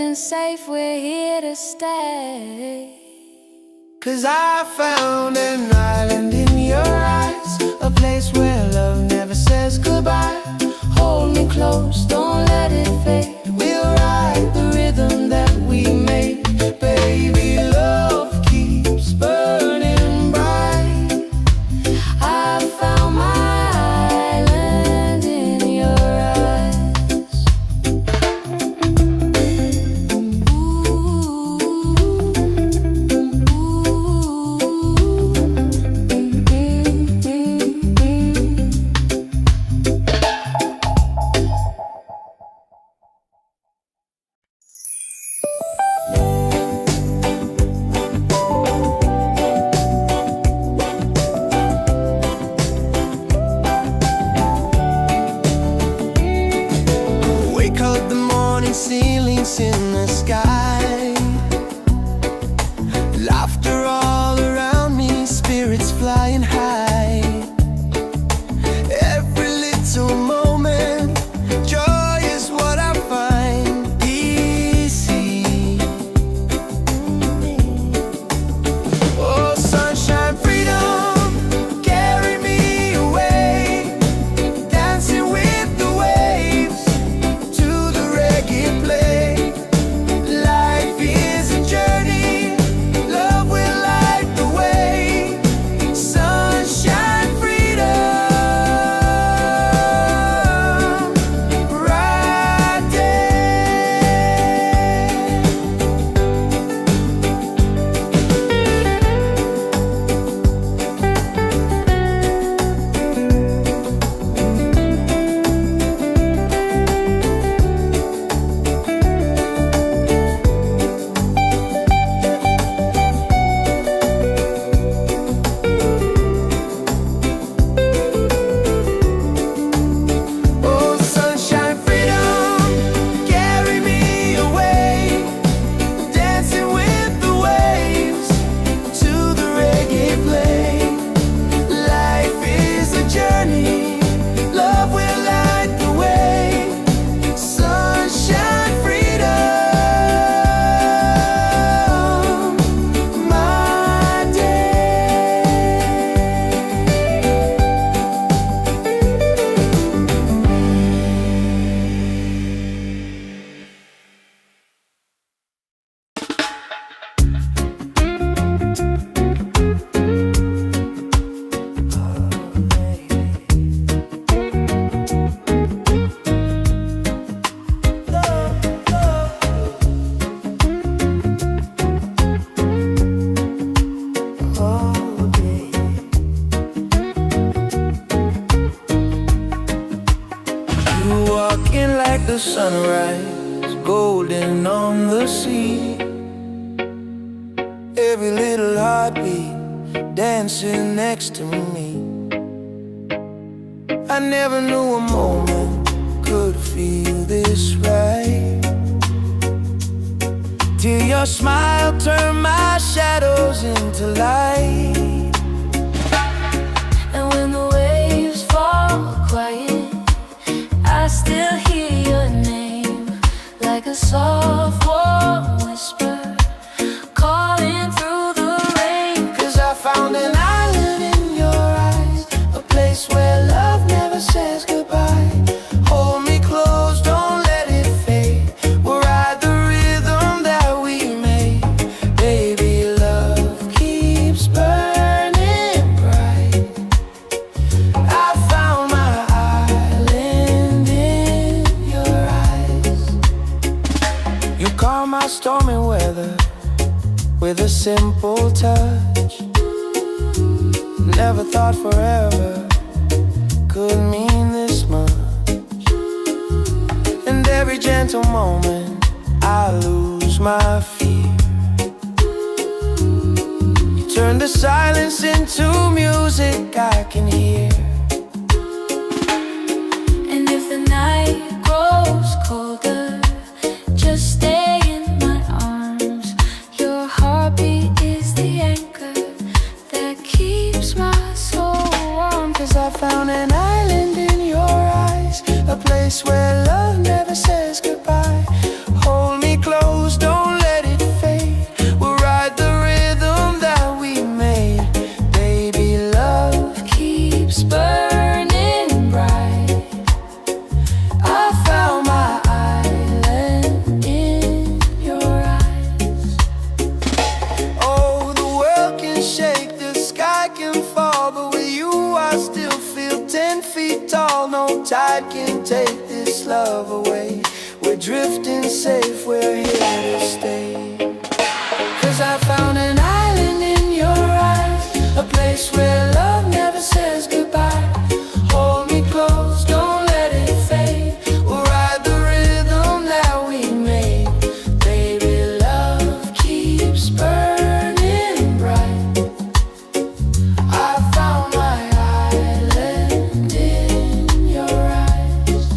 isn't safe, we're here to stay. 'Cause I found an island in your eyes, a place where love never says goodbye. Hold me close, don't let it fade. We'll ride the rhythm that we made. Baby, love keeps burning bright. I found my island in your eyes. Wake up the morning ceilings in the sky. Laughter all around me, spirits flying high. Every little moment, joy is what I find. Easy. Oh, sunshine, freedom, carry me away. Dancing with the waves to the reggae play. Life is a journey, love will light the way. Sunshine, freedom, right Oh, sunshine, freedom, carry me away. Dancing with the waves to the reggae play. Life is a journey, love will light the way. Sunshine, freedom, my day. You walk in like the sunrise, golden on the sea. Every little heartbeat dancing next to me. I never knew a moment could feel this right, till your smile turned my shadows into light. And when the waves fall quiet, I still hear your name, like a soft warm whisper calling through the rain. 'Cause I found an island in your eyes, a place where love never says goodbye. Hold me close, don't let it fade. We'll ride the rhythm that we made. Baby, love keeps burning bright. I found my island in your eyes. You calm my stormy weather with a simple touch. Never thought forever could mean this much. And every gentle moment I lose my fear. You turn the silence into music I can hear. And if the night grows colder, just stay in my arms. Your heartbeat is the anchor that keeps my soul warm. 'Cause I found an island in your eyes, a place where love never says goodbye. Hold me close, love away. We're drifting safe, we're here to stay. 'Cause I found an island in your eyes, a place where love never says goodbye. Hold me close, don't let it fade. We'll ride the rhythm that we made. Baby, love keeps burning bright. I found my island in your eyes.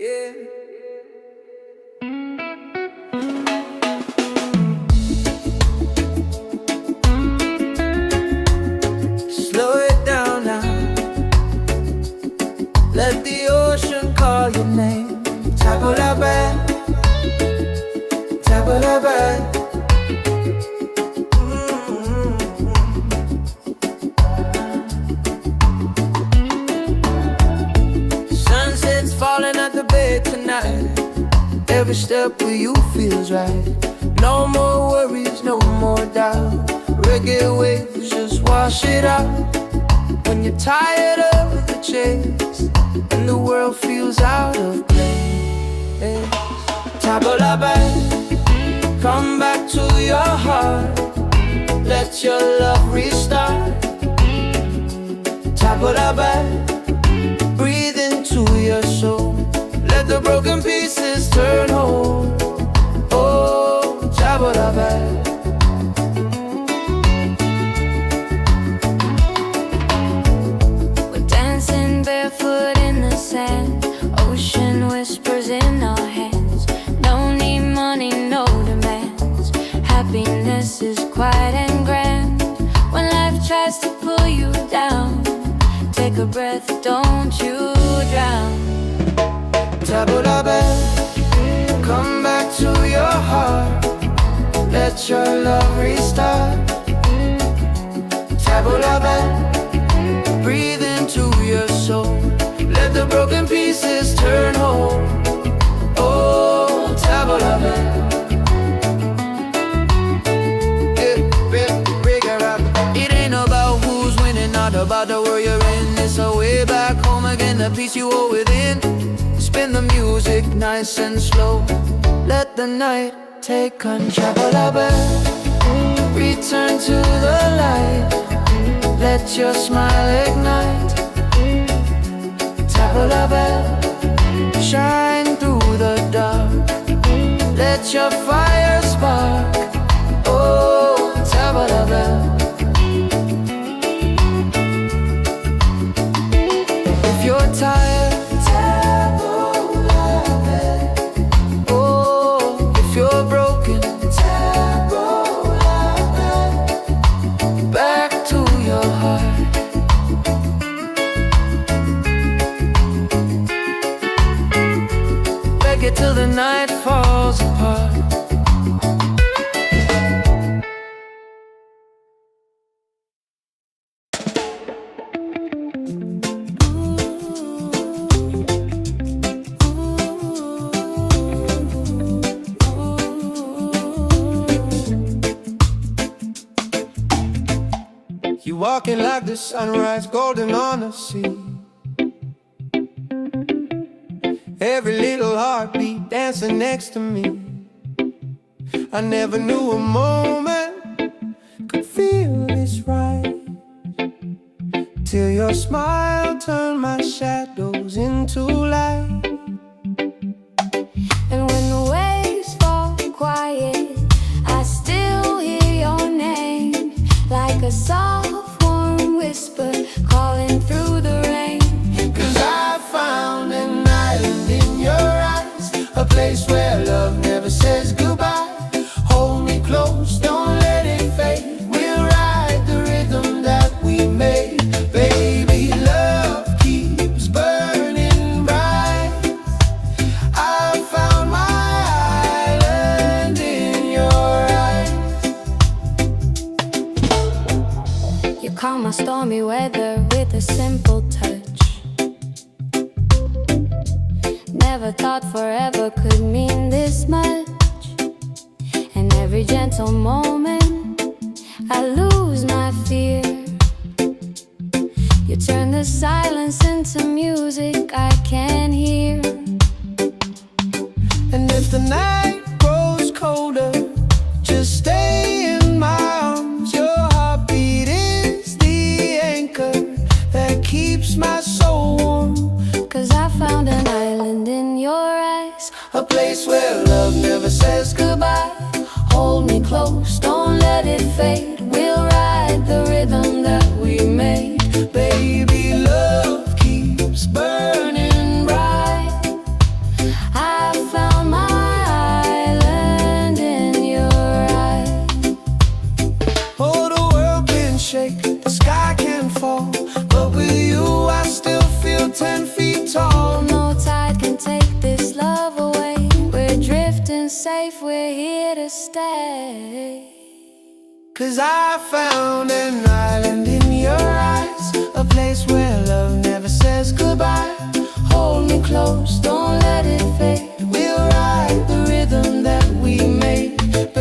Yeah. Slow it down now. Let the ocean call your name. Tabula back, tabula back. Sunset's falling at the bay tonight. Every step with you feels right. No more worries, no more doubt. Reggae waves just wash it out. When you're tired of the chase and the world feels out of place, tabula back, come back to your heart. Let your love restart. Tabula back, breathe into your soul. Let the broken pieces turn whole. Oh, tabula back. We're dancing barefoot in the sand. Ocean whispers in our hands. No need money, no demands. Happiness is quiet and grand. When life tries to pull you down, take a breath, don't you drown. Tabula back, come back to your heart. Let your love restart. Tabula back, breathe into your soul. Let the broken pieces turn whole. Oh, tabula back. It ain't about who's winning, not about the world you're in. It's a way back home again, the peace you hold within. Spin the music nice and slow. Let the night take control. Return to the light. Let your smile ignite. Tabula bell, shine through the dark. Let your fire spark. Oh, tabula bell. If you're tired, you're broken, back to your heart. Reggae till the night falls apart. You walking like the sunrise, golden on the sea. Every little heartbeat dancing next to me. I never knew a moment could feel this right, till your smile turned my shadows into light. And when the waves fall quiet, I still hear your name, like a soft warm whisper calling through the rain. 'Cause I found an island in your eyes, a place where love never says goodbye. Hold me close, don't let it fade. We'll ride the rhythm that we made. Baby, love keeps burning bright. I found my island calm my stormy weather with a simple touch. Never thought forever could mean this much. And every gentle moment I lose my fear. You turn the silence into music I can hear. And if the night grows colder, just stay in my arms. Your heartbeat is the anchor that keeps my soul warm. 'Cause I found an island in your eyes, a place where love never says goodbye. Hold me close, don't let it fade. We'll ride the rhythm that we made. Baby, love keeps burning bright. I found my island in your eyes. Oh, the world can shake, the sky can fall, but with you I still feel 10 feet tall. No tide can take this love away. We're drifting safe, we're here to stay. 'Cause I found an island in your eyes, a place where love never says goodbye. Hold me close, don't let it fade. We'll ride the rhythm that we made.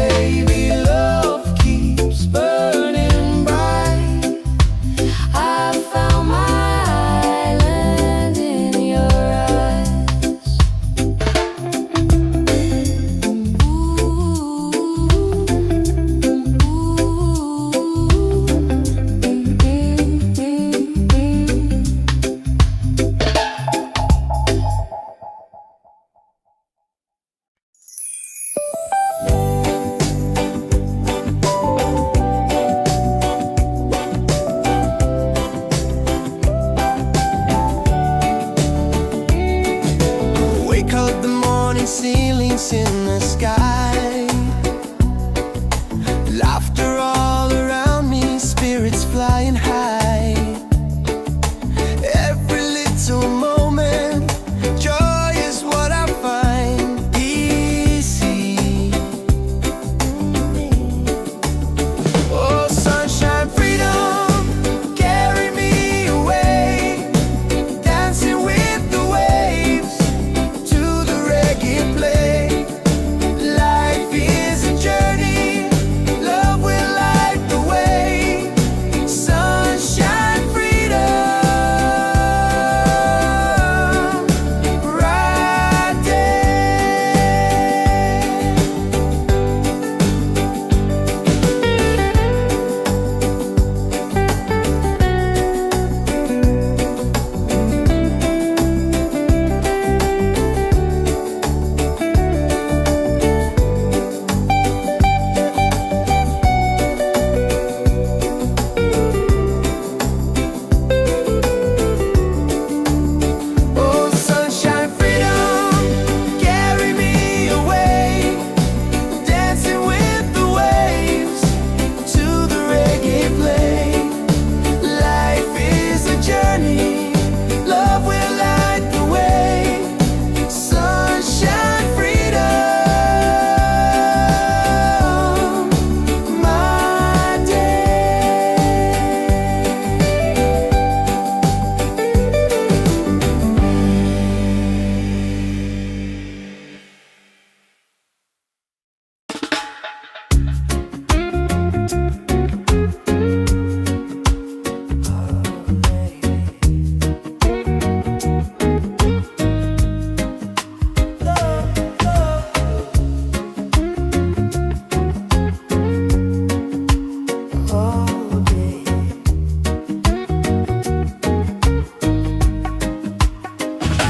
Baby, love keeps burning bright. I found my island in your eyes. Wake up the morning ceilings in the sky. Laughter all around me, spirits flying high. Every little moment, joy is what I find easy. Oh, sunshine, freedom, carry me away. Dancing with the waves to the reggae play. Life is a journey, love will light the way. Sunshine, freedom, right there. Oh, sunshine, freedom, carry me away. Dancing with the waves to the reggae play. Life is a journey, love will light the way. Sunshine, freedom, my day.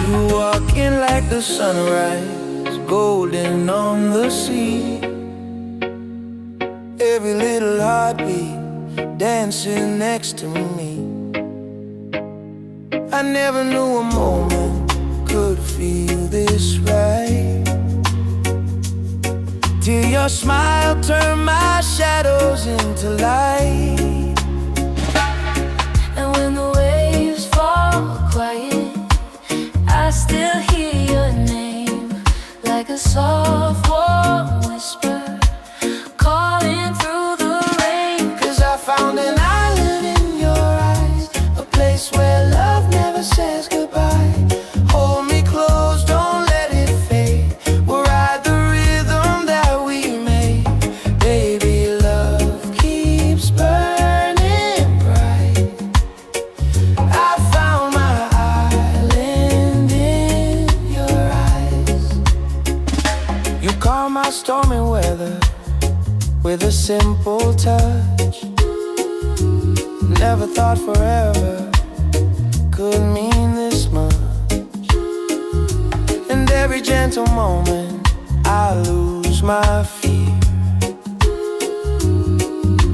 You walk in like the sunrise, golden on the sea. Every little heartbeat dancing next to me. I never knew a moment could feel this right, till your smile turned my shadows into light. And when the waves fall quiet, I still hear your name like a soft warm whisper calling through the rain. 'Cause I found an island in your Never thought forever could mean this much. And every gentle moment I lose my fear.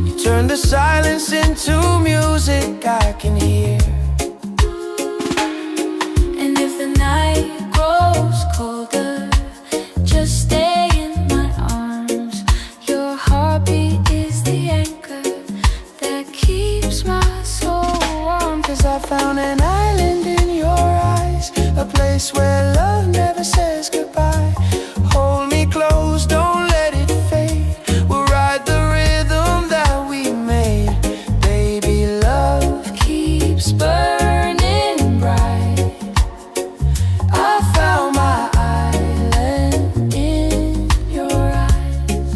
You turn the silence into music I can hear. And if the night grows colder, just stay in my arms. Your heartbeat is the anchor that keeps my soul warm. 'Cause I found an island in your eyes, a place where love never says goodbye. Hold me close, don't let it fade. We'll ride the rhythm that we made. Baby, love Keeps burning bright. I found my island in your eyes.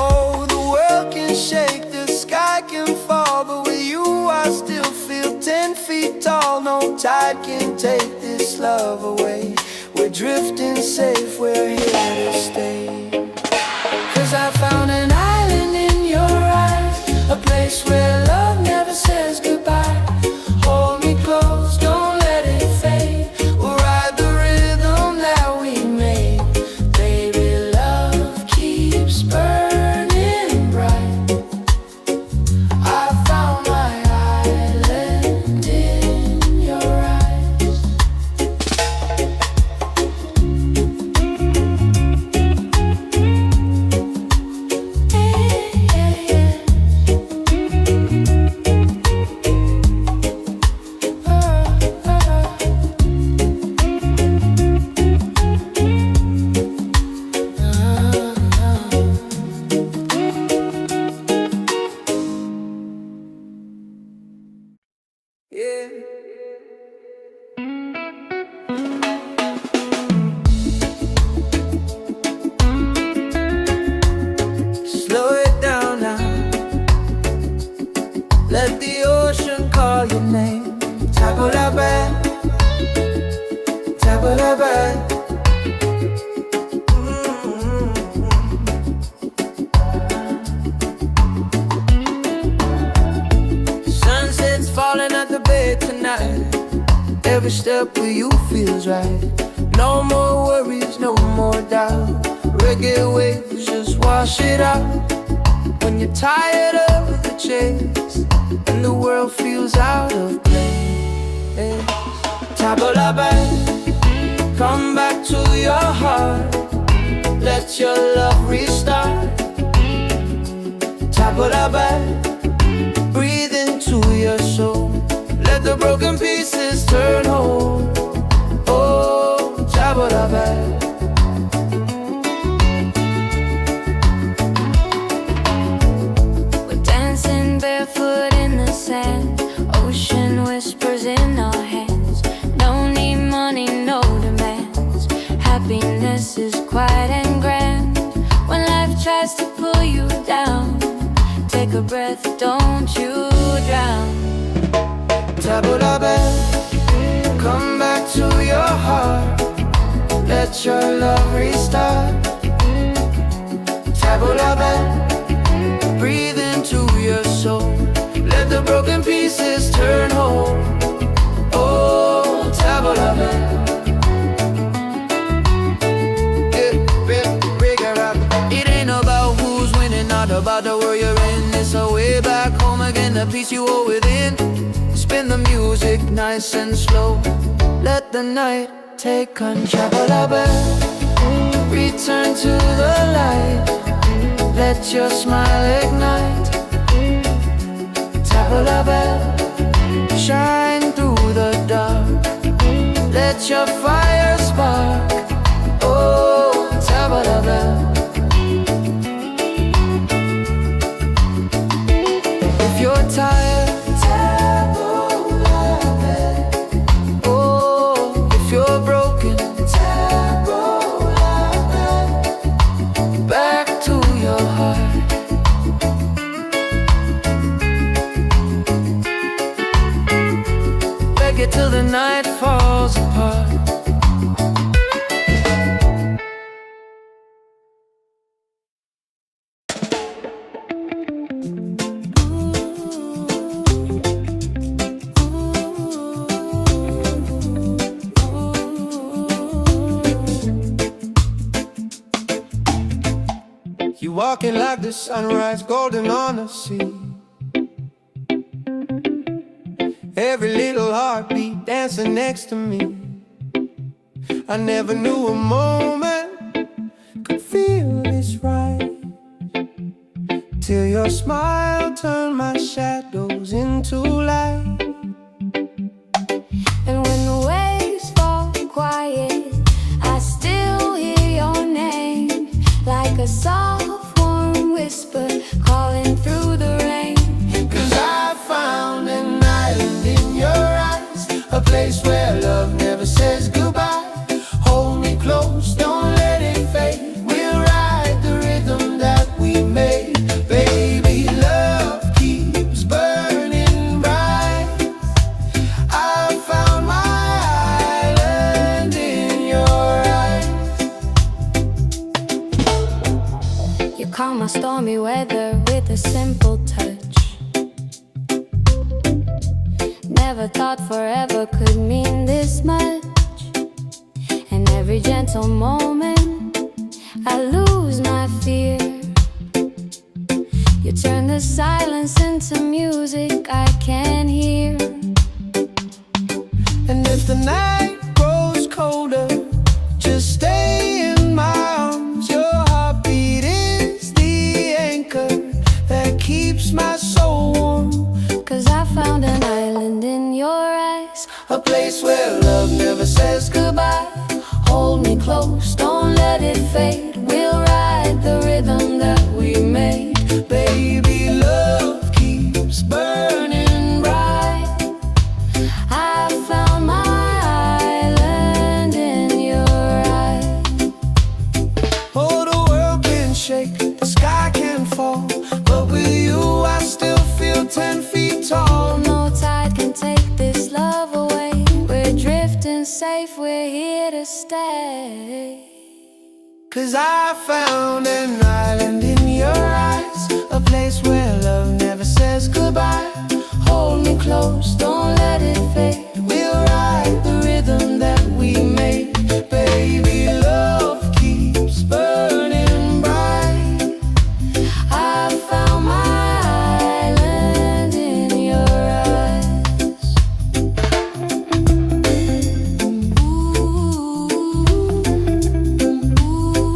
Oh, the world can shake, the sky can fall, but with you I still feel 10 feet tall. No tide can take this love away. We're drifting safe, we're here to stay. 'Cause I found an island in your eyes, a place where love never says goodbye. Hold me close, don't let it fade. We'll ride the rhythm that we made. Baby, love keeps burning bright. I found my island in your eyes. Yeah. Slow it down now. Let the ocean call your name. Table la bed, table la bed. Sunset's falling at the bed tonight. Every step with you feels right. No more worries, no more doubt. Reggae waves just wash it out. When you're tired of the chase and the world feels out of place, table la bed, come back to your heart. Let your love restart. Table la bed, breathe into your soul. Let the broken pieces turn whole. Oh, table la bed. We're dancing barefoot in the sand. Ocean whispers in our hands. No need money, no demands. Happiness is quiet and grand. When life tries to pull you down, take a breath, don't you drown. Table la bed, come back to your heart. Let your love restart. Table la bed, breathe into your soul. Let the broken pieces turn whole. Oh, table la bed. It ain't about who's winning, not about the world you're in. It's a way back home again, the peace you hold within. Spin the music nice and slow. Let the night take control of it. Return to the light. Let your smile ignite. Table of it, shine through the dark. Let your fire spark. Oh, table of it. If you're tired, oh, if you're broken, back to your heart. Reggae till the night falls apart. walking like the sunrise, golden on the sea. Every little heartbeat dancing next to me. I never knew a moment could feel this right, till your smile turned my shadows into light. And when the waves fall quiet, I still hear your name, like a soft warm whisper calling through the rain. 'Cause I found an island in your eyes, a place where love never says goodbye. Hold me close, don't let it fade. We'll ride the rhythm that we made. Baby, love keeps burning bright. I found my island in your eyes. You calm my stormy weather with a simple touch. Never thought forever could mean this much. And every gentle moment I lose my fear. You turn the silence into music I can hear. And if the night grows colder, just stay in my arms. Your heartbeat is the anchor that keeps my soul warm. 'Cause I found an island in your eyes, A place where love never says goodbye. hold me close, don't let it fade. We'll ride the rhythm that we made. Baby, love keeps burning bright. I found my island in your eyes. Oh, the world can shake, the sky can fall, but with you I still feel 10 feet tall. No tide can take this love away. We're drifting safe, we're here to stay. 'Cause I found an island in your eyes, a place where love never says goodbye. Hold me close, don't let it fade. We'll ride the rhythm that we made. Baby, love keeps burning bright. I found my island in your eyes. Ooh, ooh, ooh.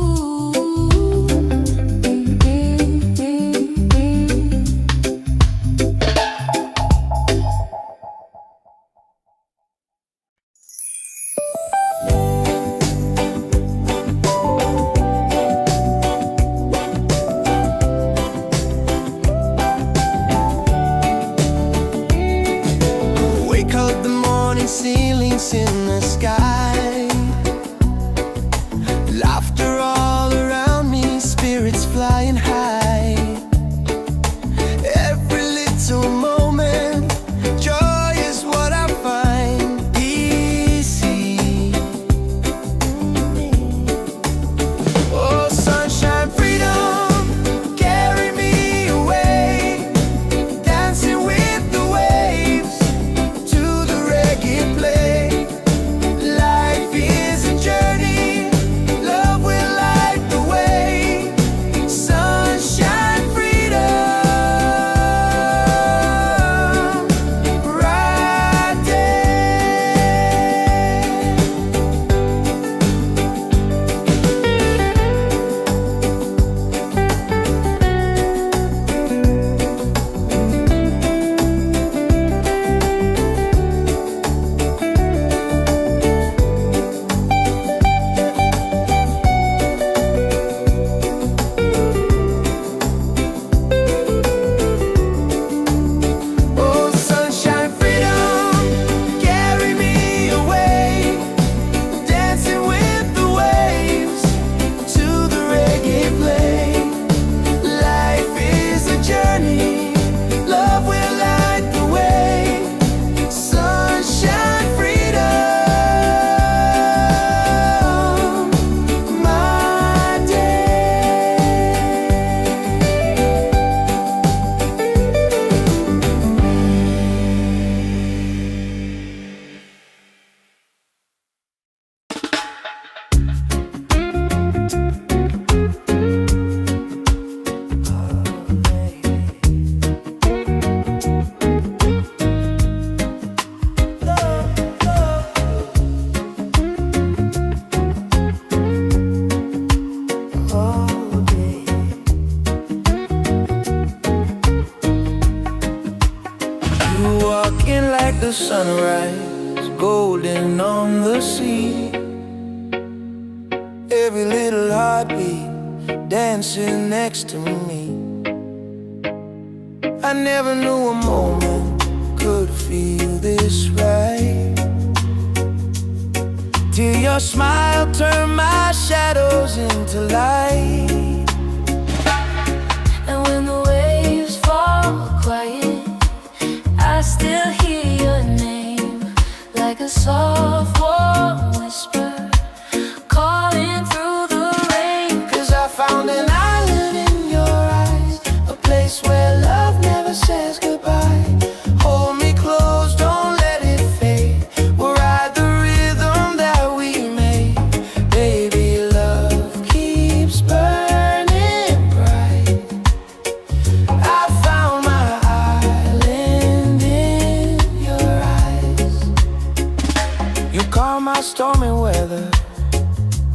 the sunrise, golden on the sea. Every little heartbeat dancing next to me. I never knew a moment could feel this right, till your smile turned my shadows into light. And when the waves fall quiet, I still hear your name, like a soft warm whisper calling through the rain. 'Cause I found an island in your eyes, a place where love never says goodbye. Hold me close, don't let it fade. We'll ride the rhythm that we made. Baby, love keeps burning bright. I found my island in your eyes. You calm my stormy weather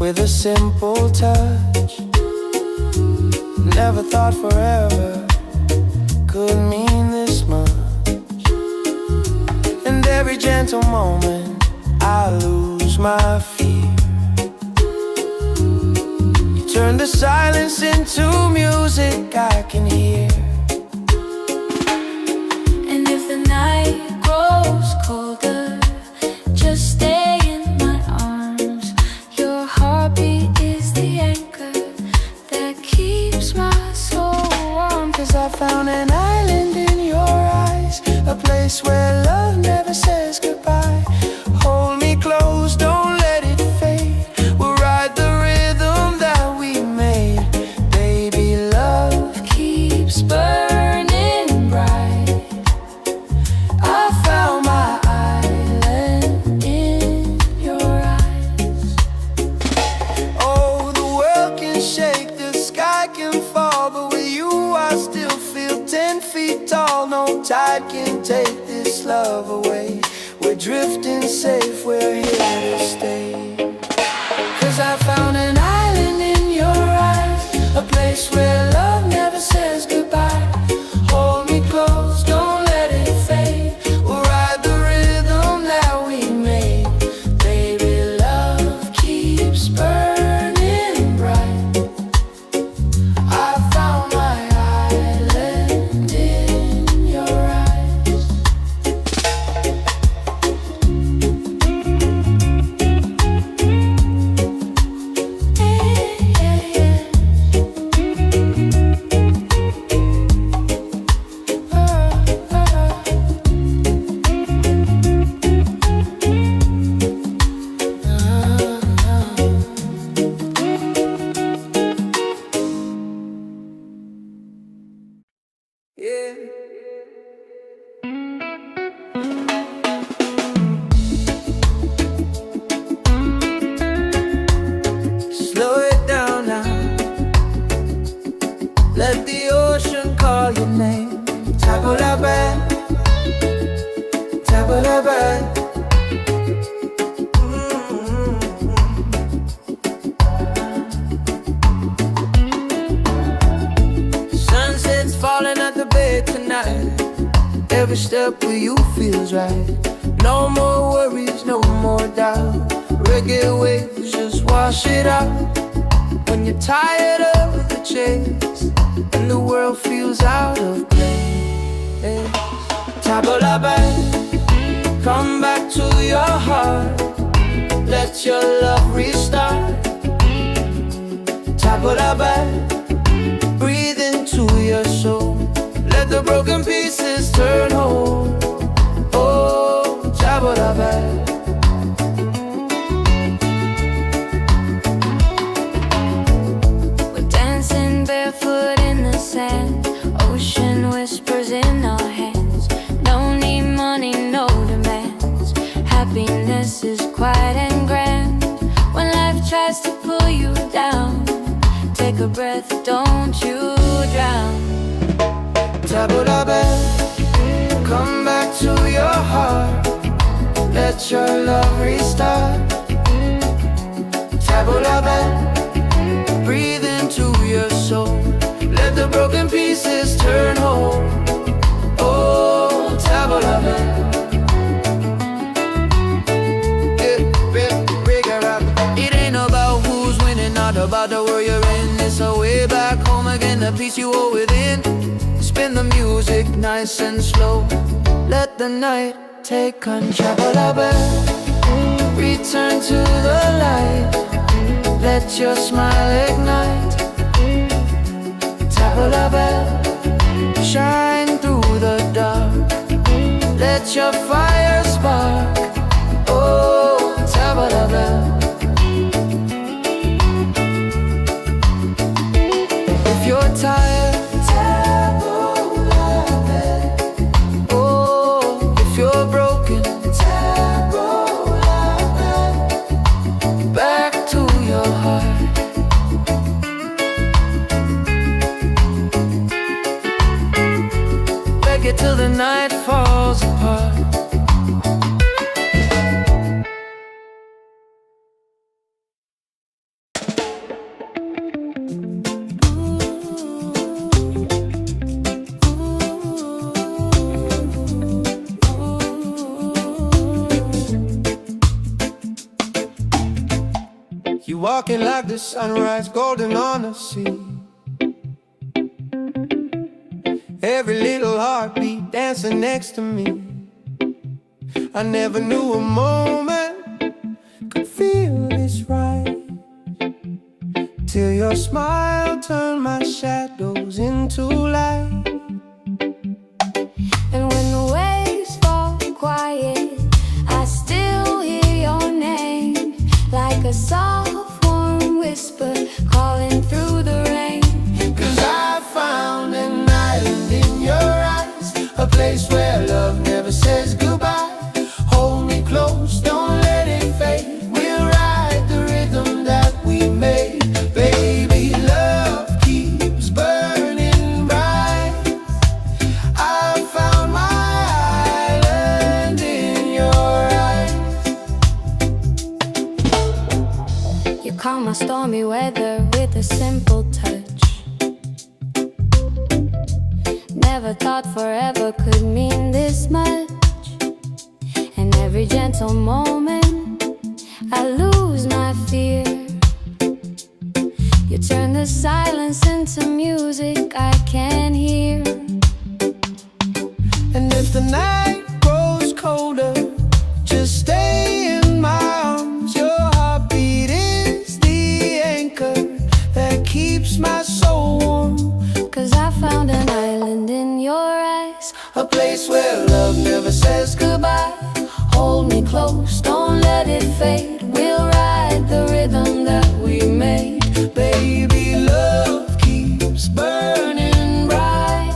with a simple touch. Never thought forever could mean this much. And every gentle moment I lose my fear. You turn the silence into music I can hear. And if the night grows colder, just stay in my arms. Your heartbeat is the anchor that keeps my soul warm. 'Cause I found an island in your eyes, a place where love never says goodbye. Hold me close, don't let it fade. We'll ride the rhythm that we made. Baby, love Keeps burning bright. I found my island in your eyes. Oh, the world can shake, the sky can fall, but with you I still feel 10 feet tall. No tide can take this love away. We're drifting safe, we're here to stay. 'Cause I found an island in your eyes, a place where love never says goodbye. Hold me close, don't let it fade. We'll ride the rhythm that we made. Baby, love keeps burning bright. I found my island in your eyes. Yeah. Slow it down now. Let the ocean call your name. Tabula bad, tabula bad. Sunset's falling at the bay tonight. Every step with you feels right. No more worries, no more doubt. Reggae waves just wash it out. When you're tired of the chase and the world feels out of place, tabula bad, come back to your heart. Let your love restart. Tabula bad, breathe into your soul. Let the broken pieces turn whole. Oh, tabula bad. We're dancing barefoot in the sand. Ocean whispers in our hands. No need money, no demands. Happiness is quiet and grand. When life tries to pull you down, take a breath, don't you drown. Tabula bad, come back to your heart. Let your love restart. Tabula bad, breathe into your soul. Let the broken pieces turn whole. Oh, tabula bad. the peace you hold within. Spin the music nice and slow. Let the night take control. Return to the light. Let your smile ignite. Tap la bell, shine through the dark. Let your fire spark. Oh, tap la bell. If you're tired, tap la bell. Oh, if you're broken, tap la bell. Back to your heart. Reggae till the night falls apart. You walking like the sunrise, golden on the sea. Every little heartbeat dancing next to me. I never knew a moment could feel this right, till your smile turned my shadows into light. And when the waves fall quiet, I still hear your name, like a soft warm whisper calling through the rain. 'Cause I found an island in your eyes, a place where love never says goodbye. Hold me close, don't let it fade. We'll ride the rhythm that we made. Baby, love keeps burning bright. I found my island in your eyes. You calm my stormy weather with a simple touch. Never thought forever could mean this much. And every gentle moment I lose my fear. You turn the silence into music I can hear. And if the night grows colder, just stay in my arms. Your heartbeat is the anchor that keeps my soul warm. 'Cause I found an island in your eyes, A place where love never says goodbye. Hold me close, don't let it fade. We'll ride the rhythm that we made. Baby, love keeps burning bright.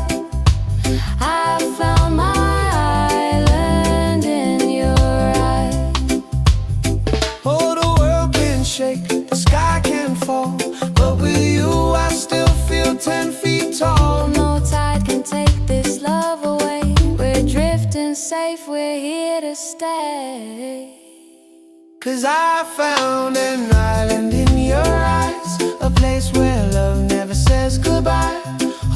I found my island in your eyes. Oh, the world can shake, the sky can fall, but with you I still feel 10 feet tall. No tide can take this love away. We're drifting safe, we're here to stay. 'Cause I found an island in your eyes, a place where love never says goodbye.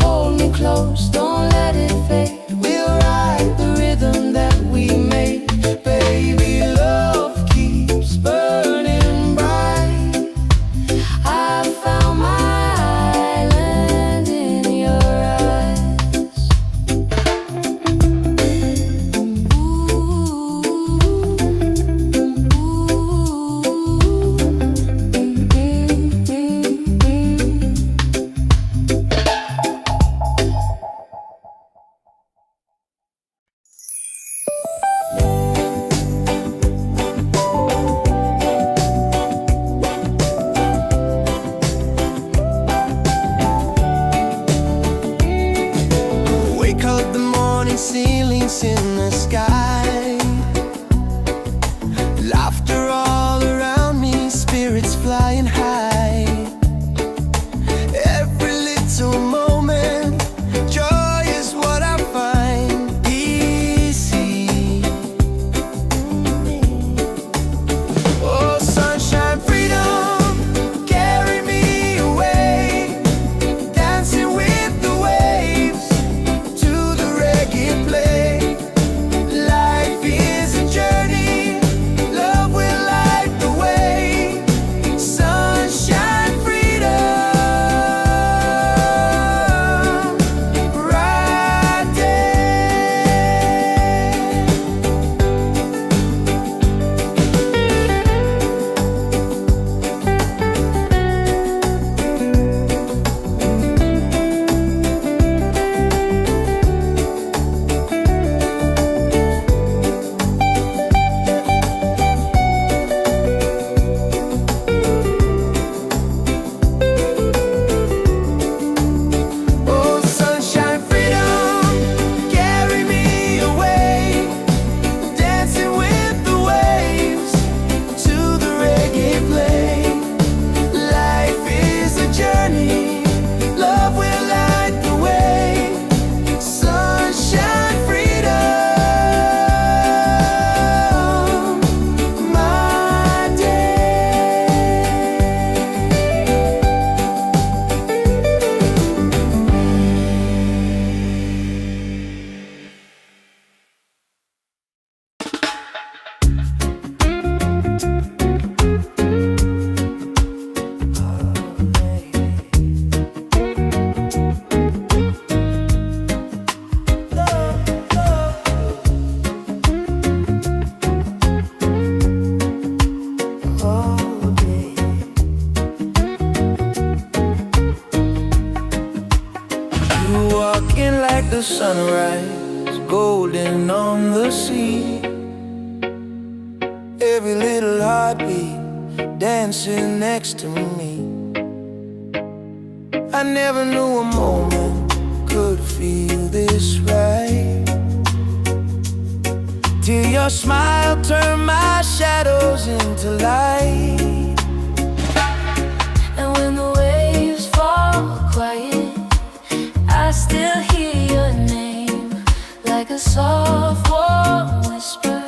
Hold me close, don't let it fade. We'll ride the rhythm that we made. Baby, love keeps burning bright. I found my island in your eyes. Wake up the morning, ceilings in the sky. Laughter all around me, spirits flying high. Every little moment, joy is what I find. Easy. Oh, sunshine, freedom, carry me away. Dancing with the waves to the reggae play. Light the sunrise, golden on the sea. Every little heartbeat dancing next to me. I never knew a moment could feel this right, till your smile turned my shadows into light. And when the waves fall quiet, I still hear your name, like a soft warm whisper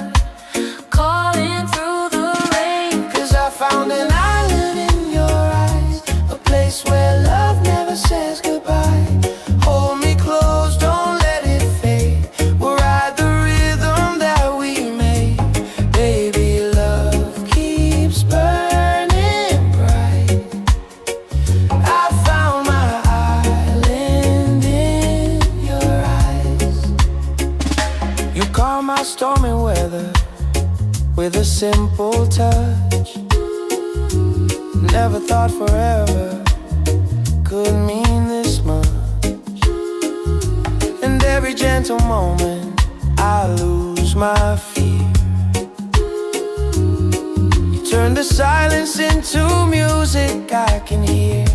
calling through the rain. 'Cause I found an island in your eyes, a place where love never says goodbye. Hold me close, don't let it fade. We'll ride the rhythm that we made. Baby, love keeps burning bright. I found my island in your eyes. You calm my stormy weather with a simple touch. Never thought forever could mean this much. And every gentle moment I lose my fear. You turn the silence into music I can hear.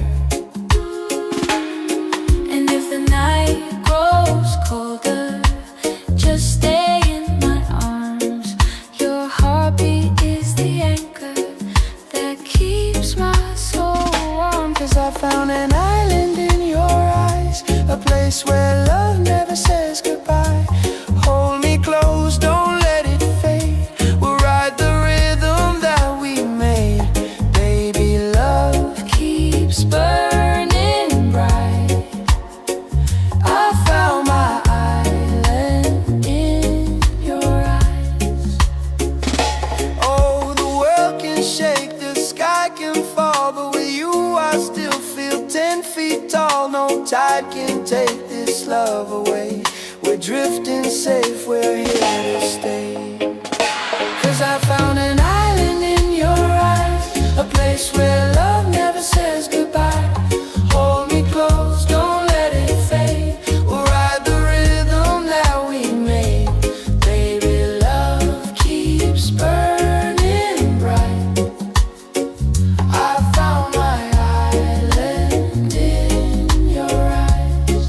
And if the night grows colder, just stay in my arms. Your heartbeat is the anchor that keeps my soul warm. 'Cause I found an island in your eyes, a place where love never says goodbye. Hold me close, don't let it fade. We'll ride the rhythm that we made. Baby, love Keeps burning bright. I found my island in your eyes. Oh, the world can shake, the sky can fall, but with you I still feel 10 feet tall. No tide can take this love away. We're drifting safe, we're here to stay. 'Cause I found an island in your eyes, a place where love never says goodbye. Hold me close, don't let it fade. We'll ride the rhythm that we made. Baby, love keeps burning bright. I found my island in your eyes.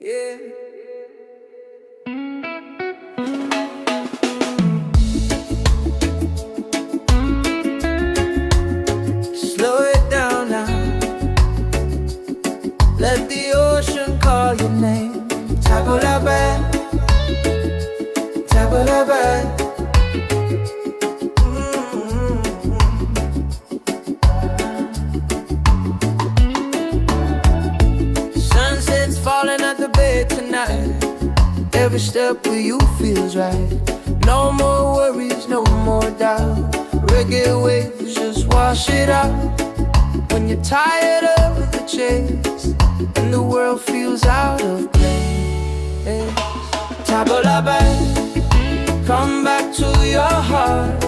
Yeah. Slow it down now. Let the ocean call your name. Tabulabe, tabulabe. Sunset's falling at the bay tonight. Every step with you feels right. No more worries, no more doubt. Reggae waves just wash it out. When you're tired of the chase and the world feels out of place, Tabulabe, come back to your heart.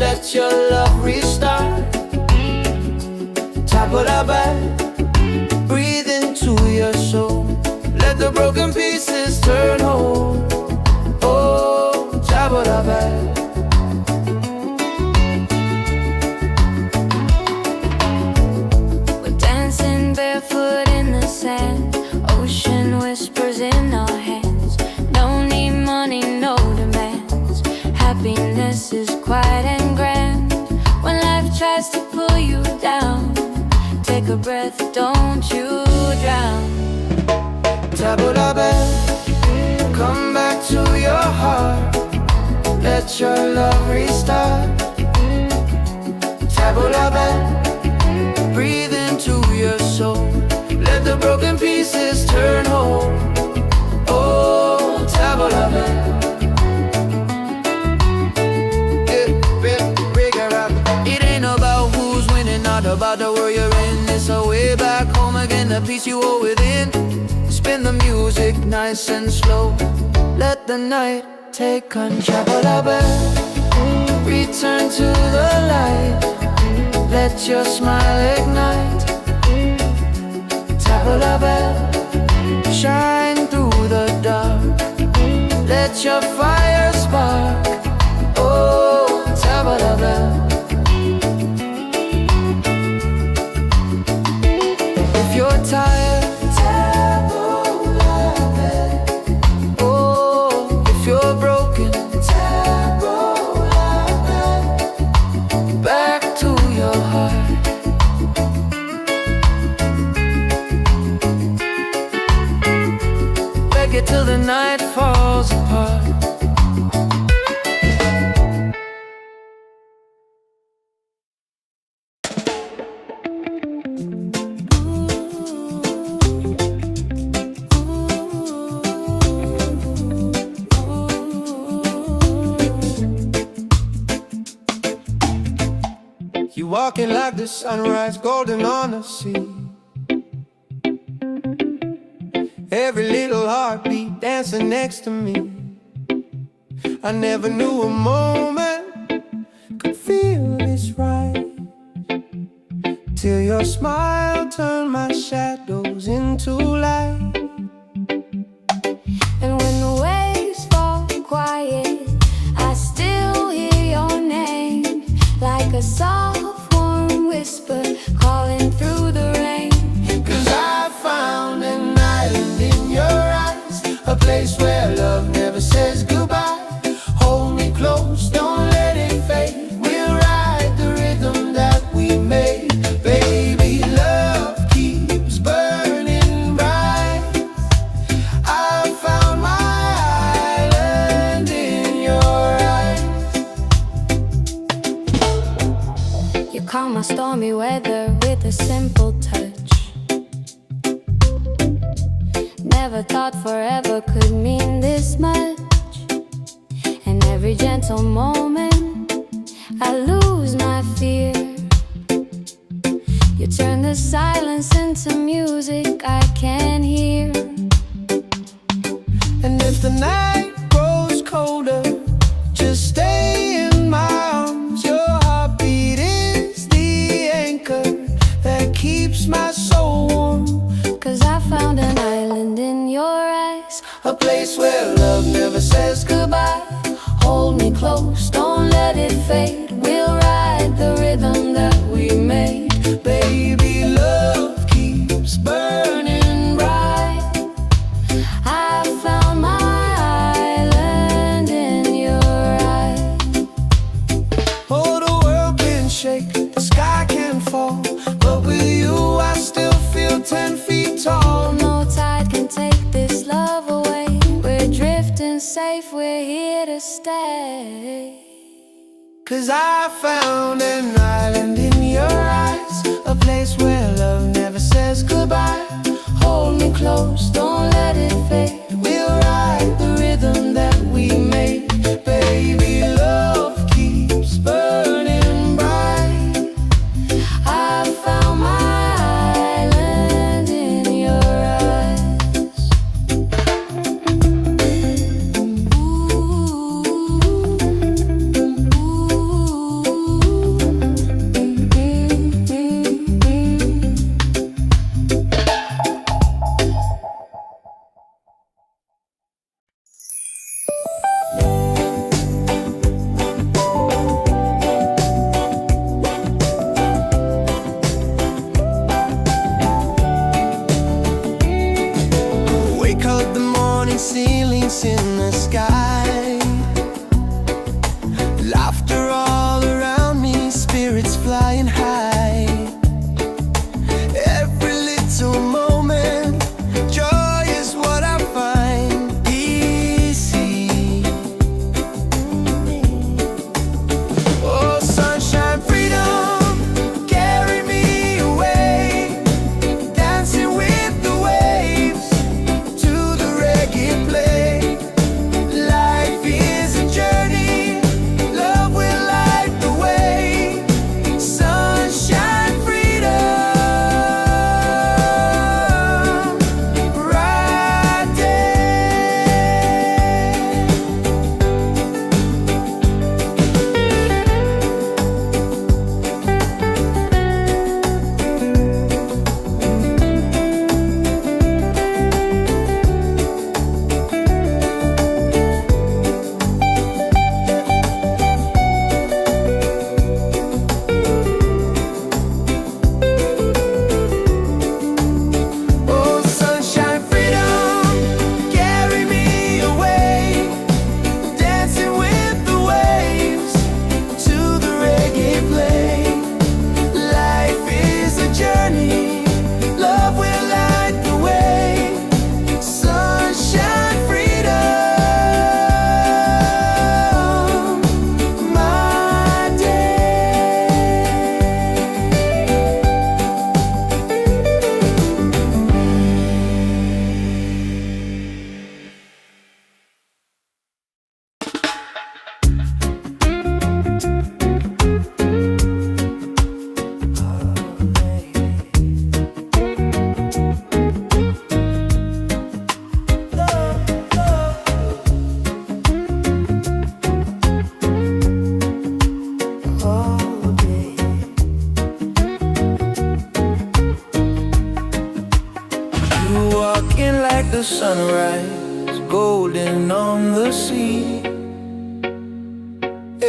Let your love restart. Tabulabe, breathe into your soul. Let the broken pieces turn whole. Oh, Tabulabe. We're dancing barefoot in the sand. Ocean whispers in our hands. No need money, no demands. Happiness is quiet and grand. When life tries to pull you down, take a breath, don't you drown. Tabulabe, come back to your heart. Let your love restart. Tabulabe, breathe into your soul. Let the broken pieces turn whole. Oh, Tabulabe. inner peace you hold within. Spin the music nice and slow. Let the night take control. Return to the light. Let your smile ignite. Tabla bell, shine through the dark. Let your fire spark. Oh, tabla bell. If you're tired, tabla bell. Oh, if you're broken, tabla bell. Back to your heart. Reggae till the night falls apart. You walking like the sunrise, golden on the sea. Every little heartbeat dancing next to me. I never knew a moment could feel this right, till your smile turned my shadows into light. And when the waves fall quiet, I still hear your name, like a soft warm whisper calling through the rain. 'Cause I found an island in your eyes, a place where love never says goodbye. Hold me close, don't let it fade. We'll ride the rhythm that we made. Baby, love keeps burning bright. I found my island in your eyes. You calm my stormy weather with a simple touch. Never thought forever could mean this much. And every gentle moment I lose my fear. You turn the silence into music I can hear. And if the night grows colder, just stay in my arms. Your heartbeat is the anchor that keeps my soul warm. 'Cause I found an island in your eyes, A place where love never says goodbye. Hold me close, don't let it fade. We'll ride the rhythm that we made. Baby, love keeps burning bright. I found my island in your eyes. Oh, the world can shake, the sky can fall, but with you I still feel 10 feet tall. No tide can take this love away. We're drifting safe, we're here to stay. 'Cause I found an island in your eyes, a place where love never says goodbye. Hold me close, don't let it fade. We'll ride the rhythm that we made. Baby, love keeps burning bright. I found my island in your eyes.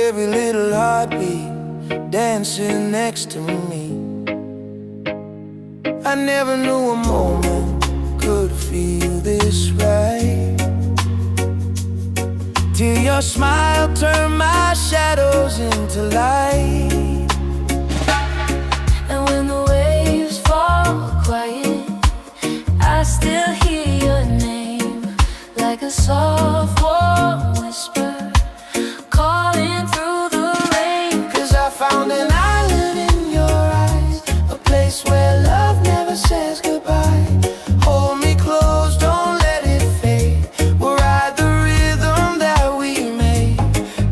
Every little heartbeat dancing next to me. I never knew a moment could feel this right, till your smile turned my shadows into light. And when the waves fall quiet, I still hear your name, like a soft warm whisper calling through the rain. 'Cause I found an island in your eyes, a place where love never says goodbye. Hold me close, don't let it fade. We'll ride the rhythm that we made.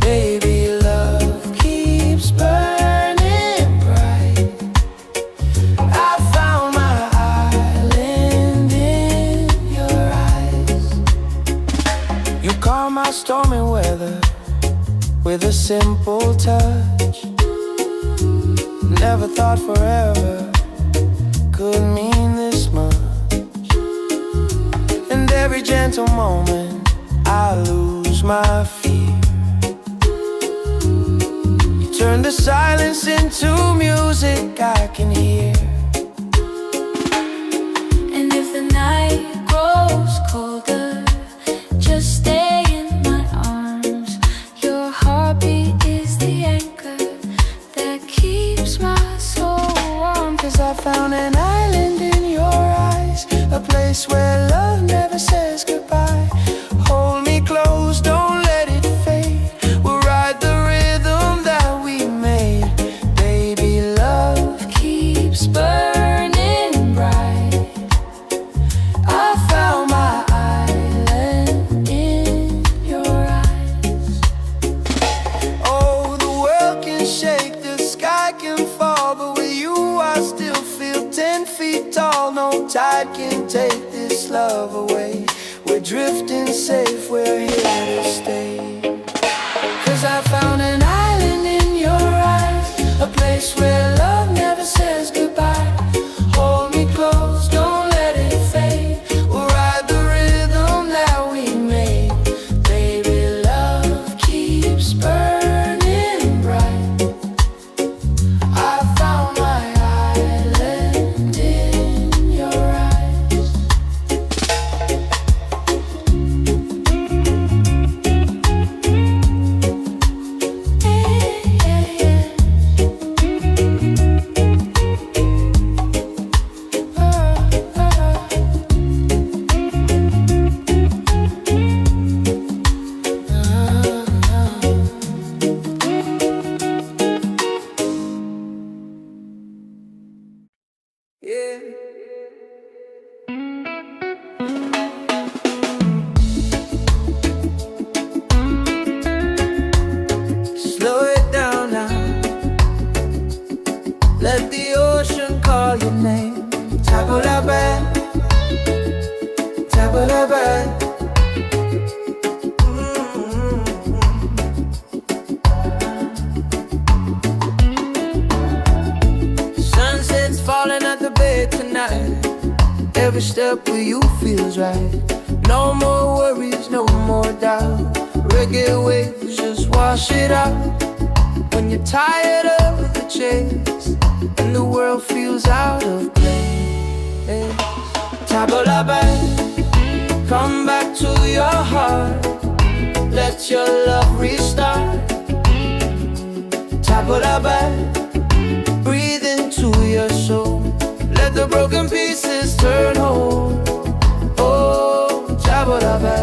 Baby, love keeps burning bright. I found my island in your eyes. You calm my stormy weather with a simple touch. Never thought forever could mean this much. And every gentle moment I lose my fear. You turn the silence into music I can hear. And if the night grows colder, just stay in my arms. Your heartbeat is the anchor that keeps my soul warm. 'Cause I found an island in your eyes, a place where love never says goodbye. Hold me close, don't let it fade. We'll ride the rhythm that we made. Baby, love keeps burning bright. I found my island in your eyes. Oh, the world can shake, the sky can fall, but with you I still feel 10 feet tall. No tide can take this love away. We're drifting safe, we're here to stay. 'Cause I found an island in your eyes, a place where love never says goodbye. Hold me close, don't let it fade. We'll ride the rhythm that we made. Baby, love keeps burning bright. I found my island in your eyes. Yeah. Slow it down now. Let the ocean call your name. Tabula-ba, tabula-ba. Sunset's falling at the bay tonight. Every step with you feels right. No more worries, no more doubt. Reggae waves just wash it out. When you're tired of the chase and the world feels out of place, Tabula-ba, come back to your heart. Let your love restart. Tabula-ba, breathe into your soul. Let the broken pieces turn whole. Oh, Tabula-ba.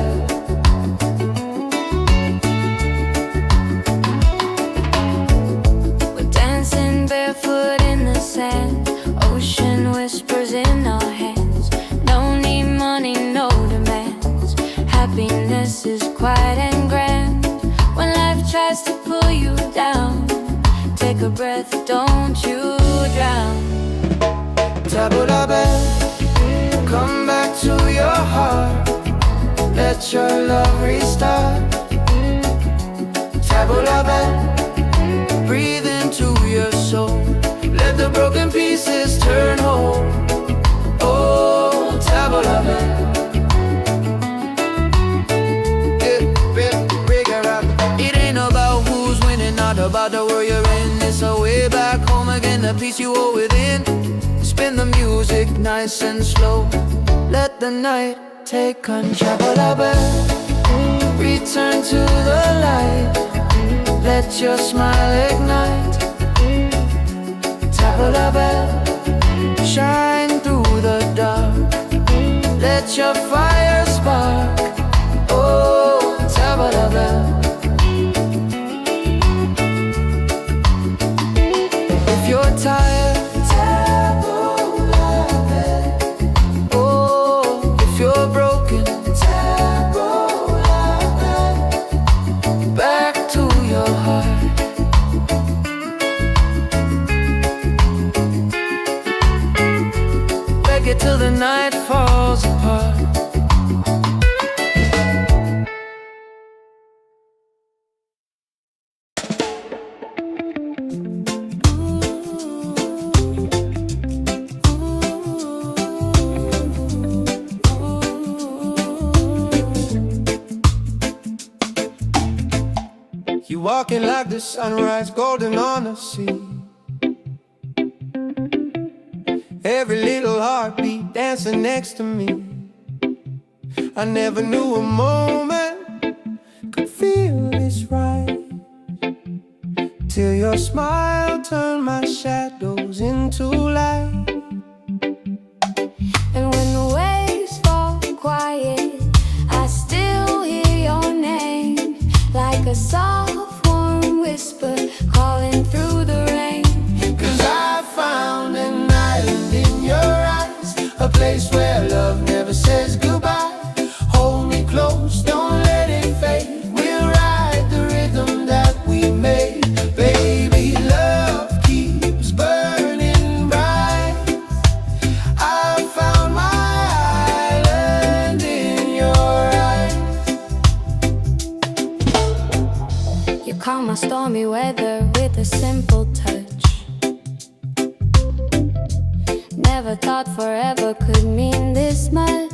We're dancing barefoot in the sand, ocean whispers in our hands. No need money, no demands. Happiness is quiet and grand. When life tries to pull you down, take a breath, don't you drown. Tabula-ba, come back to your heart. Let your love restart. Tabula-ba, breathe into your soul. Let the broken pieces turn whole. Oh, Tabula-ba. It ain't about who's winning about the world you're in. It's a way back home again, the peace you hold within. Spin the music nice and slow. Let the night take control. Return to the light. Let your smile ignite. Tabla bell, shine through the dark. Let your fire spark. Oh, tabla bell. If you're tired, tabla bell. Oh, if you're broken, tabla bell. Back to your heart. Reggae till the night falls apart. You walking like the sunrise, golden on the sea. Every little heartbeat dancing next to me. I never knew a moment could feel this right, till your smile turned my shadows into light. And when the waves fall quiet, I still hear your name, like a soft warm whisper calling through the rain. 'Cause I found an island in your eyes, a place where love never says goodbye. Hold me close, don't let it fade. We'll ride the rhythm that we made. Baby, love keeps burning bright. I found my island in your eyes. You calm my stormy weather with a simple touch. Never thought forever could mean this much.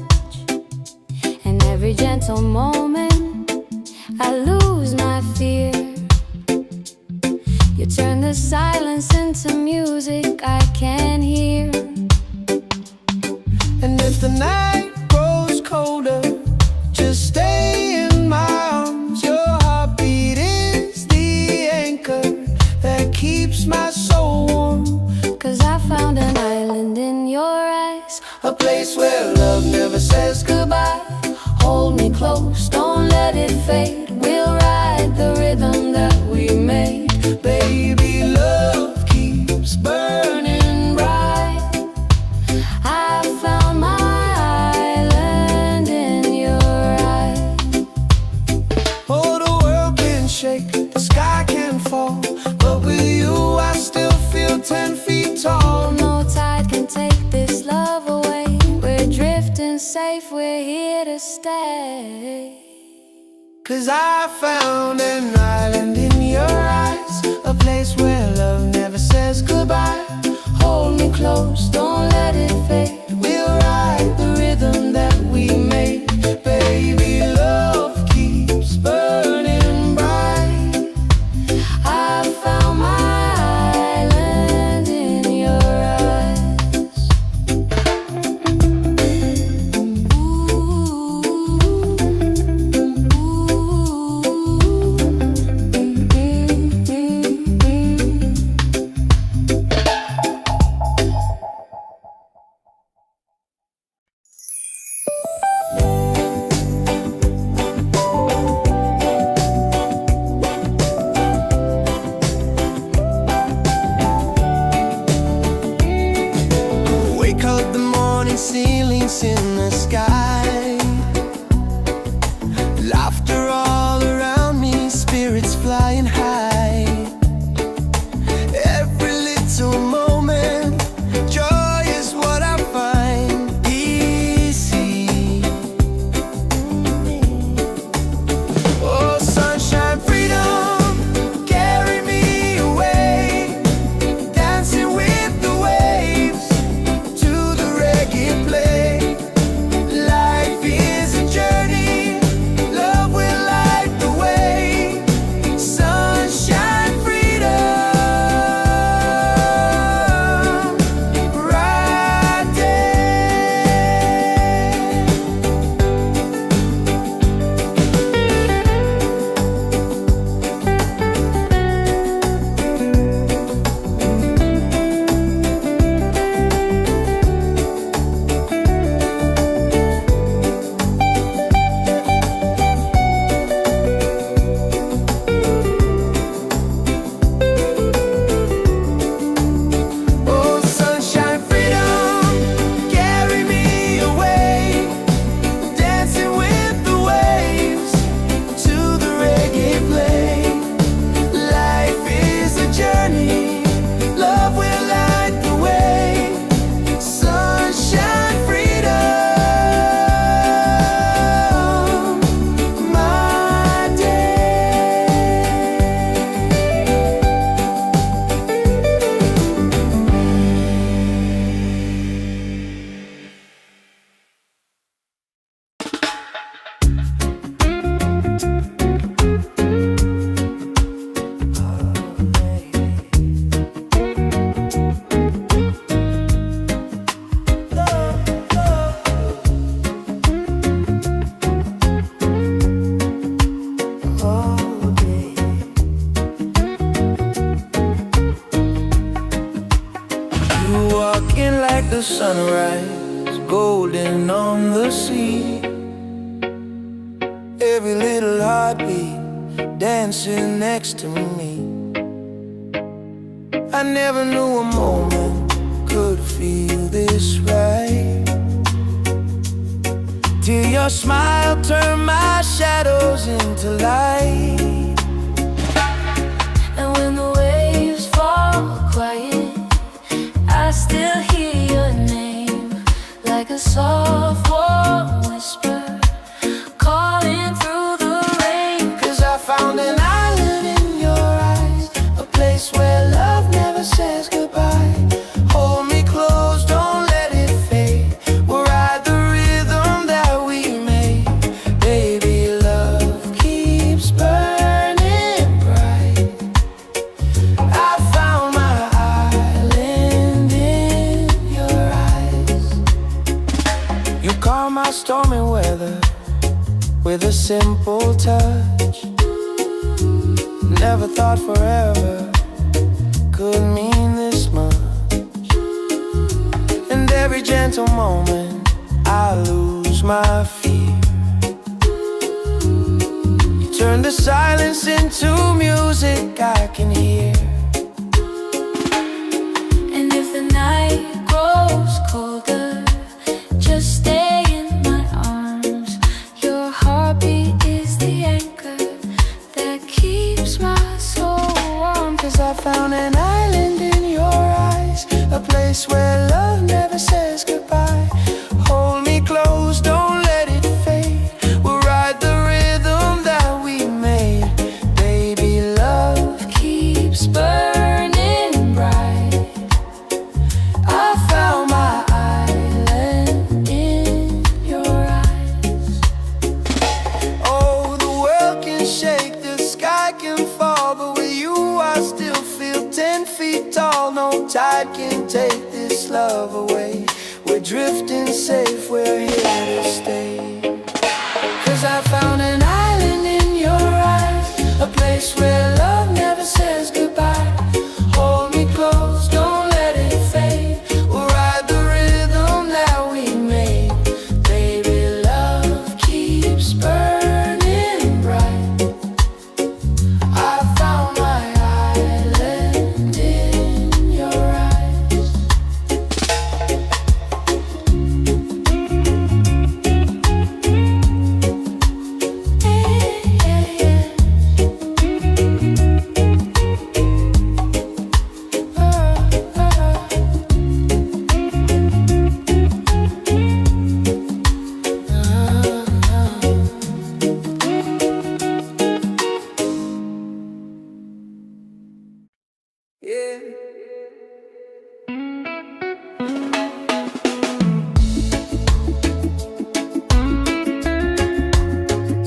And every gentle moment I lose my fear. You turn the silence into music I can hear. And if the night grows colder, just stay in my arms. Your heartbeat is the anchor that keeps my soul warm. 'Cause I found an island in your eyes, A place where love never says goodbye. hold me close, don't let it fade. We'll ride the rhythm that we made. Baby, love keeps burning bright. I found my island in your eyes. Oh, the world can shake, the sky can fall, but with you I still feel 10 feet tall. No tide can take this love away. We're drifting safe, we're here to stay. 'Cause I found an island in your eyes, a place where love never says goodbye. Hold me close, don't let it fade. We'll ride the rhythm that we made. Baby, love keeps burning bright. I found my island in your eyes. Wake up the morning, ceilings in the sky. Laughter all around me, spirits flying high. Every little moment, joy is what I find. Easy. Oh, sunshine, freedom, carry me away. Dancing with the waves to the reggae play. the sunrise, golden on the sea. Every little heartbeat dancing next to me. I never knew a moment could feel this right, till your smile turned my shadows into light. And when the waves fall quiet, I still hear your name, like a soft warm whisper calling through the rain. 'Cause I found an island in your eyes, a place where love never says goodbye. Hold me close, don't let it fade. We'll ride the rhythm that we made. Baby, love keeps burning bright. I found my island in your eyes. You calm my stormy weather with a simple touch. Never thought forever could mean this much. And every gentle moment I lose my fear. You turn the silence into music I can hear. And if the night grows colder, just stay in my arms. Your heartbeat is the anchor that keeps my soul warm. 'Cause I found an island in your eyes, a place where love never says goodbye. Hold me close, don't let it fade. We'll ride the rhythm that we made. Baby, love Keeps burning bright. I found my island in your eyes. Oh, the world can shake, the sky can fall, but with you I still feel 10 feet tall. No tide can take this love away. We're drifting safe, we're here to stay. 'Cause I found an island in your eyes, a place where love never says goodbye. Hold me close, don't let it fade. We'll ride the rhythm that we made. Baby, love keeps burning bright. I found my island in your eyes. Yeah.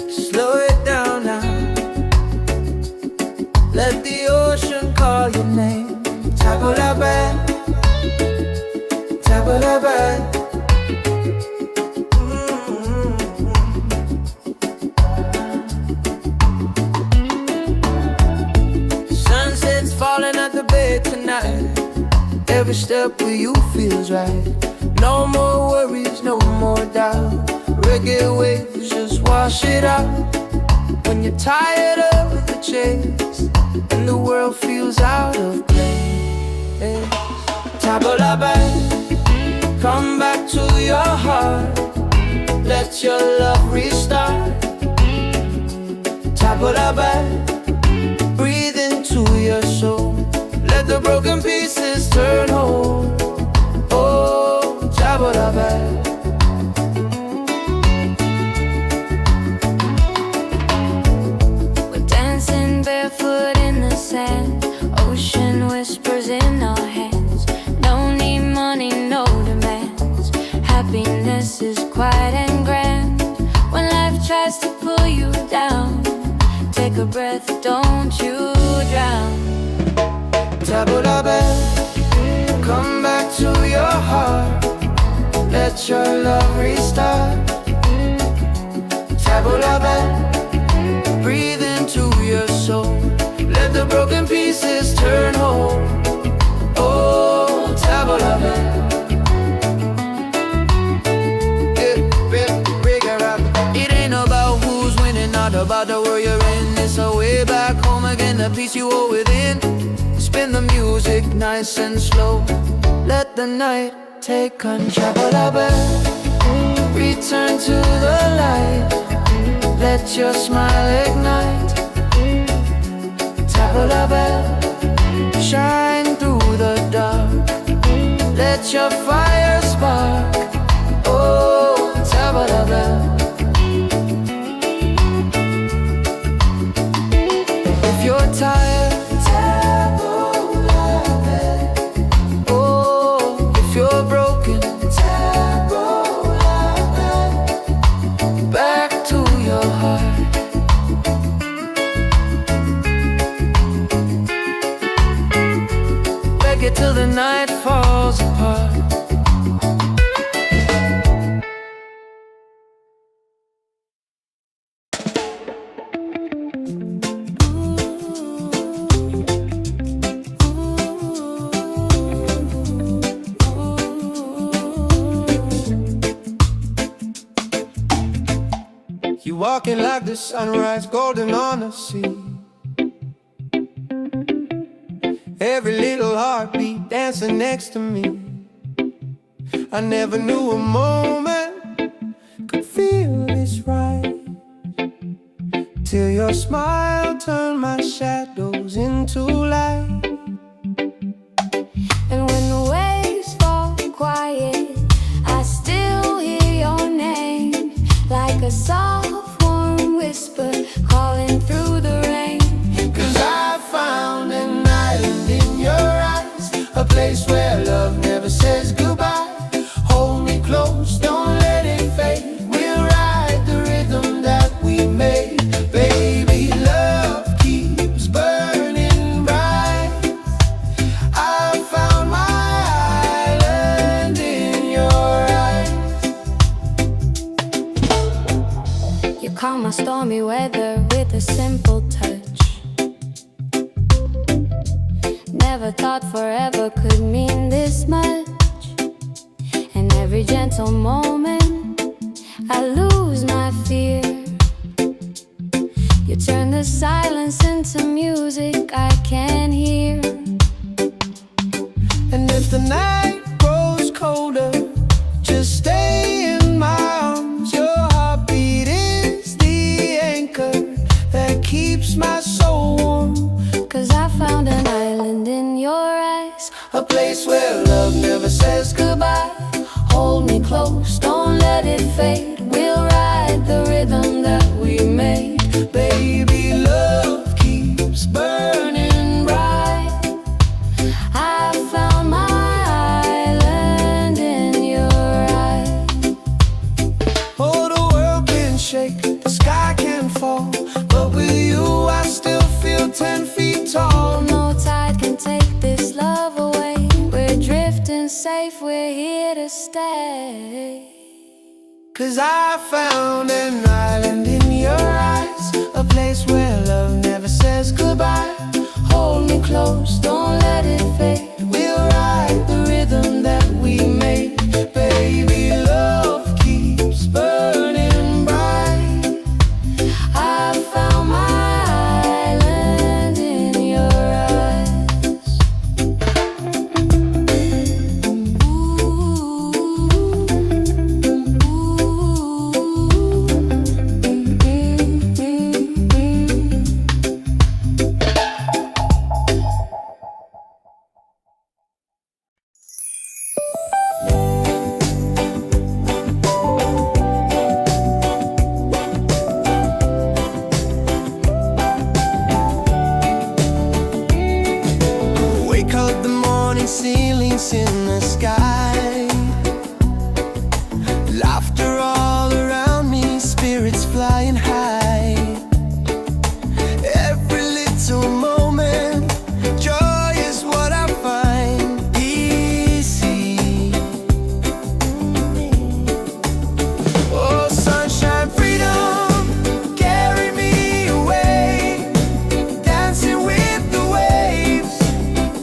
Slow it down now. Let the ocean call your name. Tabula-bad, tabula-bad. Sunset's falling at the bay tonight. Every step with you feels right. No more worries, no more doubt. Reggae waves just wash it out. When you're tired of the chase and the world feels out of place, tabula-bad, come back to your heart. Let your love restart. Tabula-bad, breathe into your soul. Let the broken pieces turn whole. Oh, tabula-bad. We're dancing barefoot in the sand. Ocean whispers in our hands. No need money, no demands. Happiness is quiet and grand. When life tries to pull you down, take a breath, don't you drown. Tabula-bad, come back to your heart. Let your love restart. Tabula-bad, breathe into your soul. Let the broken pieces turn whole. Oh, tabula-bad. peace you hold within. Spin the music nice and slow. Let the night take control. Return to the light. Let your smile ignite. Tabla shine through the dark. Let your fire spark. Oh, tabla. If you're tired, oh, if you're broken, back to your heart. Reggae till the night falls apart. You walking like the sunrise, golden on the sea. Every little heartbeat dancing next to me. I never knew a moment could feel this right, till your smile turned my shadows into light. And when the waves fall quiet, I still hear your name, like a soft warm whisper calling through the rain. 'Cause I found an island in your eyes, a place where love never says goodbye. Hold me close, don't let it fade. We'll ride the rhythm that we made. Baby, love keeps burning bright. I found my island in your eyes. You calm my stormy weather with a simple touch. Never thought forever could mean this much. And every gentle moment I lose my fear. You turn the silence into music I can hear. And if the night grows colder, just stay in my arms. Your heartbeat is the anchor that keeps my soul warm. 'Cause I found an island in your eyes, A place where love never says goodbye. hold me close, don't let it fade. We'll ride the rhythm that we made. Baby, love keeps burning bright. I found my island in your eyes. Oh, the world can shake, the sky can fall, but with you I still feel 10 feet tall. No tide can take this love away. We're drifting safe, we're here to stay. 'Cause I found an island in your eyes, a place where love never says goodbye. Hold me close, don't let it fade. We'll ride the rhythm that we made. Baby, love keeps burning bright. I found my island in your eyes. Wake up the morning, ceilings in the sky. Laughter all around me, spirits flying high. Every little moment, joy is what I find easy. Oh, sunshine, freedom, carry me away. Dancing with the waves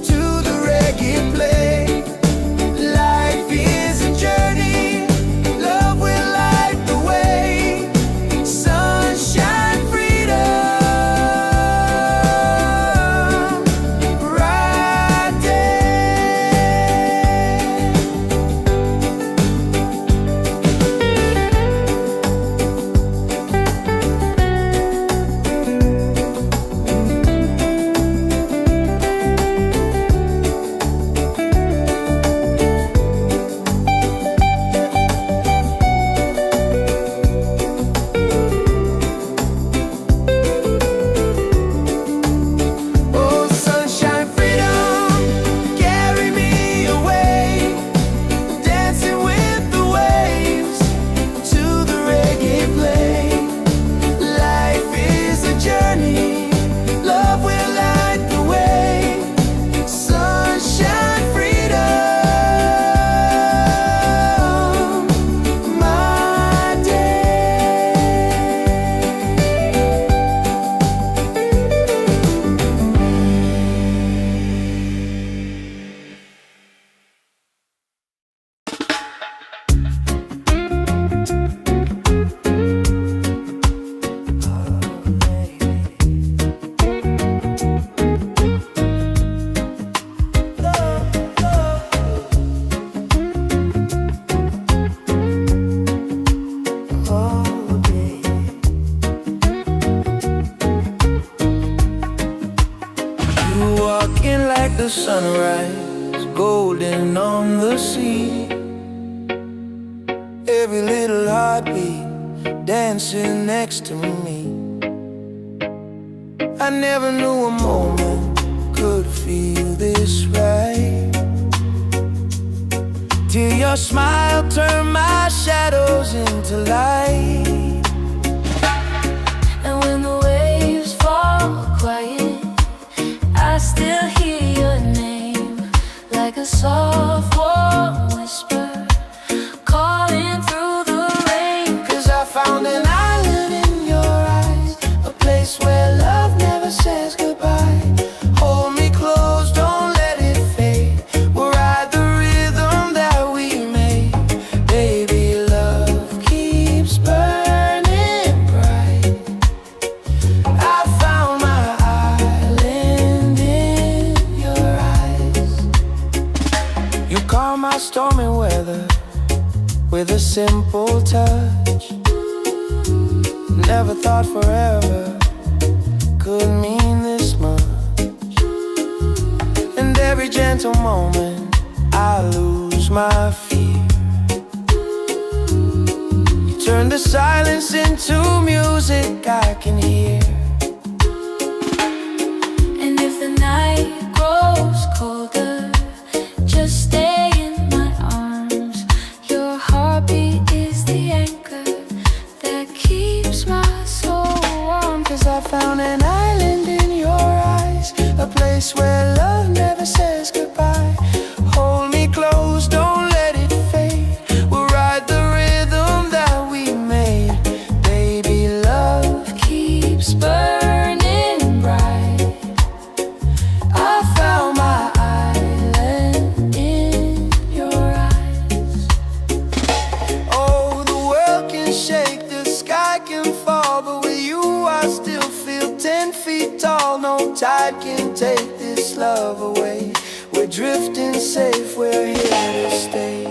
to the reggae play. Like walking like the sunrise, golden on the sea. Every little heartbeat dancing next to me. I never knew a moment could feel this right, till your smile turned my shadows into light. And when the waves fall quiet, I still hear your name, like a soft warm whisper calling through the rain. 'Cause I found an island in your eyes, a place where love never says goodbye. Hold me close, don't let it fade. We'll ride the rhythm that we made. Baby, love keeps burning bright. I found my island in your eyes. You calm my stormy weather with a simple touch. Never thought forever could mean this much. And every gentle moment I lose my fear. You turn the silence into music I can hear. And if the night grows colder, just stay in my arms. Your heartbeat is the anchor that keeps my soul warm. 'Cause I found an island in your eyes, a place where love never says goodbye. Hold me close, don't let it fade. We'll ride the rhythm that we made. Baby, love Keeps burning bright. I found my island in your eyes. Oh, the world can shake, the sky can fall, but with you I still feel 10 feet tall. No tide can take this love away. We're drifting safe, we're here to stay.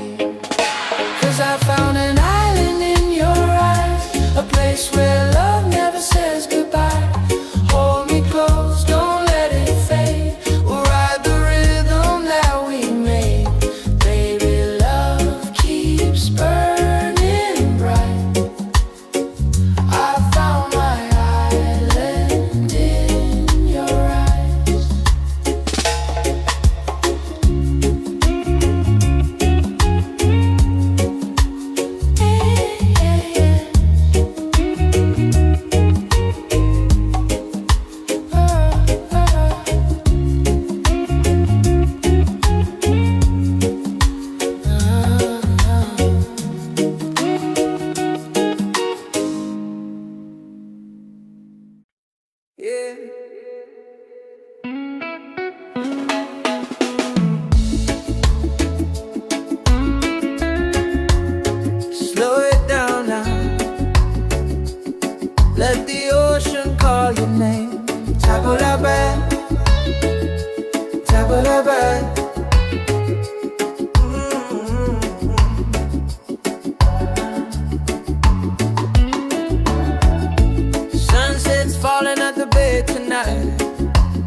'Cause I found an island in your eyes, a place where love never says goodbye. Hold me close, don't let it fade. We'll ride the rhythm that we made. Baby, love keeps burning bright. I found my island in your eyes. Yeah. Slow it down now. Let the ocean call your name. Tabula-ba, tabula-ba. Sunset's falling at the bay tonight.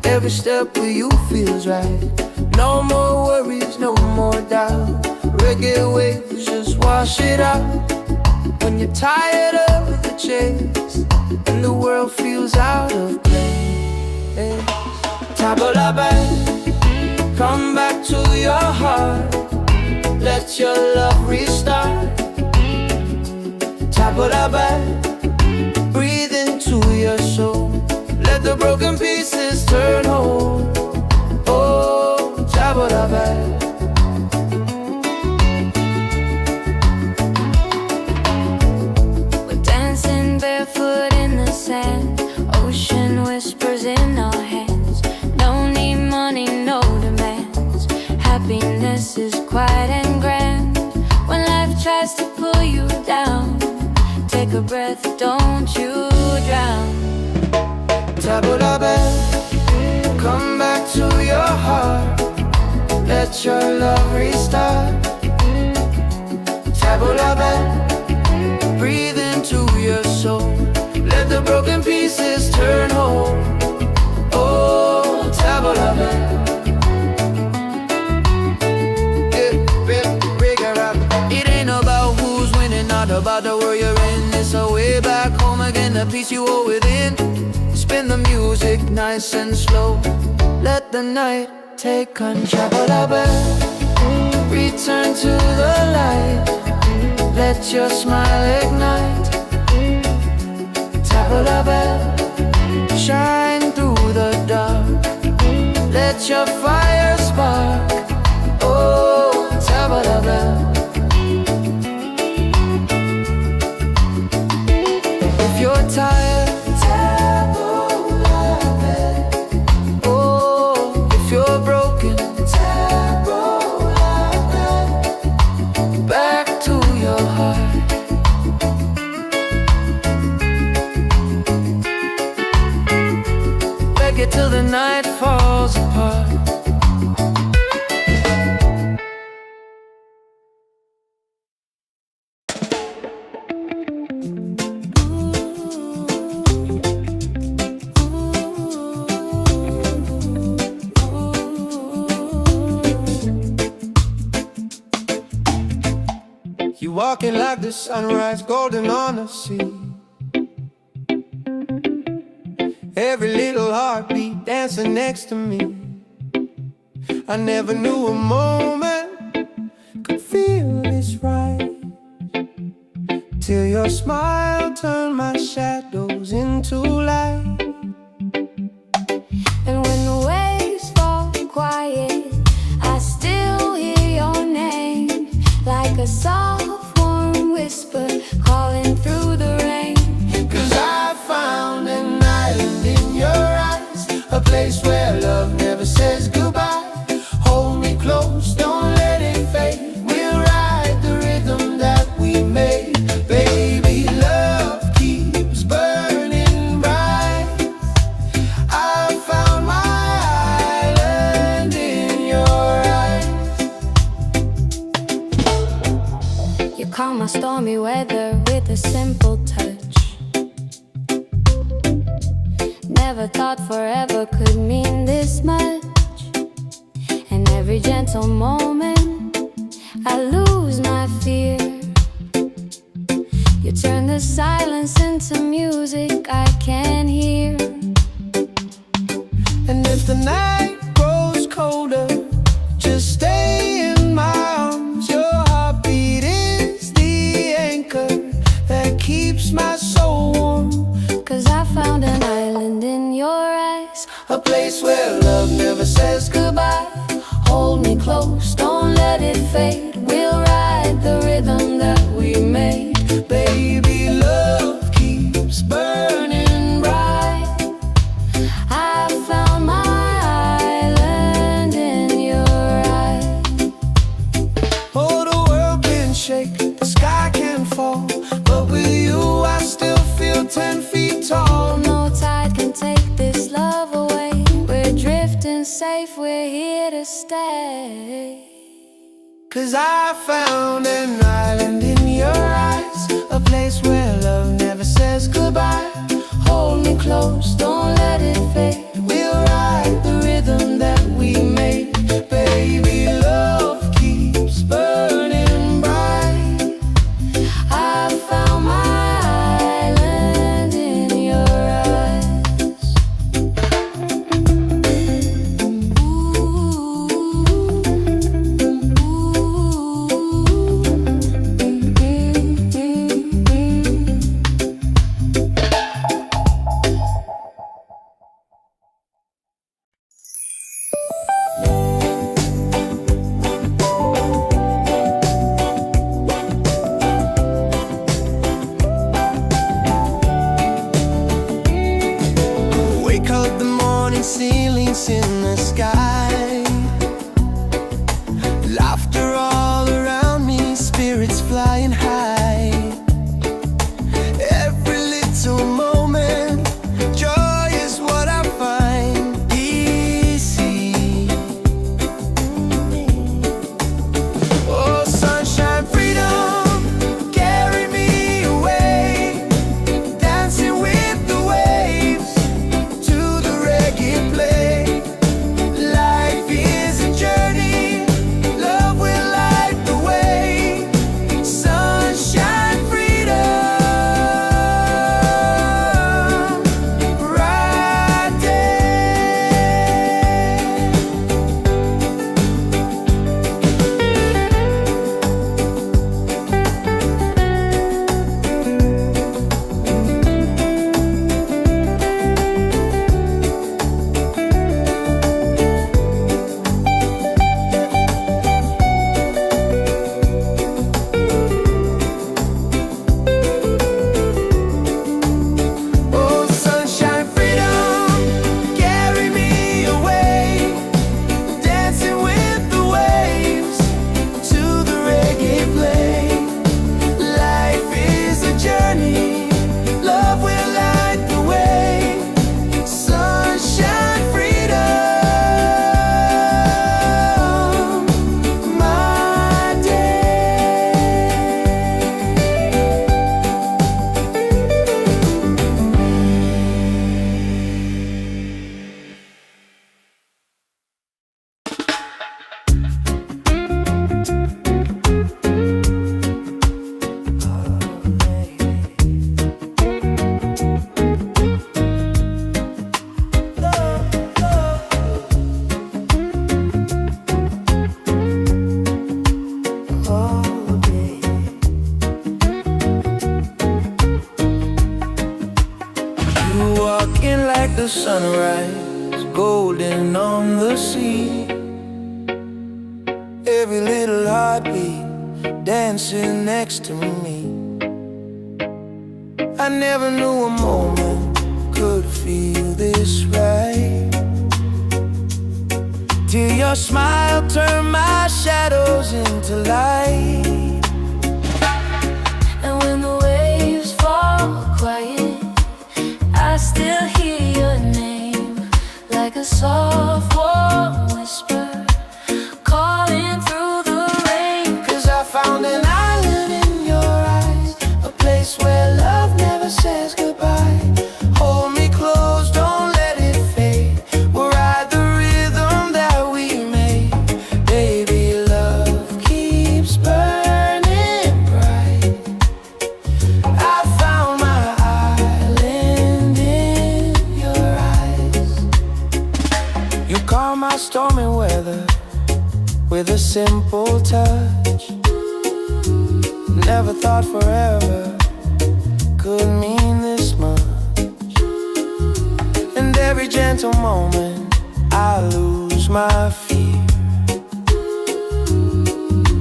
Every step with you feels right. No more worries, no more doubt. Reggae waves just wash it out. When you're tired of the chase and the world feels out of place. Tabula-ba, come back to your heart. Let your love restart. Tabula-ba, breathe into your soul. Let the broken pieces turn whole. Oh, tabula-ba. We're dancing barefoot in the sand. Ocean whispers in our hands. No need money, no demands. Happiness is quiet and grand. When life tries to pull you down, take a breath, don't you drown. Tabula-ba, come back to your heart. Let your love restart. Tabula-ba, breathe into your soul. Let the broken pieces turn whole. Oh, tabula-ba. inner peace you hold within. Spin the music nice and slow. Let the night take control. Return to the light. Let your smile ignite. Tabla bell, shine through the dark. Let your fire spark. Oh, tabla bell. If you're tired, oh, if you're broken, back to your heart. Reggae till the night falls apart. You walking like the sunrise, golden on the sea. Every little heartbeat dancing next to me. I never knew a moment could feel this right, till your smile turned my shadows into light. And when the waves fall quiet, I still hear your name, like a soft warm whisper calling through the rain. 'Cause I found an island in your eyes, a place where love never says goodbye. Hold me close, don't let it fade. We'll ride the rhythm that we made. Baby, love keeps burning bright. I found my island in your eyes. You calm my stormy weather with a simple touch. Never thought forever could mean this much. And every gentle moment I lose my fear. You turn the silence into music I can hear. And if the night grows colder, just stay in my arms. Your heartbeat is the anchor that keeps my soul warm. 'Cause I found an island in your eyes, A place where love never says goodbye. Hold me close, don't let it fade. We'll ride the rhythm that we made. Baby, love keeps burning bright. I found my island in your eyes. Oh, the world can shake, the sky can fall, but with you I still feel 10 feet tall. No tide can take this love away. We're drifting safe, we're here to stay. 'Cause I found an island in your eyes, a place where love never says goodbye. Hold me close, don't let it fade. We'll ride the rhythm that we made. Baby, love keeps burning bright. I found my island in your eyes. sunrise, golden on the sea. Every little heartbeat dancing next to me. I never knew a moment could feel this right, till your smile turned my shadows into light. And when the waves fall quiet, I still hear your name, like a soft warm whisper calling through the rain. 'Cause I found an island in your eyes, a place where love never says goodbye. Hold me close, don't let it fade. We'll ride the rhythm that we made. Baby, love keeps burning bright. I found my island in your eyes. You calm my stormy weather with a simple touch. Never thought forever could mean this much. And every gentle moment I lose my fear.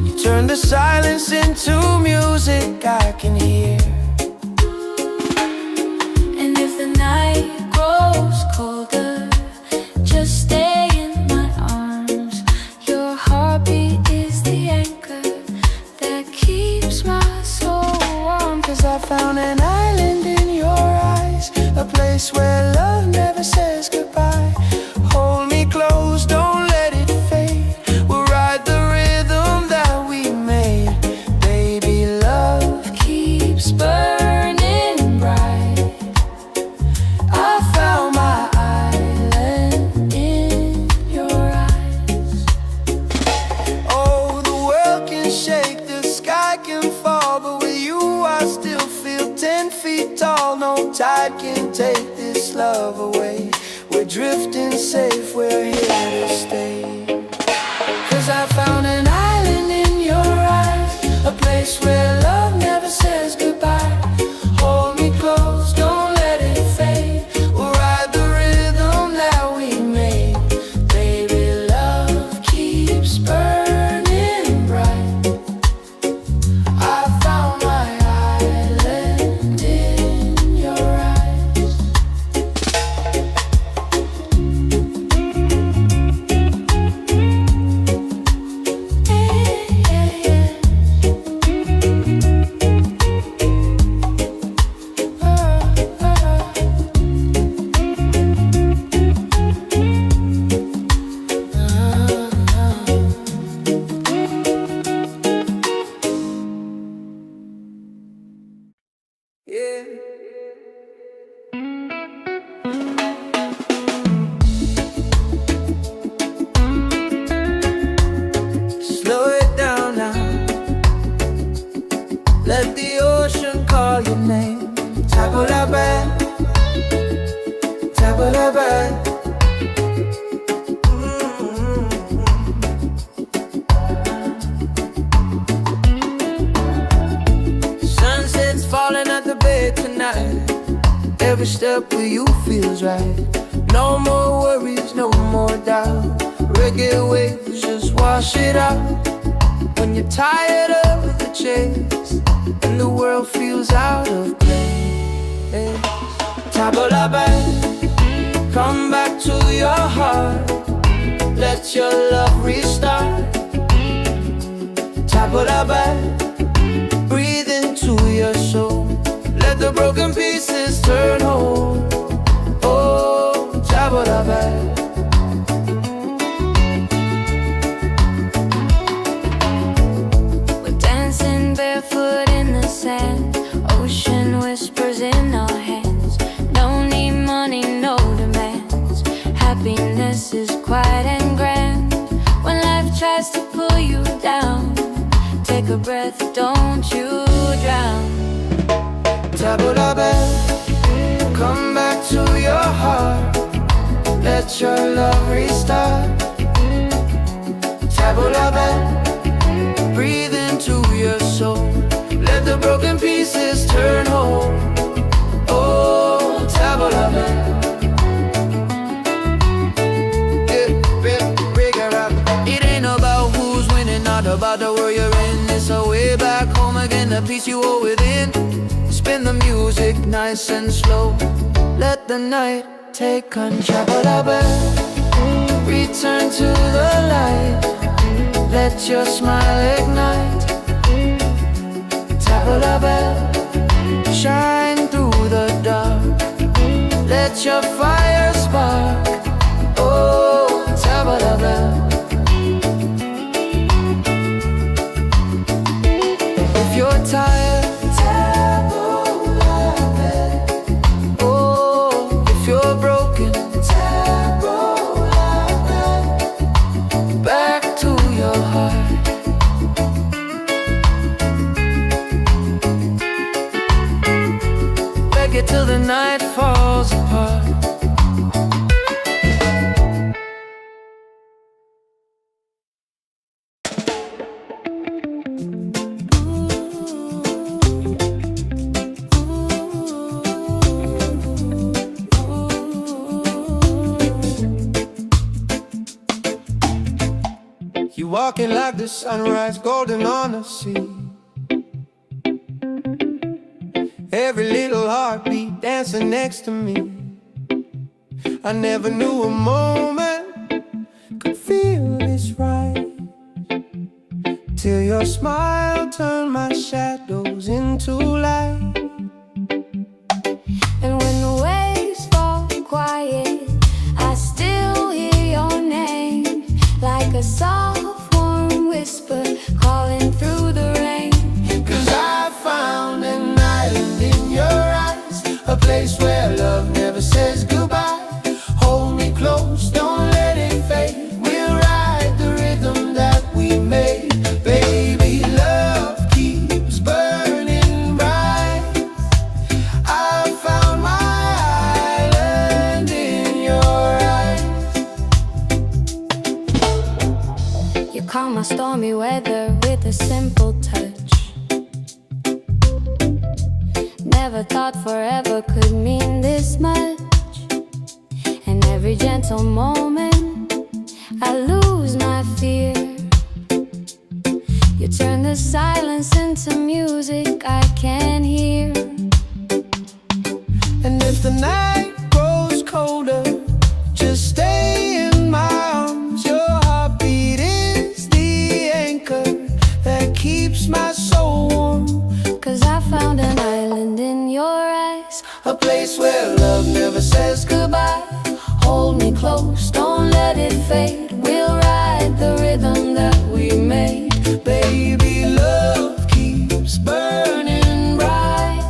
You turn the silence into music I can hear. And if the night grows colder, just stay in my arms. Your heartbeat is the anchor that keeps my soul warm. 'Cause I found an island in your eyes, a place where love never says goodbye. Hold me close, don't let it fade. We'll ride the rhythm that we made. Baby, love keeps burning bright. I found my island in your eyes. Oh, the world can shake, the sky can fall, but with you I still feel 10 feet tall. No tide can take this love away. We're drifting safe, we're here to stay. 'Cause I found an island in your eyes, a place where love never says goodbye. Hold me close, don't let it fade. We'll ride the rhythm that we made. Baby, love keeps burning bright. I found my island in your eyes. Yeah. Slow it down now. Let the ocean call your name. Table la bed, table la bed. Sunset's falling at the bay tonight. Every step with you feels right. No more worries, no more doubt. Reggae waves just wash it out. When you're tired of the chase and the world feels out of place, table la bed, come back to your heart. Let your love restart. Table la bed, breathe into your soul. Let the broken pieces turn whole. Oh, table la bed. We're dancing barefoot in the sand. Ocean whispers in our hands. Don't need money, no demands. Happiness is quiet and grand. When life tries to pull you down, take a breath, don't you drown. Table la bed, come back to your heart. Let your love restart. Table la bed, breathe into your soul. Let the broken pieces turn whole. Oh, table la bed. the peace you hold within. Spin the music nice and slow. Let the night take control. Return to the light. Let your smile ignite. Tabla bell, shine through the dark. Let your fire spark. Oh, tabla bell. If you're tired, tabla bell. Oh, if you're broken, tabla bell. Back to your heart. Reggae till the night falls apart. You walking like the sunrise, golden on the sea. Every little heartbeat dancing next to me. I never knew a moment could feel this right, till your smile turned my shadows into light. And when the waves fall quiet, I still hear your name, like a soft warm whisper calling through the rain. 'Cause I found an island in your eyes, a place where love never says goodbye. Hold me close, don't let it fade. We'll ride the rhythm that we made. Baby, love keeps burning bright. I found my island in your eyes. You calm my stormy weather with a simple touch. Never thought forever could mean this much. And every gentle moment I lose my fear. You turn the silence into music I can hear. And if the night grows colder, just stay in my arms. Your heartbeat is the anchor that keeps my soul warm. 'Cause I found an island in your eyes, A place where love never says goodbye. Hold me close, don't let it fade. We'll ride the rhythm that we made. Baby, love keeps burning bright.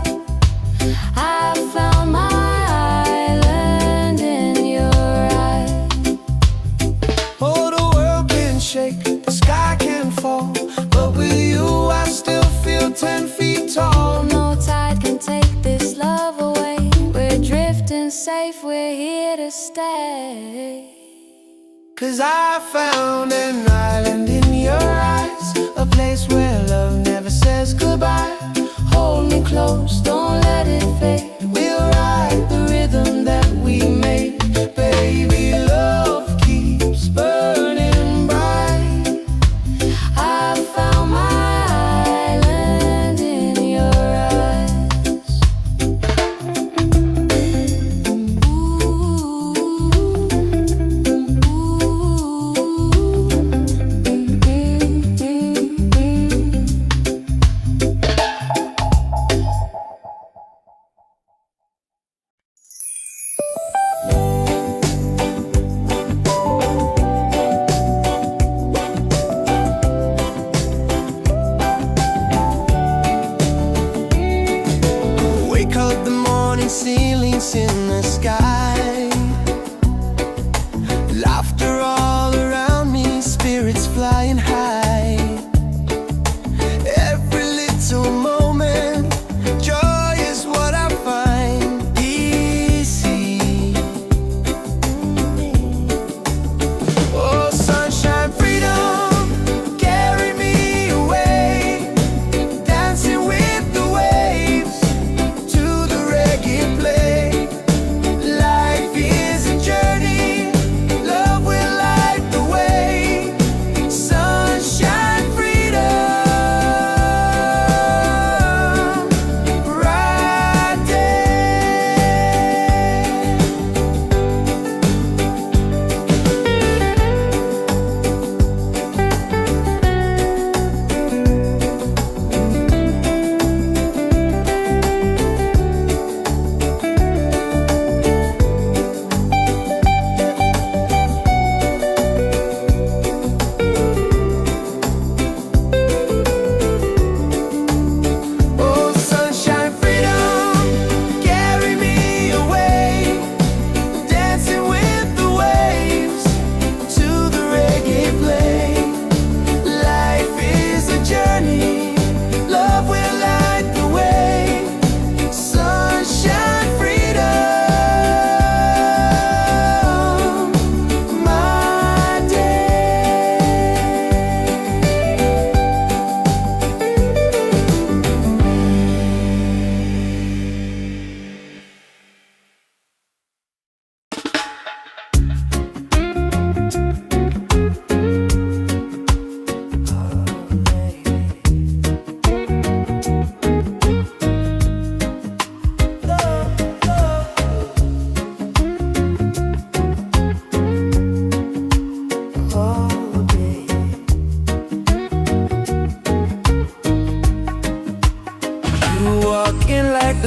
I found my island in your eyes. Oh, the world can shake, the sky can fall, but with you I still feel 10 feet tall. No tide can take this love away. We're drifting safe, we're here to stay. 'Cause I found an island in your eyes, a place where love never says goodbye. Hold me close, don't let it fade. We'll ride the rhythm that we made. Baby, love keeps burning bright. I found my island in your eyes.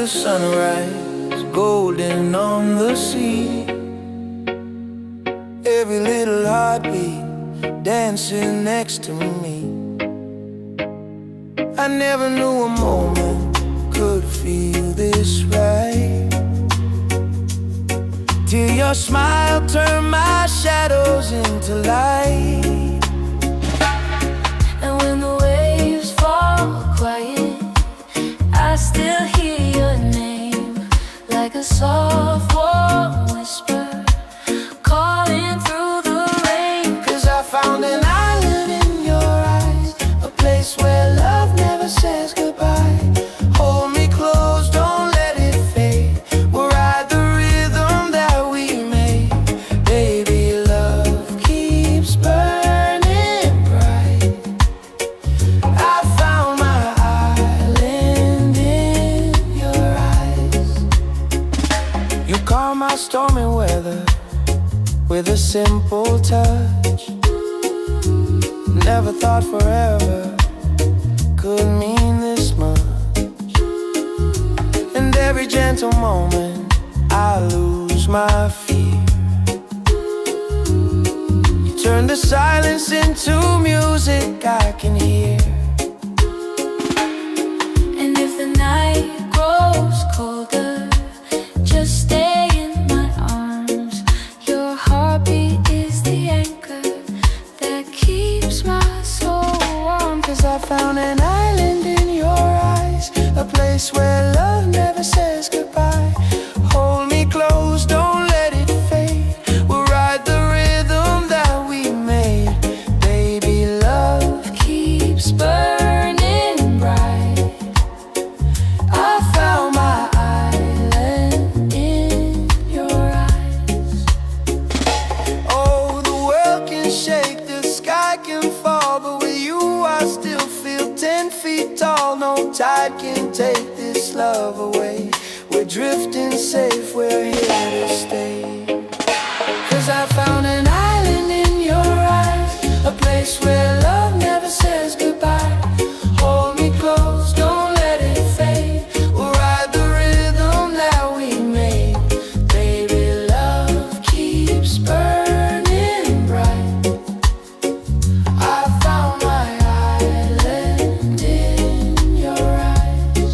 the sunrise, golden on the sea. Every little heartbeat dancing next to me. I never knew a moment could feel this right, till your smile turned my shadows into light. And when the waves fall quiet, I still hear your name, like a soft warm whisper calling through the rain. 'Cause I found an island in your eyes, a place where love never says goodbye. Hold me close, don't let it fade. We'll ride the rhythm that we made. Baby, love keeps burning bright. I found my island in your eyes. You calm my stormy weather with a simple touch. Never thought forever could mean this much. And every gentle moment I lose my fear. You turn the silence into music I can hear. And if the night grows colder, just stay in my arms. Your heartbeat is the anchor that keeps my soul warm. 'Cause I found an island in your eyes, a place where love never says goodbye. Hold me close, don't let it fade. We'll ride the rhythm that we made. Baby, love Keeps burning bright. I found my island in your eyes. Oh, the world can shake, the sky can fall, but with you I still feel 10 feet tall. No tide can take this love away. We're drifting safe, we're here to stay. 'Cause I found an island in your eyes, a place where love never says goodbye. Hold me close, don't let it fade. We'll ride the rhythm that we made. Baby, love keeps burning bright. I found my island in your eyes.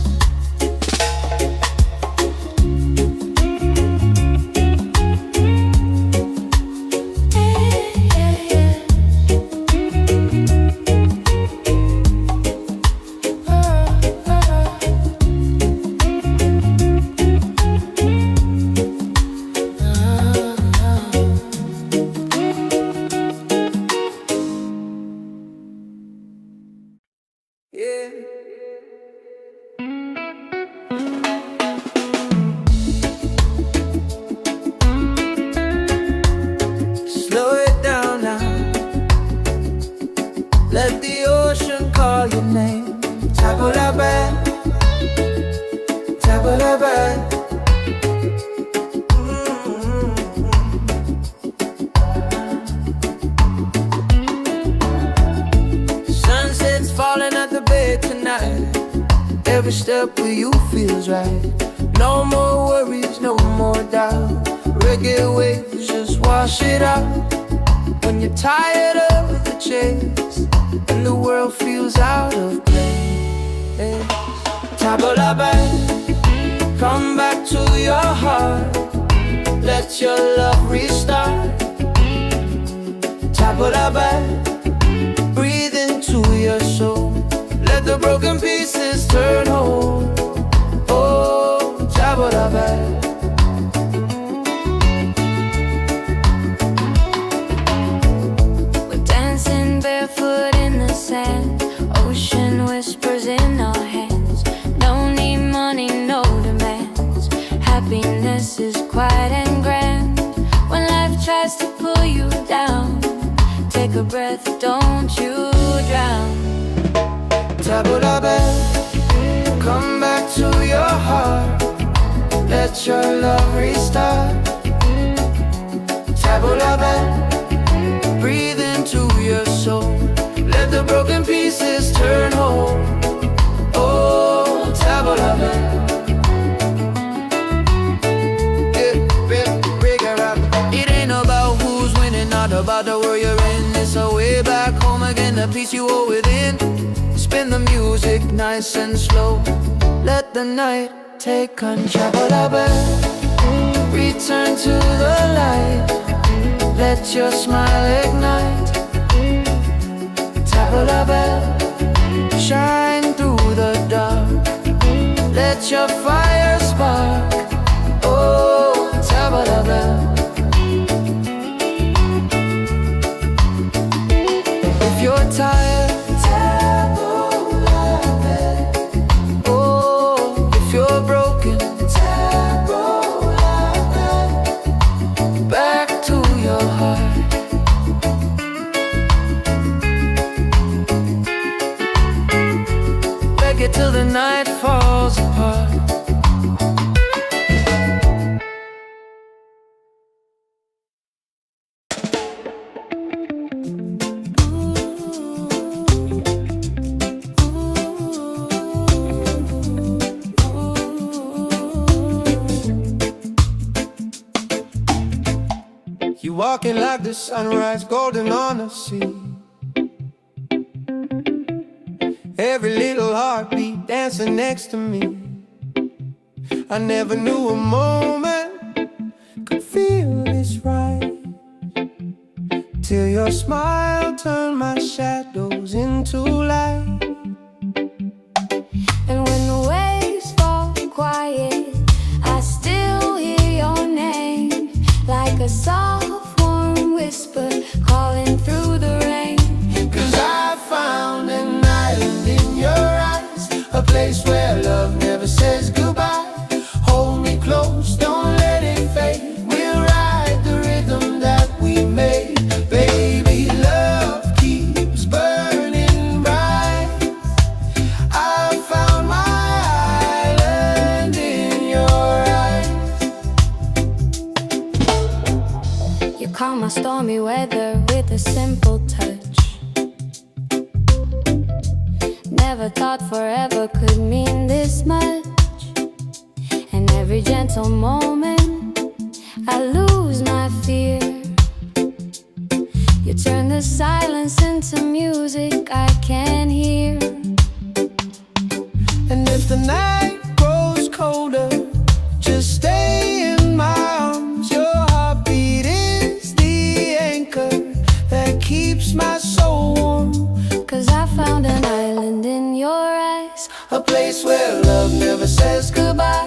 Yeah. Slow it down now. Let the ocean call your name. Table la bed, table la bed. Sunset's falling at the bay tonight. Every step with you feels right. No more worries, no more doubt. Reggae waves just wash it out. When you're tired of the chase and the world feels out of place, table la bed, come back to your heart. Let your love restart. Table la bed, breathe into your soul. Let the broken pieces turn whole. Oh, table la bed. We're dancing barefoot in the sand. Ocean whispers in our hands. No need money, no demands. Happiness is quiet and grand. When life tries to pull you down, take a breath, don't you drown. Table la bed, come back to your heart. Let your love restart. Table la bed, breathe into your soul. Let the broken pieces turn whole. Oh, table la bed. peace you hold within. Spin the music nice and slow. Let the night take control. Return to the light. Let your smile ignite. Tabla bell, shine through the dark. Let your fire spark. Oh, tabla bell. If you're tired, tabla bell. Oh, if you're broken, tabla bell. Back to your heart. Reggae till the night falls apart. You walking like the sunrise, golden on the sea. Every little heartbeat dancing next to me. I never knew a moment could feel this right, till your smile turned my shadows into light. And when the waves fall quiet, I still hear your name, like a soft warm whisper calling through the rain. 'Cause I found an island in your eyes, a place where love never says goodbye. Hold me close, don't let it fade. We'll ride the rhythm that we made. Baby, love keeps burning bright. I found my island in your eyes. You calm my stormy weather with a simple touch. Never thought forever could mean this much. And every gentle moment I lose my fear. You turn the silence into music I can hear. And if the night grows colder, just stay in my arms. Your heartbeat is the anchor that keeps my soul warm. 'Cause I found an island in your eyes, A place where love never says goodbye.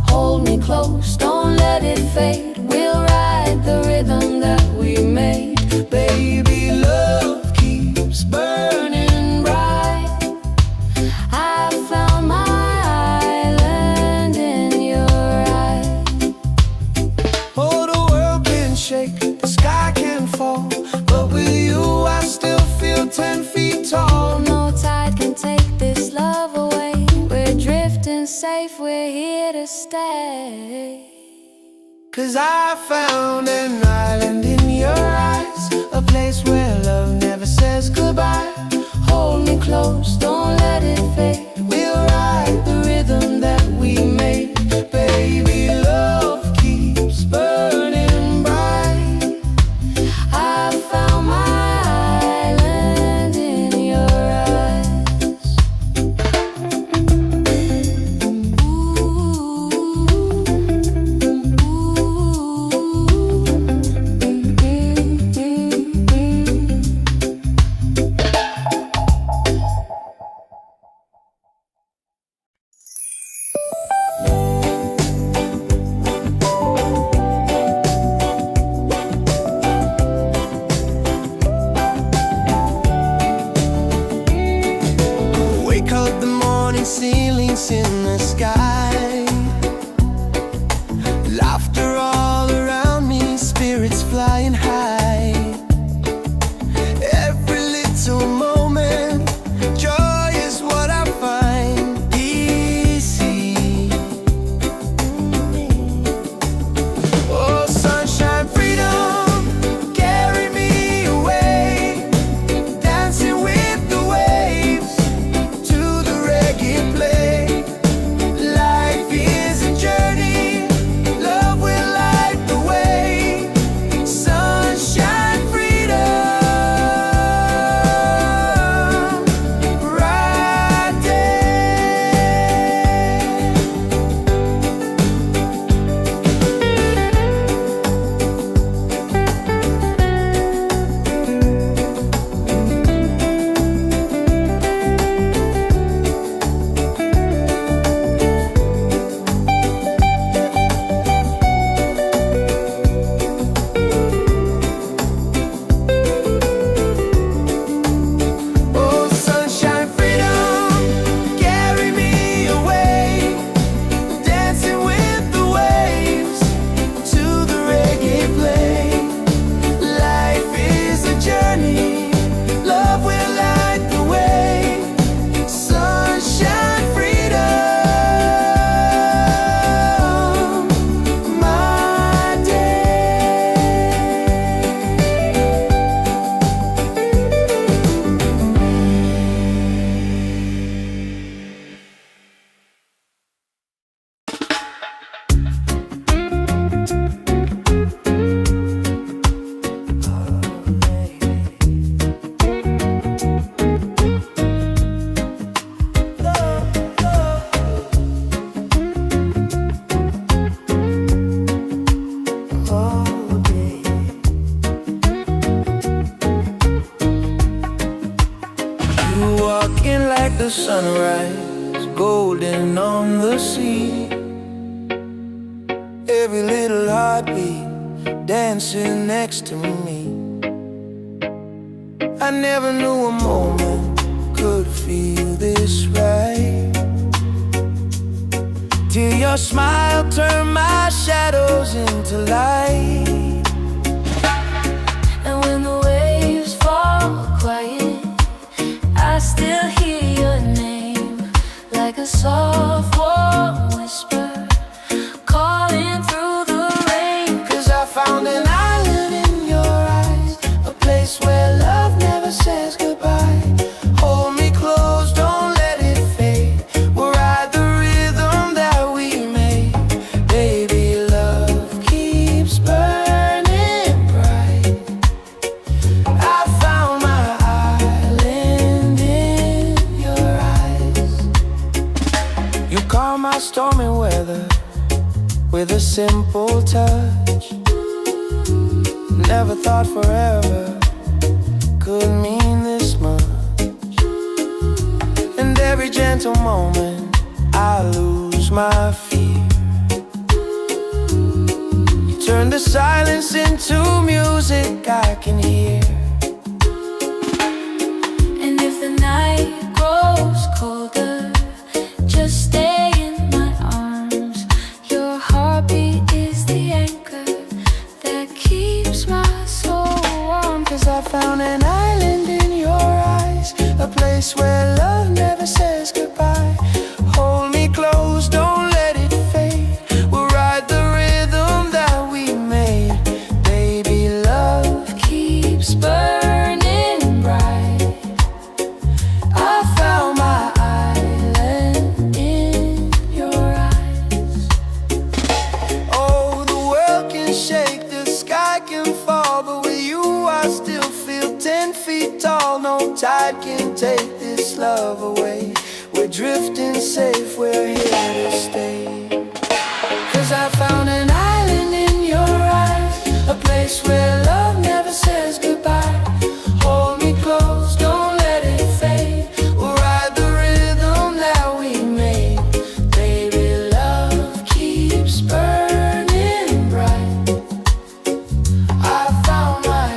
Hold me close, don't let it fade. We'll ride the rhythm that we made. Baby, love keeps burning bright. I found my island in your eyes. Oh, the world can shake, the sky can fall, but with you I still feel 10 feet tall. No tide can take this love away. We're drifting safe, we're here to stay. 'Cause I found an island in your eyes, a place where love never says goodbye. Hold me close, don't let it fade. We'll ride the rhythm that we made. Baby, love keeps burning bright. I found my island in your eyes. Wake up the morning, ceilings in the sky. Laughter all around me, spirits flying high. Every little moment, joy is what I find. Easy. Oh, sunshine, freedom, carry me away. Dancing with the waves to the reggae play. the sunrise, golden on the sea. Every little heartbeat dancing next to me. I never knew a moment could feel this right, till your smile turned my shadows into light. And when the waves fall quiet, I still hear your name, like a soft warm whisper calling through the rain. 'Cause I found an island in your eyes, a place where love never says goodbye. Hold me close, don't let it fade. We'll ride the rhythm that we made. Baby, love keeps burning bright. I found my island in your eyes. You calm my stormy weather with a simple touch. Never thought forever could mean this much. And every gentle moment I lose my fear. You turn the silence into music I can hear. And if the night grows colder, just stay in my arms. Your heartbeat is the anchor that keeps my soul warm. 'Cause I found an island in your eyes, a place where love never says goodbye. Hold me close, don't let it fade. We'll ride the rhythm that we made. Baby, love Keeps burning bright. I found my island in your eyes. Oh, the world can shake, the sky can fall, but with you I still feel 10 feet tall. No tide can take this love away. We're drifting safe, we're here to stay. 'Cause I found an island in your eyes, a place where love never says goodbye. Hold me close, don't let it fade. We'll ride the rhythm that we made. Baby, love keeps burning bright. I found my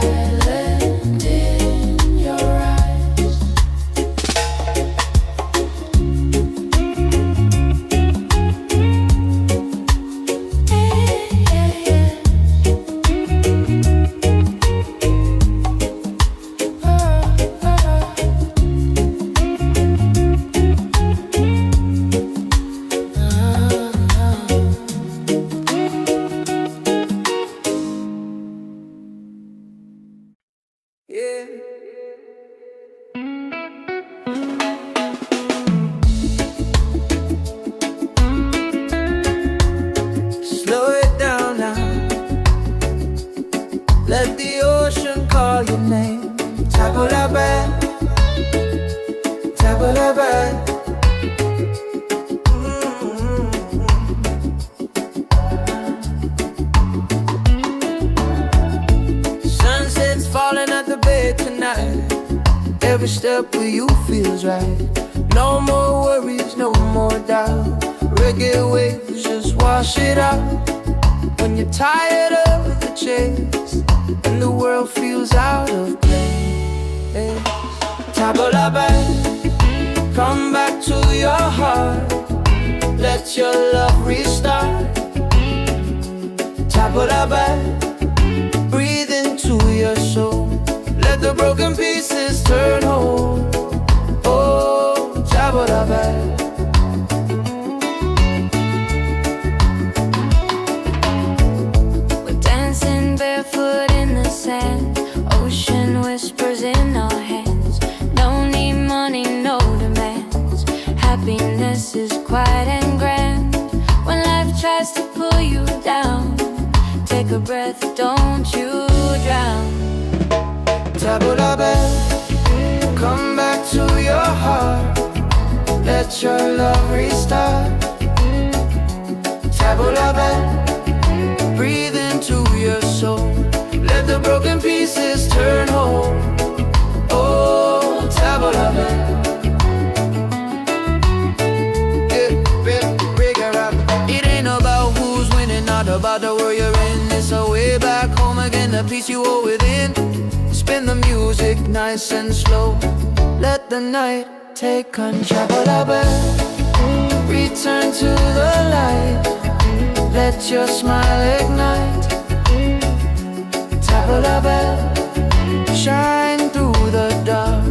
island in your eyes. Yeah. Slow it down now. Let the ocean call your name. Tabula, tabula. Sunset's falling at the bay tonight. Every step with you feels right. No more worries, no more doubt. Reggae waves just wash it out. When you're tired of the chase and the world feels out of place. Tabula, come back to your heart. Let your love restart. Tabula, breathe into your soul. Let the broken pieces turn whole. Oh, tabula. We're dancing barefoot in the sand. Ocean whispers in our hands. No need money, no demands. Happiness is quiet and grand. When life tries to pull you down, take a breath, don't you drown. Tabula, come back to your heart. Let your love restart. Tabula, breathe into your soul. Let the broken pieces turn whole. Oh, tabula. squeeze you all within. Spin the music nice and slow. Let the night take control. Return to the light. Let your smile ignite. Tabla bell, shine through the dark.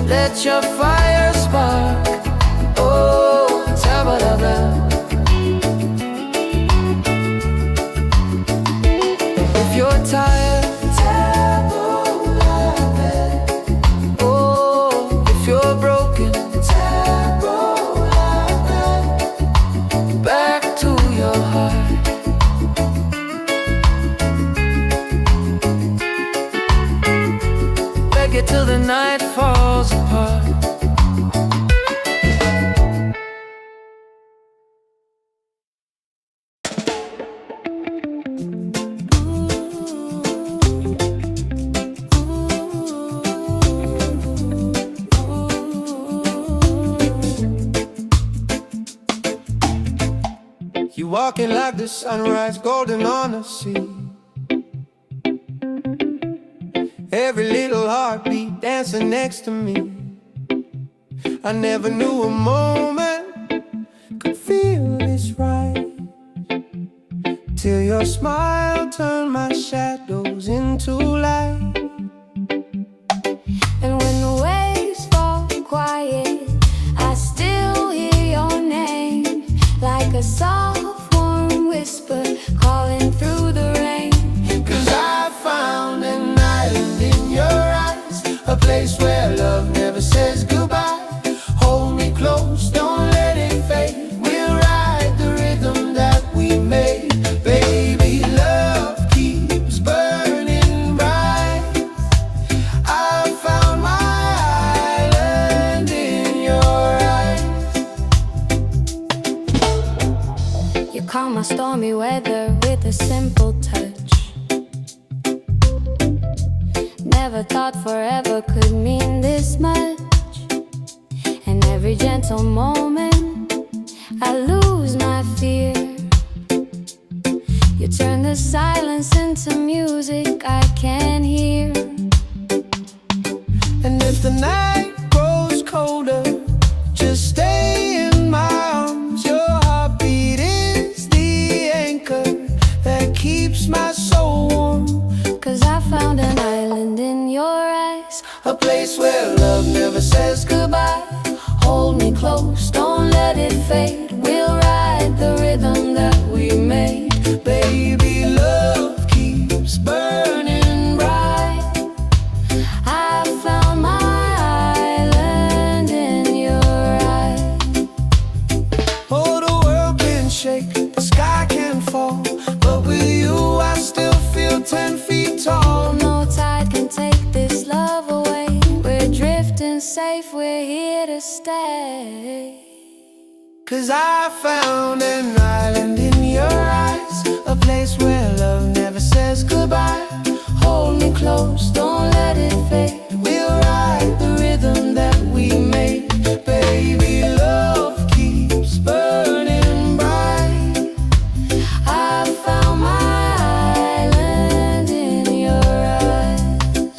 Let your fire spark. Oh, tabla bell. If you're tired, oh, if you're broken, back to your heart. Reggae till the night falls apart. You walking like the sunrise, golden on the sea. Every little heartbeat dancing next to me. I never knew a moment could feel this right, till your smile turned my shadows into light. And when the waves fall quiet, I still hear your name, like a soft warm whisper calling through the rain. 'Cause I found an island in your eyes, a place where love never says goodbye. Hold me close, don't let it fade. We'll ride the rhythm that we made. Baby, love keeps burning bright. I found my island in your eyes. You calm my stormy weather with a simple touch. Never thought forever could mean this much. And every gentle moment I lose my fear. You turn the silence into music I can hear. And if the night grows colder, just stay in my arms. Your heartbeat is the anchor that keeps my soul warm. 'Cause I found an island in your eyes, A place where love never says goodbye. Hold me close, don't let it fade. We'll ride the rhythm that we made. Baby, love keeps burning bright. I found my island in your eyes. Oh, the world can shake, the sky can fall, but with you I still feel 10 feet tall. No tide can take this love away. We're drifting safe, we're here to stay. 'Cause I found an island in your eyes, a place where love never says goodbye. Hold me close, don't let it fade. We'll ride the rhythm that we made. Baby, love keeps burning bright. I found my island in your eyes.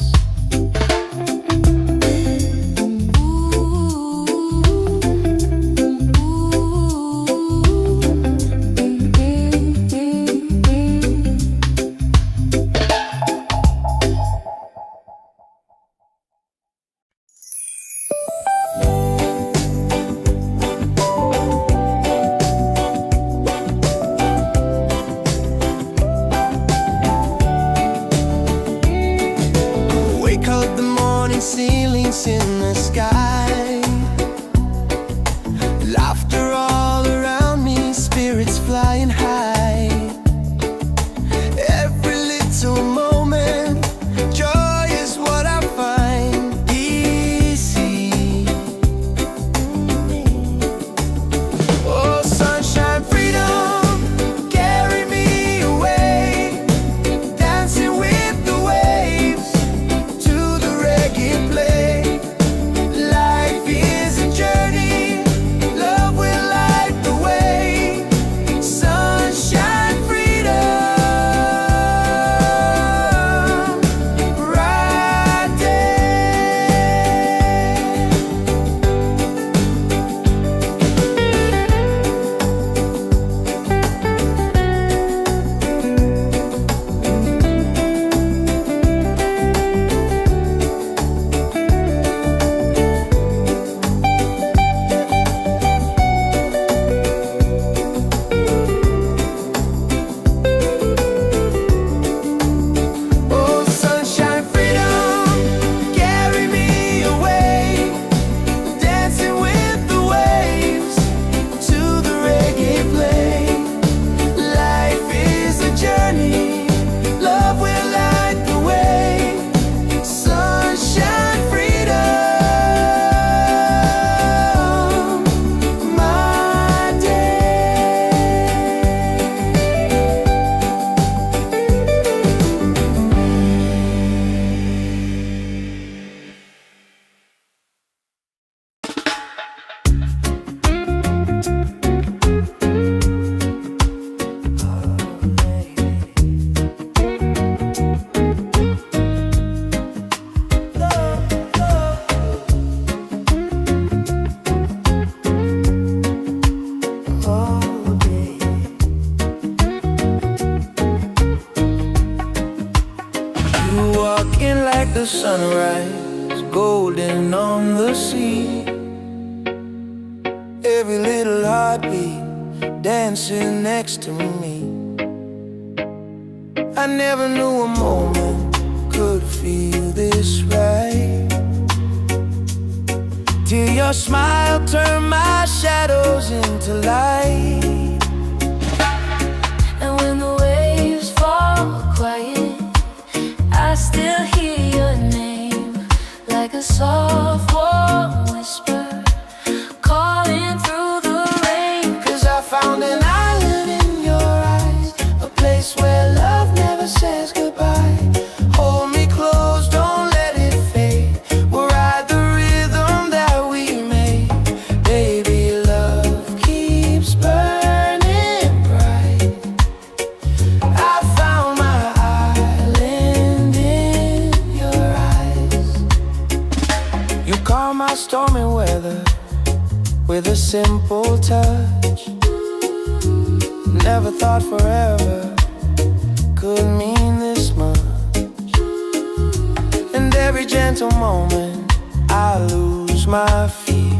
Wake up the morning, ceilings in the sky. Laughter all around me, spirits flying high. Every little moment, joy is what I find. Easy. Oh, sunshine, freedom, carry me away. Dancing with the waves to the reggae play. Life is a journey, love will floating on the sea. Every little heartbeat dancing next to me. I never knew a moment could feel this right, till your smile turned my shadows into light. And when the waves fall quiet, I still hear your name, like a soft warm whisper calling through the rain. 'Cause I found an island in your eyes, a place where love never says goodbye. Hold me close, don't let it fade. We'll ride the rhythm that we made. Baby, love keeps burning bright. I found my island in your eyes. You calm my stormy weather with a simple touch. Never thought forever could mean this much. And every gentle moment I lose my fear.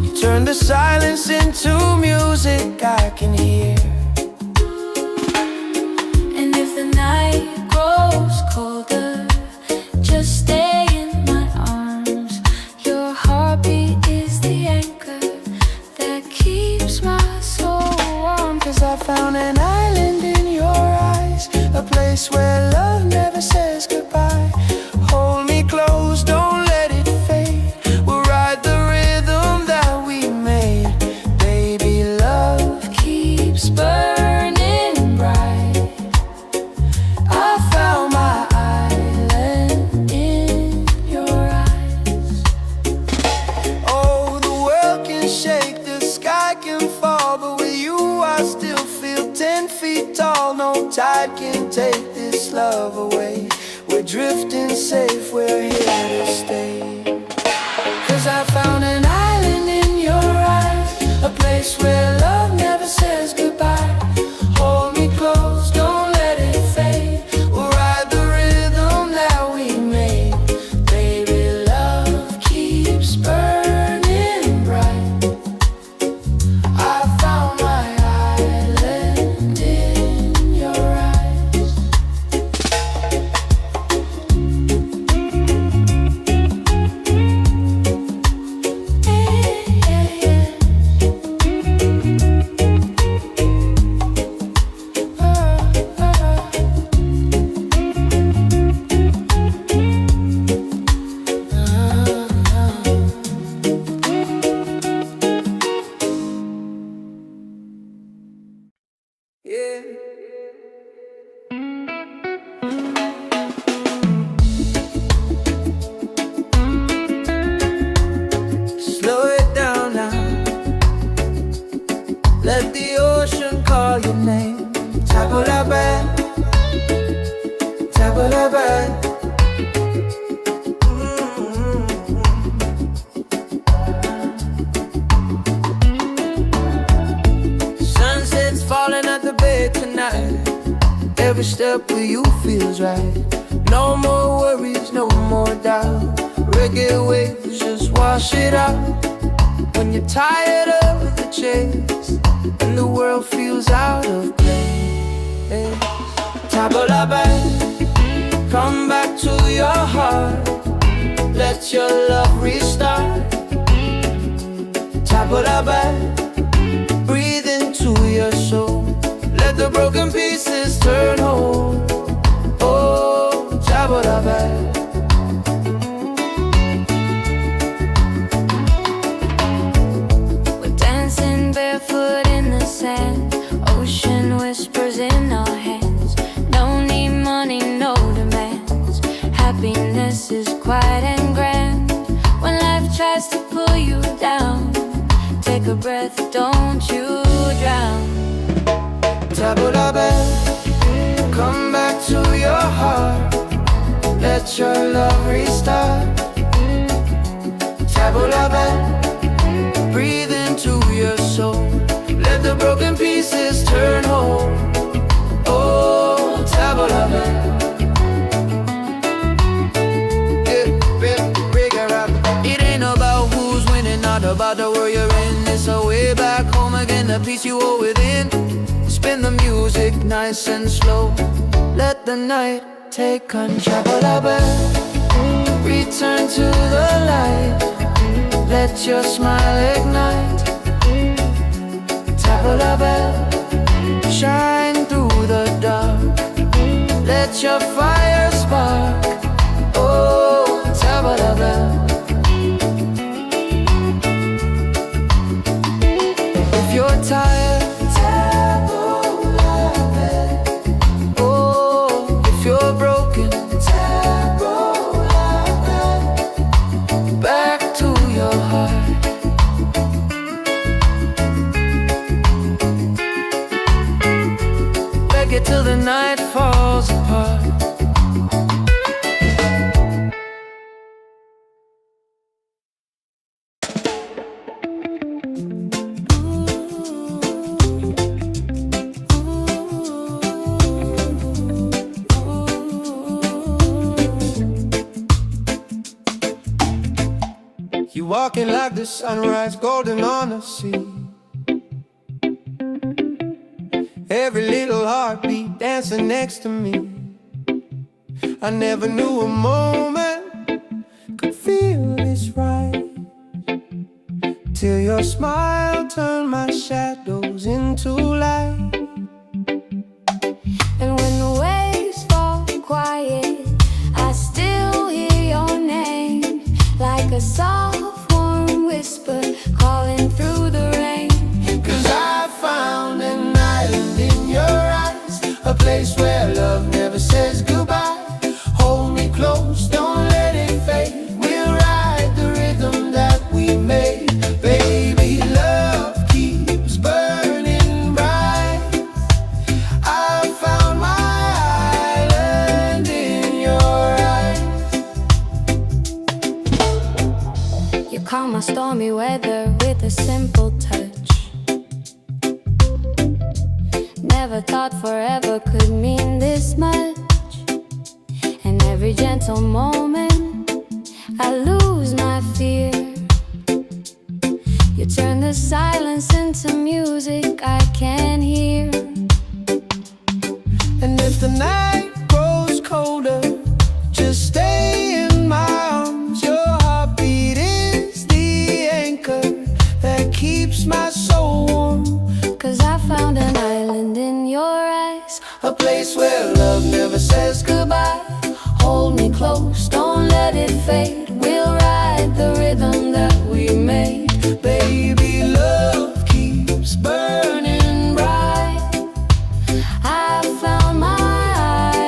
You turn the silence into music I can hear. And if the night grows colder, just stay in my arms. Your heartbeat is the anchor that keeps my soul warm. 'Cause I found an island in your eyes, a place where love never says goodbye. Hold me close, don't let it fade. We'll ride the rhythm that we made. Baby, love keeps burning bright. I found my island in your eyes. Oh, the world can shake, the sky can fall, but with you I still feel 10 feet tall. No tide can take this love away. We're drifting safe, we're here to stay. 'Cause I found an island in your eyes, a place where love never says goodbye. Hold me close, don't let it fade. We'll ride the rhythm that we made. Baby, love keeps burning bright. I found my island in your eyes. Yeah. Slow it down now. Let the ocean call your name. Table la bed, table la bed. Sunset's falling at the bay tonight. Every step with you feels right. No more worries, no more doubt. Reggae waves just wash it out. When you're tired of the chase and the world feels out of place, table la bed, come back to your heart. Let your love restart. Table la bed, breathe into your soul. Let the broken pieces turn whole. Oh, table la bed. We're dancing barefoot in the sand. Ocean whispers in our hands. No need money, no demands. Happiness is quiet and grand. When life tries to pull you down, take a breath, don't you drown. Table la bed, come back to your heart. Let your love restart. Table la bed, breathe into your soul. Let the broken pieces turn whole. Oh, table la bed. about the world you're in. It's a way back home again, the peace you hold within. Spin the music nice and slow. Let the night take control. Return to the light. Let your smile ignite. Tap a bell, shine through the dark. Let your fire spark. Oh, tap a bell. If you're tired, tap a bell. Oh, if you're broken, tap a bell. Back to your heart. Reggae till the night falls apart. You walking like the sunrise, golden on the sea. Every little heartbeat dancing next to me. I never knew a moment could feel this right, till your smile turned my shadows into light. And when the waves fall quiet, I still hear your name, like a soft warm whisper calling through the rain. 'Cause I found an island in your eyes, a place where love never says goodbye. Hold me close, don't let it fade. We'll ride the rhythm that we made. Baby, love keeps burning bright. I found my island in your eyes. You calm my stormy weather with a simple touch. Never thought forever could mean this much. And every gentle moment I lose my fear. You turn the silence into music I can hear. And if the night grows colder, just stay in my arms. Your heartbeat is the anchor that keeps my soul warm. 'Cause I found an island in your eyes, A place where love never says goodbye. Hold me close, don't let it fade. We'll ride the rhythm that we made. Baby, love keeps burning bright. I found my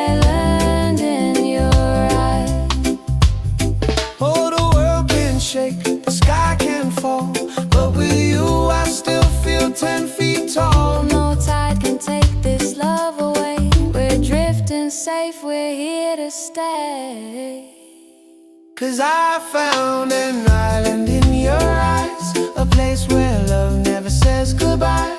island in your eyes. Oh, the world can shake, the sky can fall, but with you I still feel 10 feet tall. No tide can take this love away. We're drifting safe, we're here to stay. 'Cause I found an island in your eyes, a place where love never says goodbye.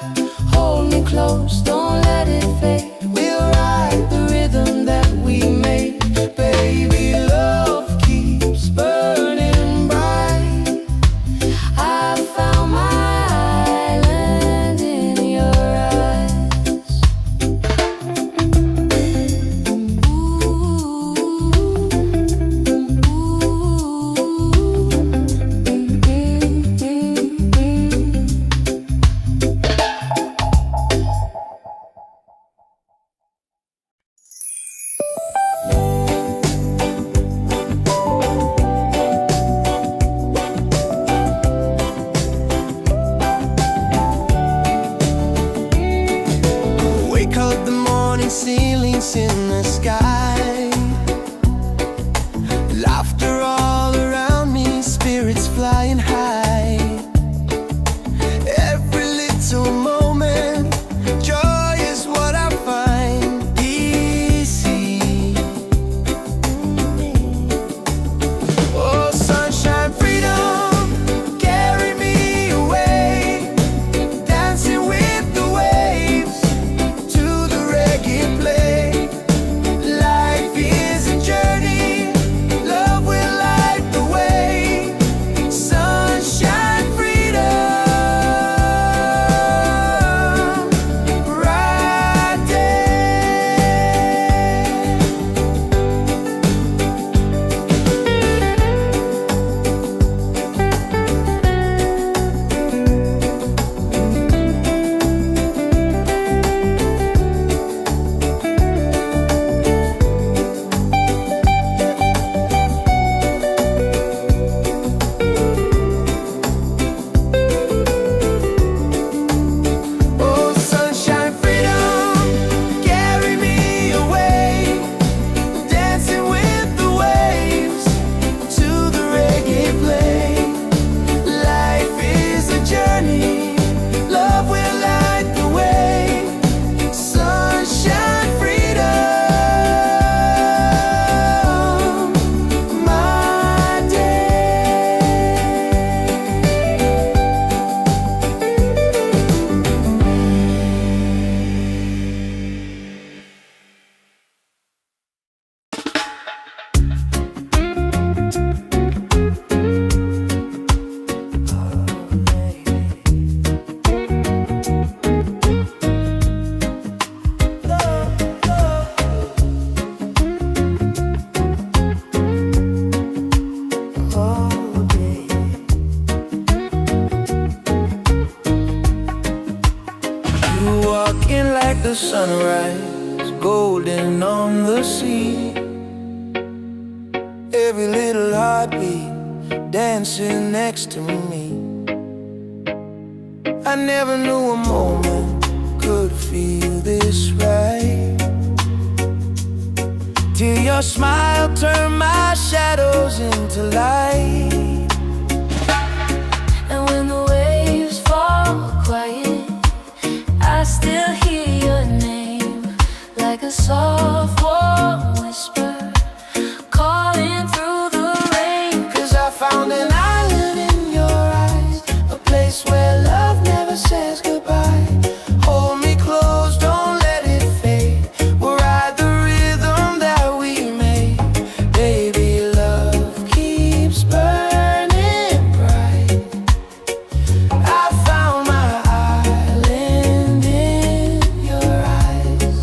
Hold me close, don't let it fade. We'll ride the rhythm that we made. Baby, love keeps burning bright. I found my island in your eyes. sunrise, golden on the sea. Every little heartbeat dancing next to me. I never knew a moment could feel this right, till your smile turned my shadows into light. And when the waves fall quiet, I still hear your name, like a soft warm whisper calling through the rain. 'Cause I found an island in your eyes, a place where love never says goodbye. Hold me close, don't let it fade. We'll ride the rhythm that we made. Baby, love keeps burning bright. I found my island in your eyes.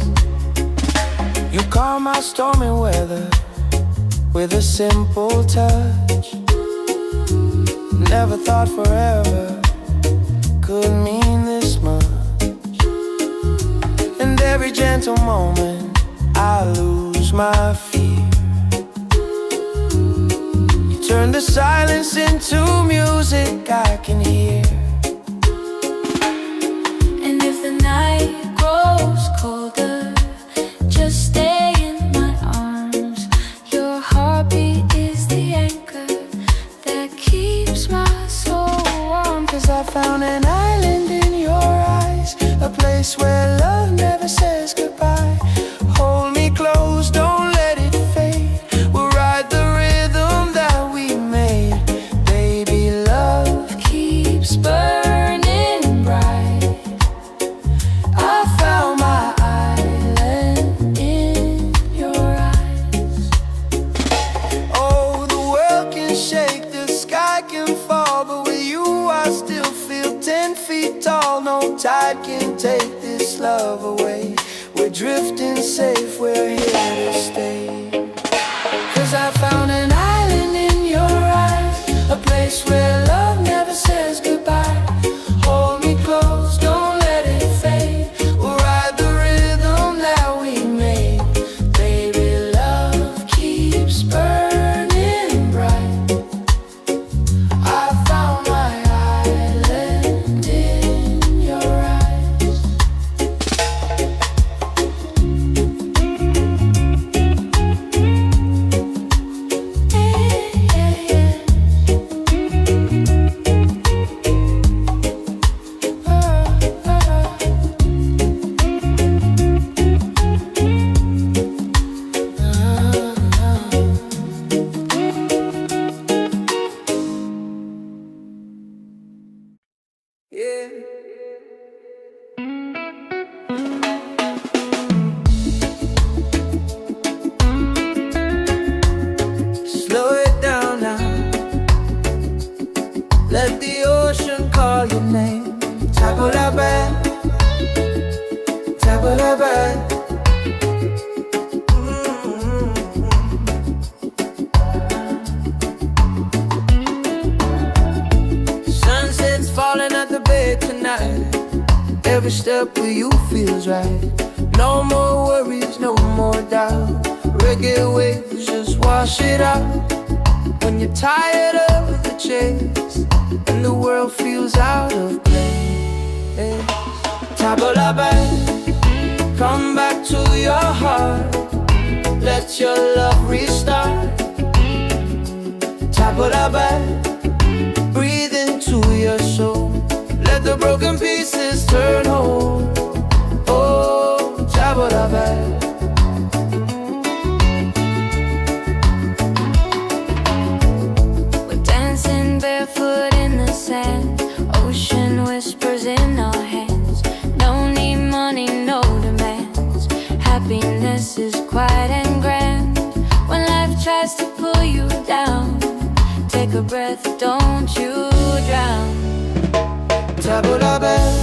You calm my stormy weather with a simple touch. Never thought forever could mean this much. And every gentle moment I lose my fear. You turn the silence into music I can hear. And if the night grows colder, just stay in my arms. Your heartbeat is the anchor that keeps my soul warm. 'Cause I found an island in your eyes, a place where love never says goodbye. Hold me close, don't let it fade. We'll ride the rhythm that we made. Baby, love keeps burning bright. I found my island in your eyes. Oh, the world can shake, the sky can fall, but with you I still feel 10 feet tall. No tide can take this love away. We're drifting safe, we're here to stay. 'Cause I found an island in your eyes, a place where love never says goodbye. Hold me close, don't let it fade. We'll ride the rhythm that we made. Baby, love keeps burning bright. I found my island in your eyes. Yeah. Slow it down now. Let the ocean call your name. Table la bed, table la bed. Sunset's falling at the bed tonight. Every step with you feels right. No more worries, no more doubt. Reggae waves just wash it out. When you're tired of the chase and the world feels out of place, table la bed, come back to your heart. Let your love restart. Table la bed, breathe into your soul. Let the broken pieces turn whole. Oh, table la bed. We're dancing barefoot in the sand. Ocean whispers in our hands. No need money, no demands. Happiness is quiet and grand. When life tries to pull you down, take a breath, don't you drown. Table la bed,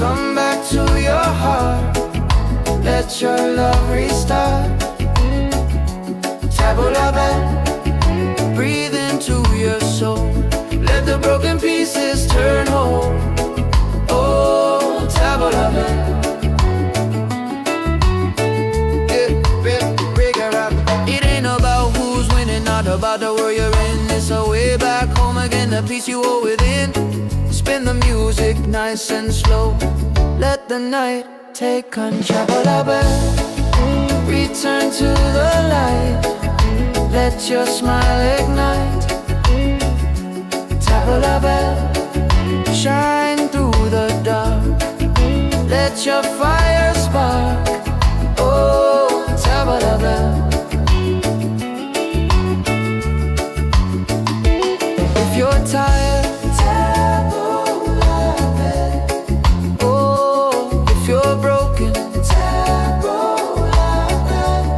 come back to your heart. Let your love restart. Table la bed, breathe into your soul. Let the broken pieces turn whole. Oh, table la bed. about the world you're in. It's a way back home again, the peace you hold within. Spin the music nice and slow. Let the night take control. Return to the light. Let your smile ignite. Table la belle, shine through the dark. Let your fire spark. Oh, table la belle. If you're tired, table la belle. Oh, if you're broken, table la belle.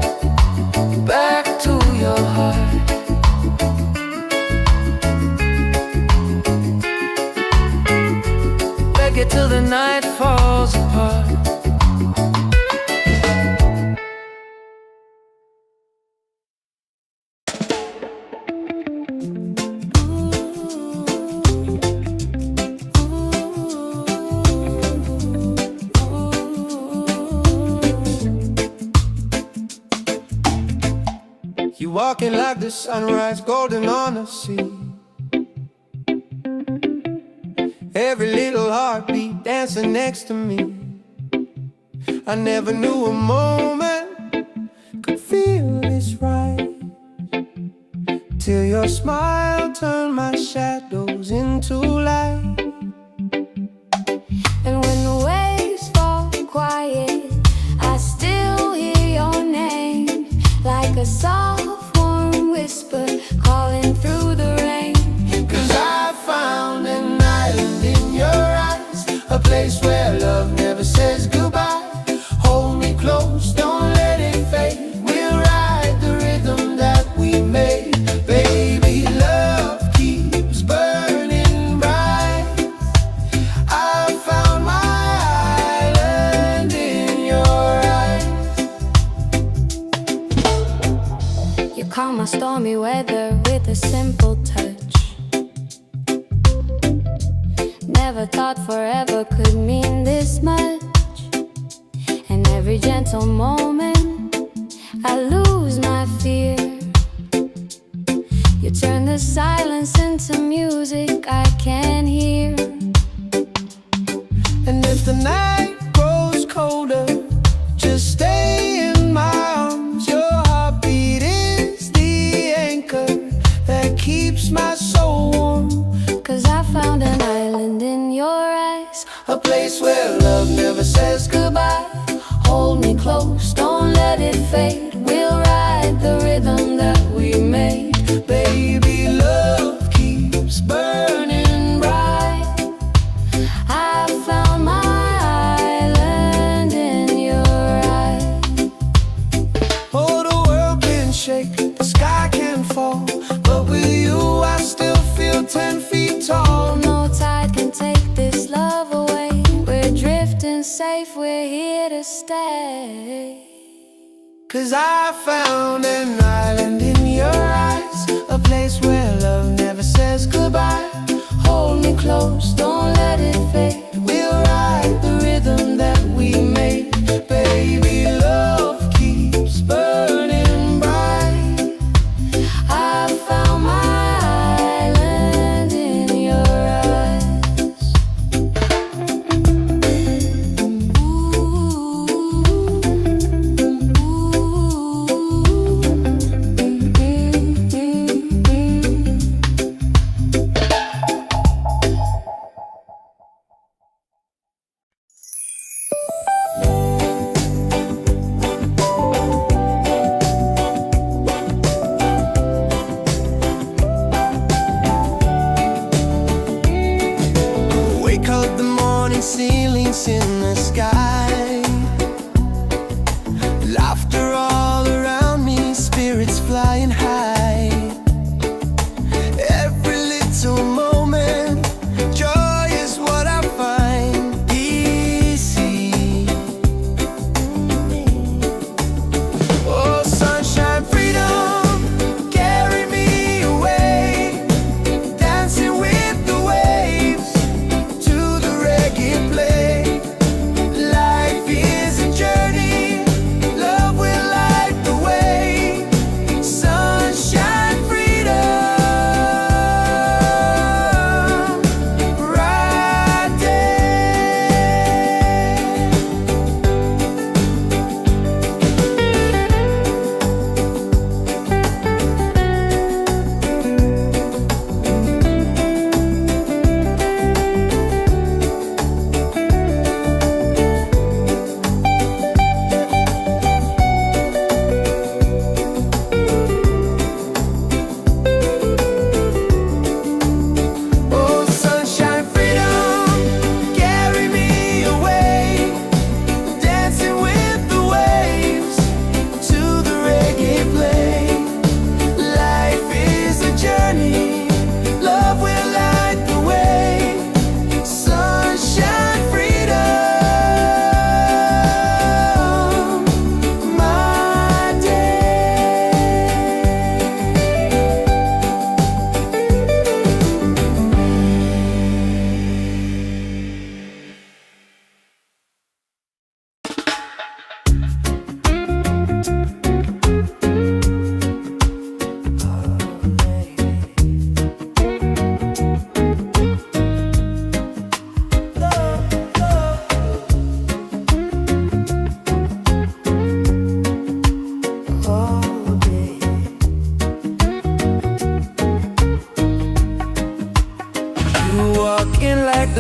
Back to your heart. Reggae till the night falls apart. You walking like the sunrise, golden on the sea. Every little heartbeat dancing next to me. I never knew a moment could feel this right, till your smile turned my shadows into light. And when the waves fall quiet, I still hear your name, like a soft warm whisper calling through the rain. 'Cause I found an island in your eyes, a place where love never says goodbye. Hold me close, don't let it fade. We'll ride the rhythm that we made. Baby, love keeps burning bright. I found my island in your eyes. You calm my stormy weather with a simple touch. Never thought forever could mean this much. And every gentle moment I lose my fear. You turn the silence into music I can hear. And if the night grows colder, just stay in my arms. Your heartbeat is the anchor that keeps my soul warm. 'Cause I found an island in your eyes, A place where love never says goodbye. Hold me close, don't let it fade. We'll ride the rhythm that we made. Baby, love keeps burning bright. I found my island in your eyes. Oh, the world can shake, the sky can fall, but with you I still feel 10 feet tall. No tide can take this love away. We're drifting safe, we're here to stay. 'Cause I found an island in your eyes, a place where love never says goodbye. Hold me close, don't let it fade. We'll ride the rhythm that we made. Baby, love keeps burning bright. I found my island in your eyes. Wake up the morning, ceilings in the sky. Laughter all around me, spirits flying high. Every little moment, joy is what I find easy. Oh, sunshine, freedom, carry me away. Dancing with the waves to the reggae play.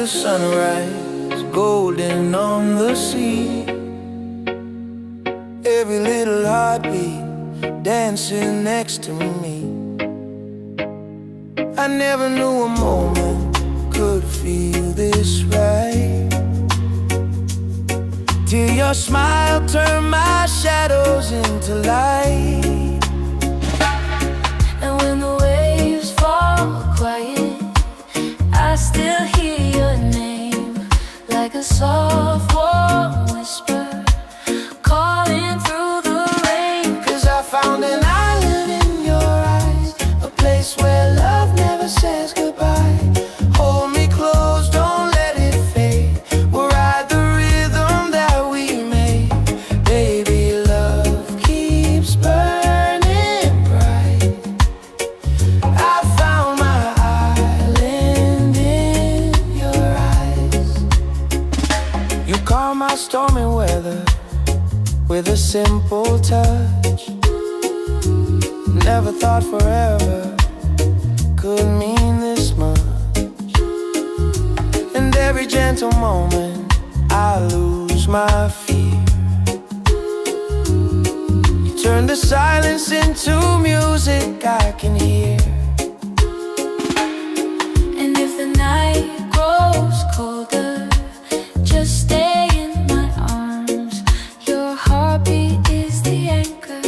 the sunrise, golden on the sea. Every little heartbeat dancing next to me. I never knew a moment could feel this right, till your smile turned my shadows into light. And when the waves fall quiet, I still hear your name, like a soft warm whisper calling through the rain. 'Cause I found an island in your eyes, a place where love never says goodbye. Hold me close, don't let it fade. We'll ride the rhythm that we made. Baby, love keeps burning bright. I found my island in your eyes. You calm my stormy weather with a simple touch. Never thought forever could mean this much. And every gentle moment I lose my fear. You turn the silence into music I can hear. And if the night grows colder, just stay in my arms. Your heartbeat is the anchor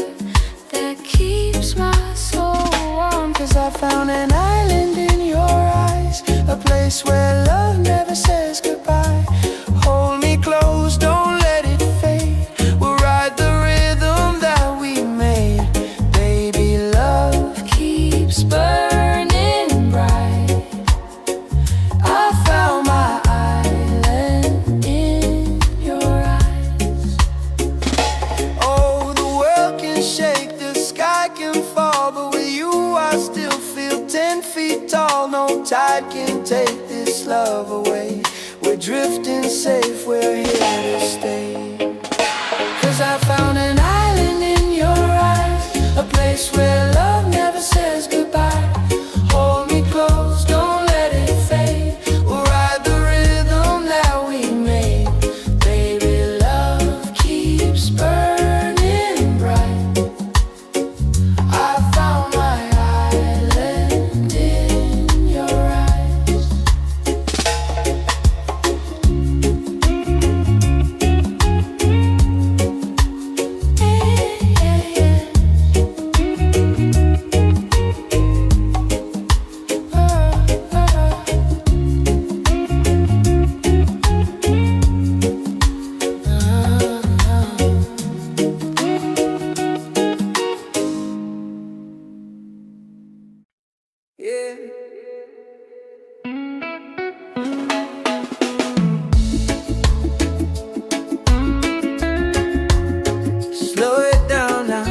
that keeps my soul warm. 'Cause I found an island in your eyes, a place where love never says goodbye. Hold me close, don't let it fade. We'll ride the rhythm that we made. Baby, love Keeps burning bright. I found my island in your eyes. Oh, the world can shake, the sky can fall, but with you I still feel 10 feet tall. No tide can take this love away. We're drifting safe, we're here to stay. 'Cause I found an island in your eyes, a place where love never says goodbye. Hold me close, don't let it fade. We'll ride the rhythm that we made. Baby, love keeps burning bright. I found my island in your eyes. Yeah. Slow it down now.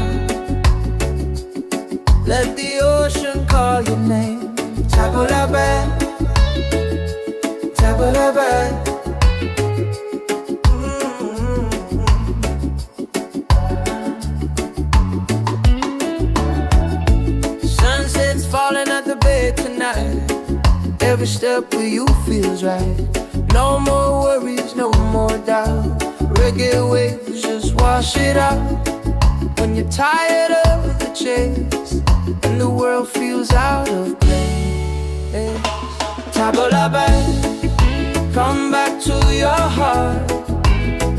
Let the ocean call your name. Tabulaban, tabulaban. Sunset's falling at the bay tonight. Every step with you feels right. No more worries, no more doubt. Reggae waves just wash it out. When you're tired of the chase and the world feels out of place, Tabulaban, come back to your heart.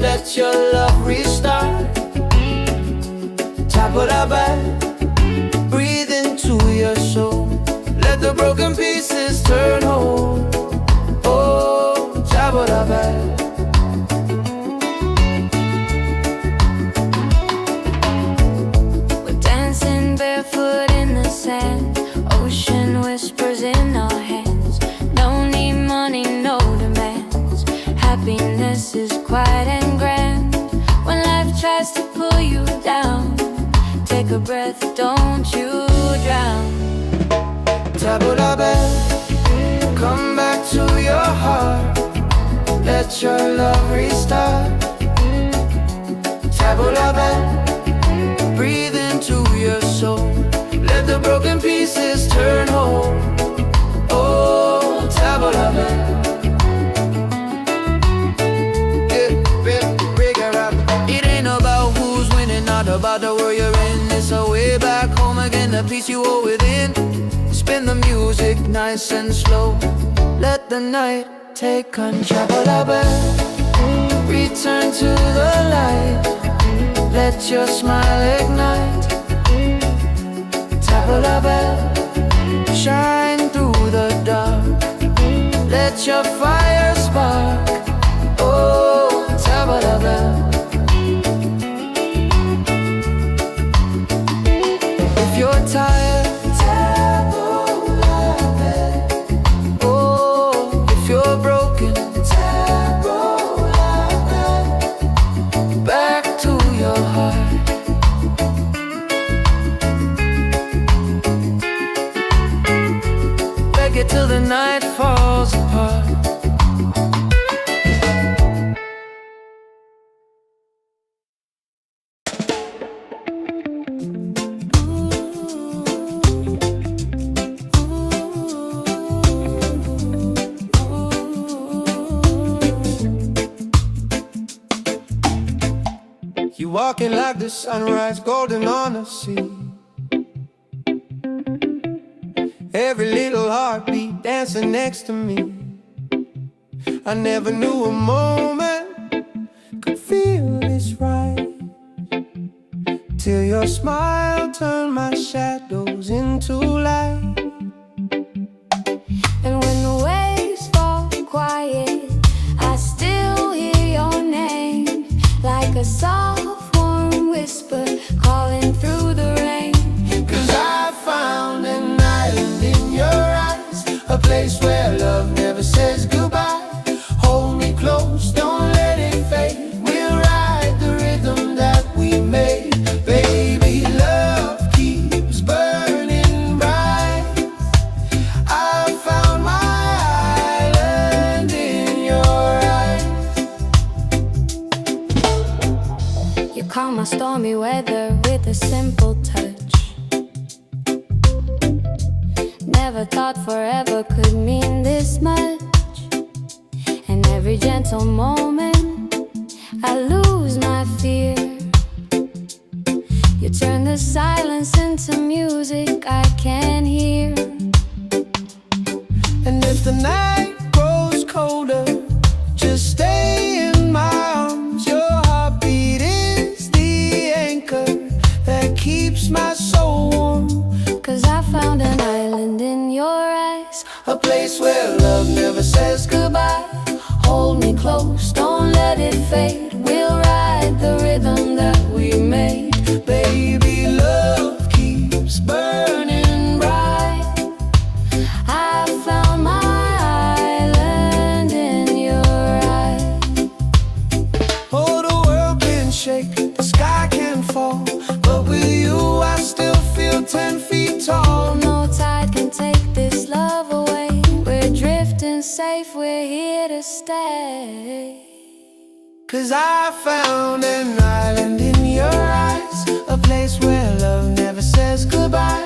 Let your love restart. Tabulaban, breathe into your soul. Let the broken pieces turn whole. Oh, Tabulaban. We're dancing barefoot in the sand. Ocean whispers in our hands. No need money, no demands. Happiness is quiet and grand. When life tries to pull you down, take a breath, don't you drown. Tabulaban, come back to your heart. Let your love restart. Tabulaban, breathe into your soul. Let the broken pieces turn whole. Oh, Tabulaban. a piece you hold within. Spin the music nice and slow. Let the night take control. Return to the light. Let your smile ignite. Tap la bell, shine through the dark. Let your fire spark. Oh, tap la bell. If you're tired, tap la bell. Oh, if you're broken, tap la bell. Back to your heart. Reggae till the night falls apart. You walking like the sunrise, golden on the sea. Every little heartbeat dancing next to me. I never knew a moment could feel this right, till your smile turned my shadows into light. And when the waves fall quiet, I still hear your name, like a soft warm whisper calling through the rain. 'Cause I found an island in your eyes, a place where love never says goodbye. Hold me close, don't let it fade. We'll ride the rhythm that we made. Baby, love keeps burning bright. I found my island in your eyes. You calm my stormy weather with a simple touch. Never thought forever could mean this much. And every gentle moment I lose my fear. You turn the silence into music I can hear. And if the night grows colder, just stay in my arms. Your heartbeat is the anchor that keeps my soul warm. 'Cause I found an island in your eyes, A place where love never says goodbye. Hold me close, don't let it fade. We'll ride the rhythm that we made. Baby, love keeps burning bright. I found my island in your eyes. Oh, the world can shake, the sky can fall, but with you I still feel 10 feet tall. No tide can take this love away. We're drifting safe, we're here to stay. 'Cause I found an island in your eyes, a place where love never says goodbye.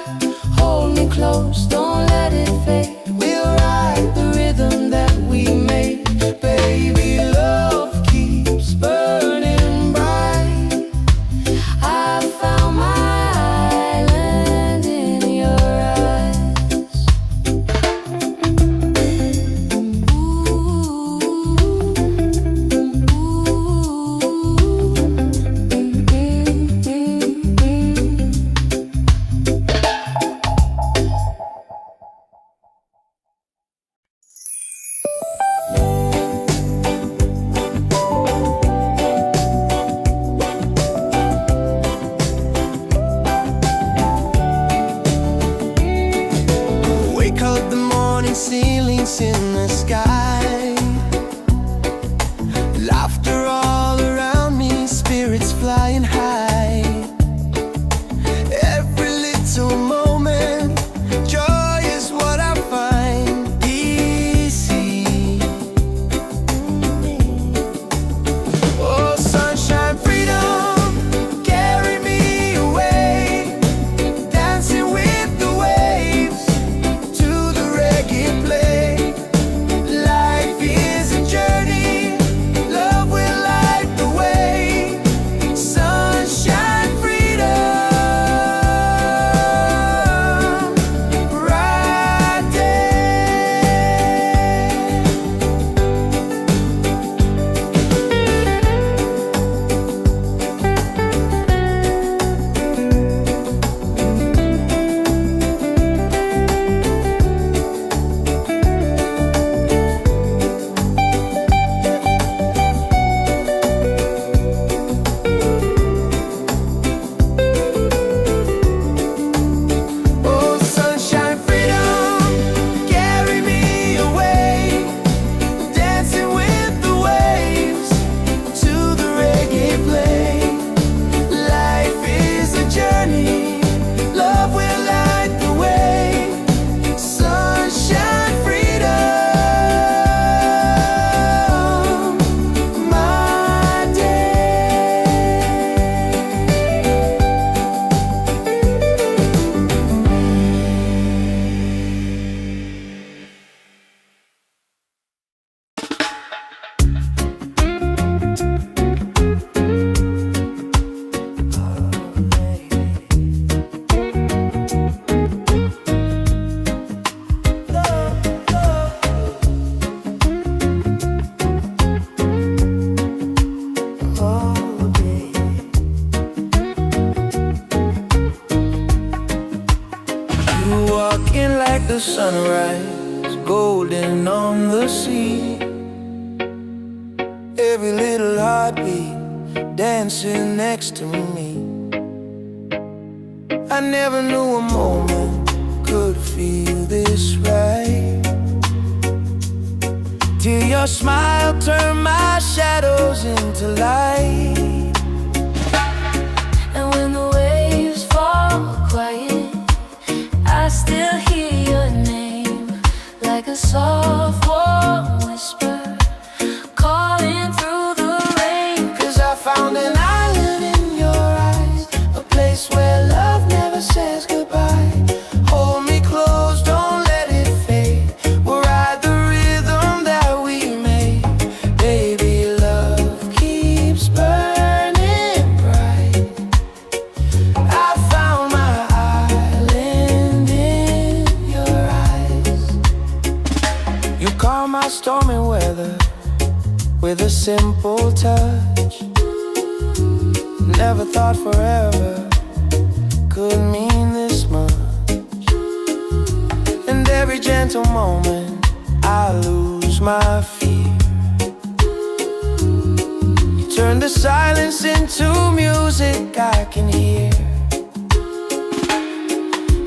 Hold me close, don't let it fade. We'll ride the rhythm that we made. Baby, love keeps burning bright. I found my island in your eyes. Wake up the morning, ceilings in the sky. Laughter all around me, spirits flying high. Every little moment, joy is what I find. Easy. Oh, sunshine, freedom, carry me away. Dancing with the waves to the reggae play. Light sunrise, golden on the sea. Every little heartbeat dancing next to me. I never knew a moment could feel this right, till your smile turned my shadows into light. And when the waves fall quiet, I still hear your name, like a soft warm whisper calling through the rain. 'Cause I found an island in your eyes, a place where love never says goodbye. Hold me close, don't let it fade. We'll ride the rhythm that we made. Baby, love keeps burning bright. I found my island in your eyes. You calm my stormy weather with a simple touch. Never thought forever could mean this much. And every gentle moment I lose my fear. You turn the silence into music I can hear.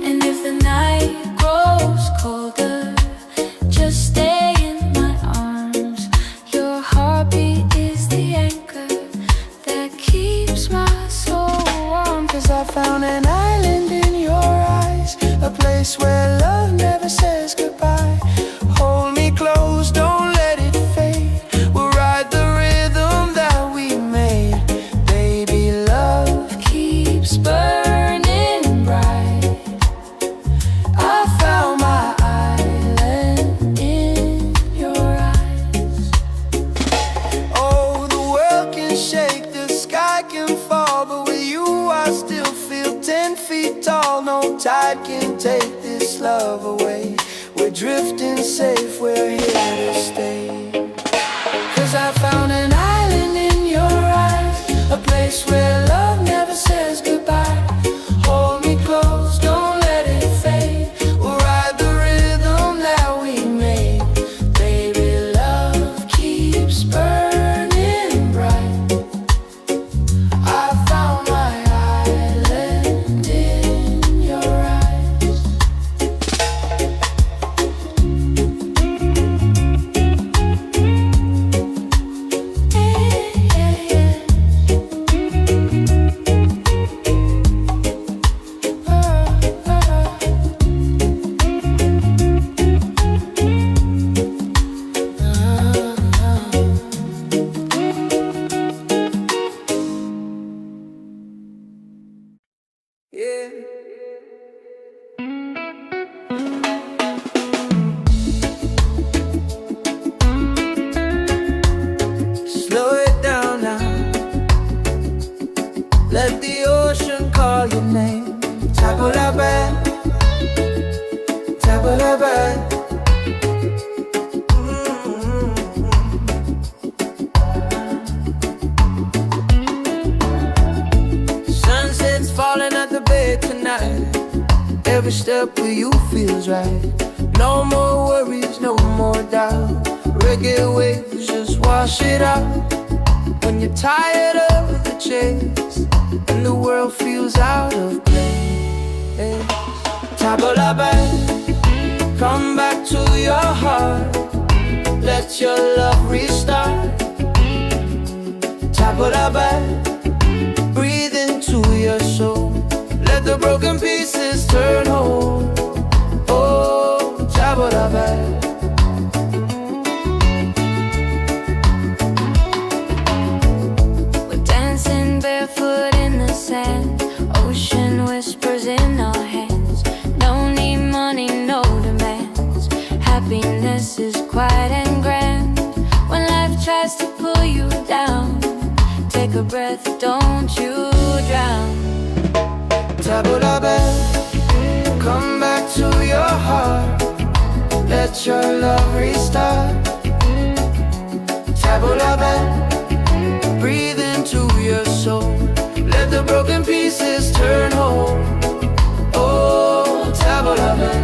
And if the night grows colder, just stay in my arms. Your heartbeat is the anchor that keeps my soul warm. 'Cause I found an island in your eyes, a place where love never says goodbye. Hold me close, don't let it fade. We'll ride the rhythm that we made. Baby, love Keeps burning bright. I found my island in your eyes. Oh, the world can shake, the sky can fall, but with you I still feel 10 feet tall. No tide can take this love away. We're drifting safe, we're here to stay. 'Cause I found an island in your eyes, a place where love never says goodbye. Hold me close, don't let it fade. We'll ride the rhythm that we made. Baby, love keeps burning bright. I found my island in your eyes. Yeah. Slow it down now. Let the ocean call your name. Table la bed, table la bed. Sunset's falling at the bay tonight. Every step with you feels right. No more worries, no more doubt. Reggae waves just wash it out. When you're tired of the chase and the world feels out of place, table la bed, come back to your heart. Let your love restart. Table la bed, breathe into your soul. Let the broken pieces turn whole. Oh, table la bed. We're dancing barefoot in the sand. Ocean whispers in our hands. No need money, no demands. Happiness is quiet and grand. When life tries to pull you down, take a breath, don't you drown. Table la bed, come back to your heart. Let your love restart. Table la bed, breathe into your soul. Let the broken pieces turn whole. Oh, table la bed.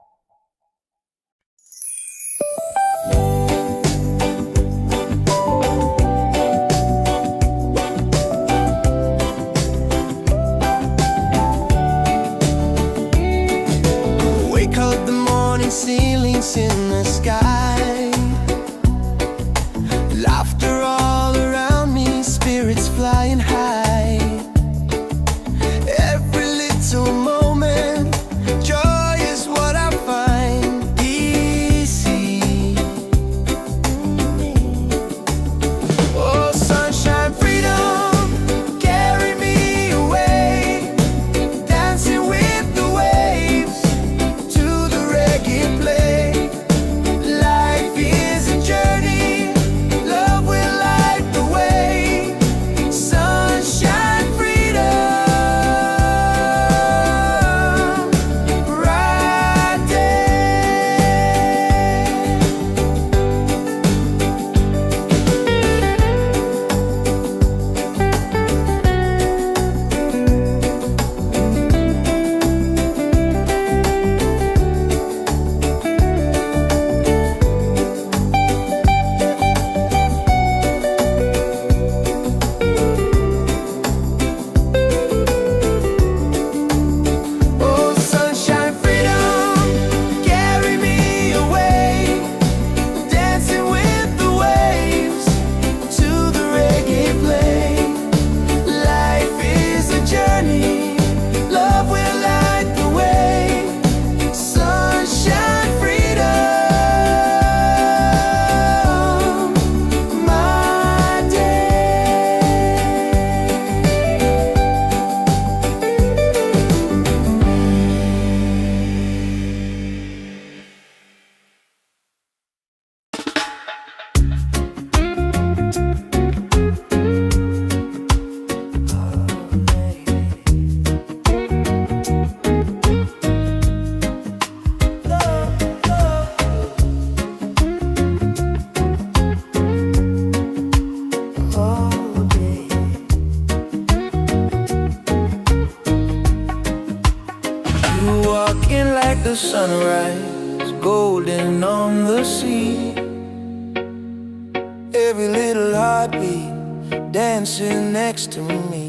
every little heartbeat dancing next to me.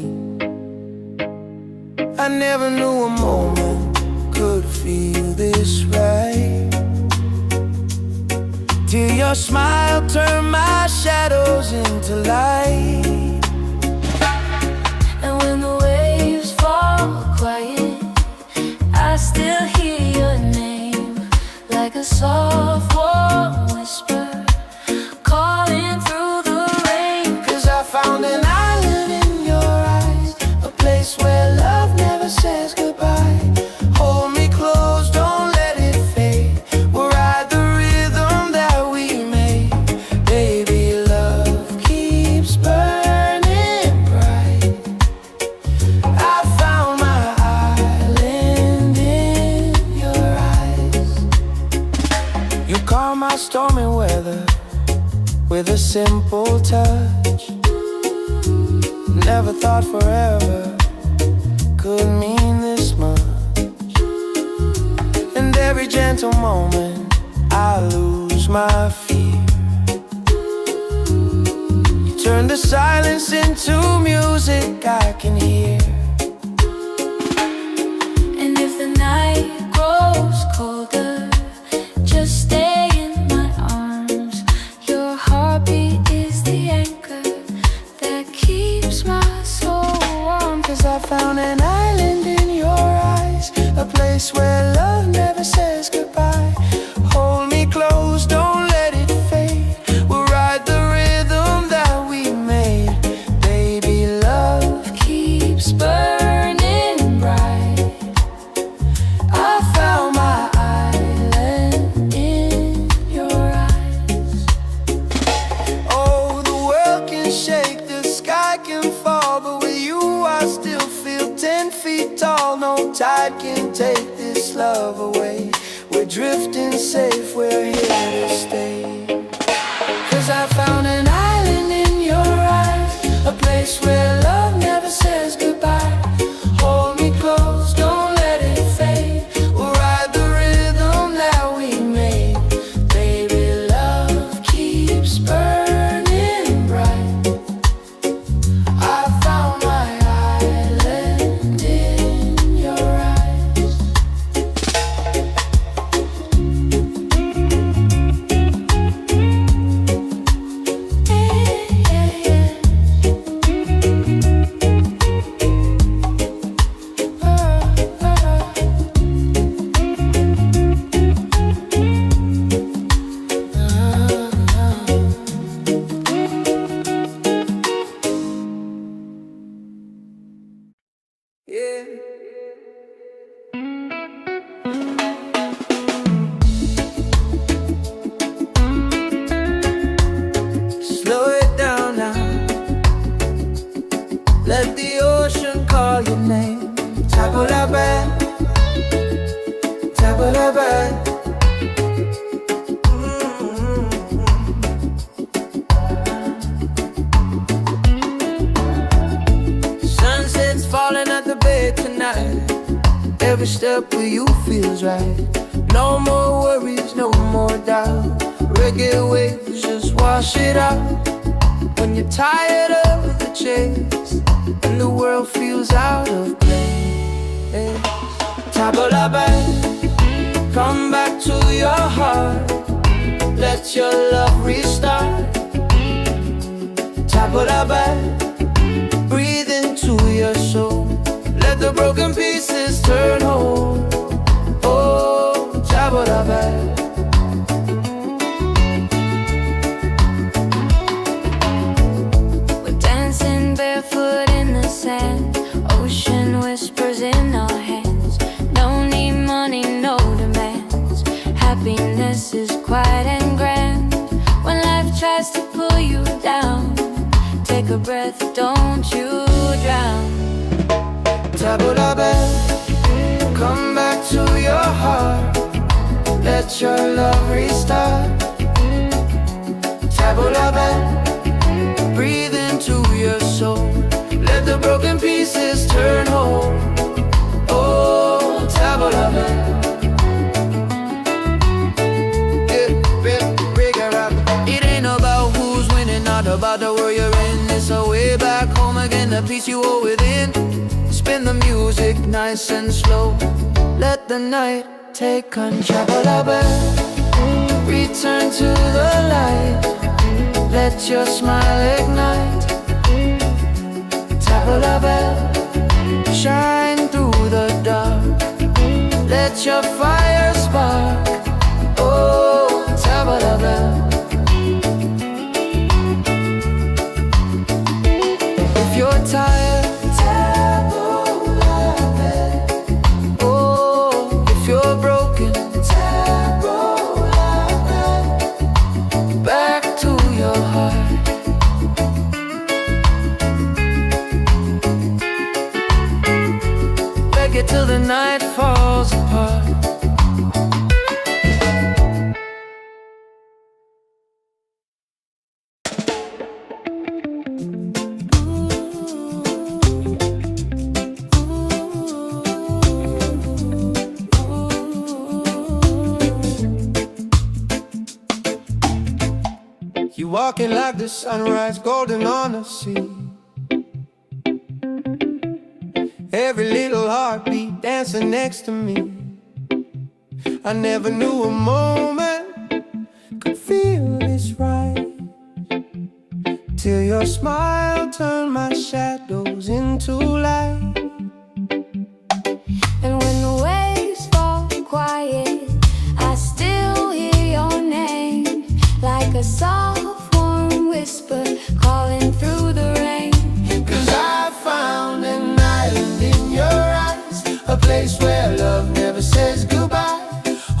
I never knew a moment could feel this right, till your smile turned my shadows into light. And when the waves fall quiet, I still hear your name, like a soft warm whisper calling through the rain. 'Cause I found an island in your eyes, a place where love never says goodbye. Hold me close, don't let it fade. We'll ride the rhythm that we made. Baby, love keeps burning bright. I found my island in your eyes. You calm my stormy weather with a simple touch. Never thought forever could mean this much. And every gentle moment I lose my fear. You turn the silence into music I can hear. And if the night grows colder, just stay in my arms. Your heartbeat is the anchor that keeps my soul warm. 'Cause I found an island in your eyes, a place where love never says goodbye. Hold me close, don't let it fade. We'll ride the rhythm that we made. Baby, love keeps burning bright. I found my island in your eyes. Oh, the world can shake, the sky can fall, but with you I still feel 10 feet tall. No tide can take this love away. We're drifting safe, we're here to stay. 'Cause I found an island in your eyes, a place where love never says goodbye. Hold me close, don't let it fade. We'll ride the rhythm that we made. Baby, love keeps burning bright. I found my island in your eyes. Yeah. Slow it down now. Let the ocean call your name. Tabula-bad, tabula-bad. Sunset's falling at the bay tonight. Every step with you feels right. No more worries, no more doubt. Reggae waves just wash it out. When you're tired of the chase and the world feels out of place, tabula-bad, come back to your heart. Let your love restart. Tabula-bad, breathe into your soul. Let the broken pieces turn whole. Oh, tabula-bad. We're dancing barefoot in the sand, ocean whispers in our hands. No need money, no demands. Happiness is quiet and grand. When life tries to pull you down, take a breath, don't you drown. Tabula-bad, come back to your heart. Let your love restart. Tabula-bad, breathe into your soul. Let the broken pieces turn whole. Oh, tabula-bad. It ain't about who's winning or about the world you're in. It's a way back home again, the peace you hold within. Spin the music nice and slow. Let the night take control. Return to the light. Let your smile ignite. Table la belle, shine through the dark. Let your fire spark. Oh, table la belle. If you're tired, table la belle. Oh, if you're broken, table la belle. Back to your heart. Reggae till the night falls apart. You walking like the sunrise, golden on the sea. Every little heartbeat dancing next to me. I never knew a moment could feel this right, till your smile turned my shadows into light. And when the waves fall quiet, I still hear your name, like a soft warm whisper calling through the rain. 'Cause I found an island in your eyes, a place where love never says goodbye.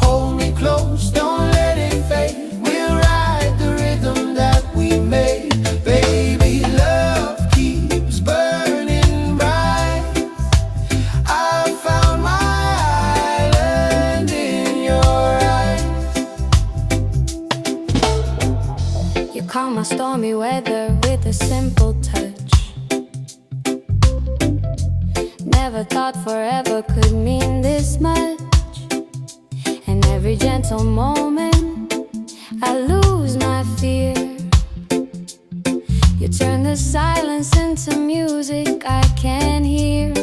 Hold me close, don't let it fade. We'll ride the rhythm that we made. Baby, love keeps burning bright. I found my island in your eyes. You calm my stormy weather with a simple touch. Never thought forever could mean this much. And every gentle moment I lose my fear. You turn the silence into music I can hear.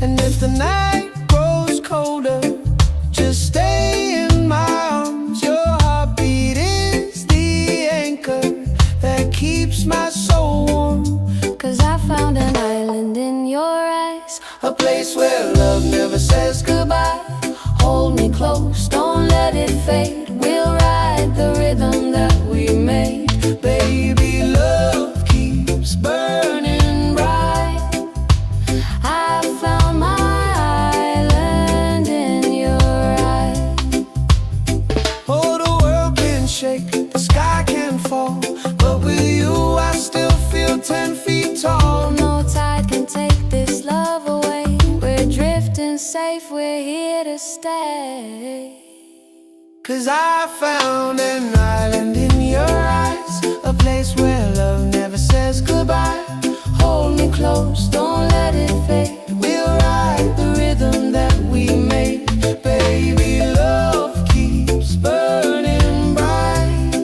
And if the night grows colder, just stay in my arms. Your heartbeat is the anchor that keeps my soul warm. 'Cause I found an island in your eyes, A place where love never says goodbye. Hold me close, don't let it fade. We'll ride the rhythm that we made. Baby, love keeps burning bright. I found my island in your eyes. Oh, the world can shake, the sky can fall, but with you I still feel 10 feet tall. No tide can take this love away. We're drifting safe, we're here to stay. 'Cause I found an island in your eyes, a place where love never says goodbye. Hold me close, don't let it fade. We'll ride the rhythm that we made. Baby, love keeps burning bright.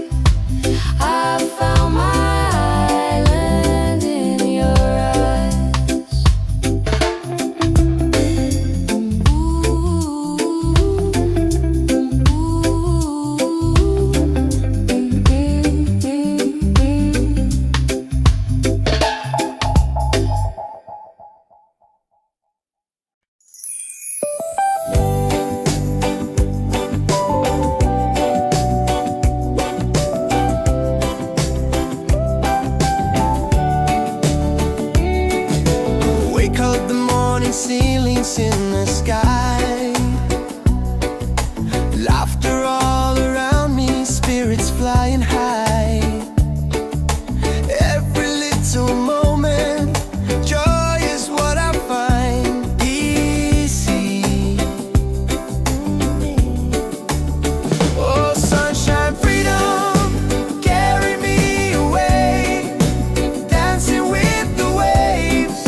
I found my island in your eyes. Wake up the morning, ceilings in the sky. Laughter all around me, spirits flying high. Every little moment, joy is what I find. Easy. Oh, sunshine, freedom, carry me away. Dancing with the waves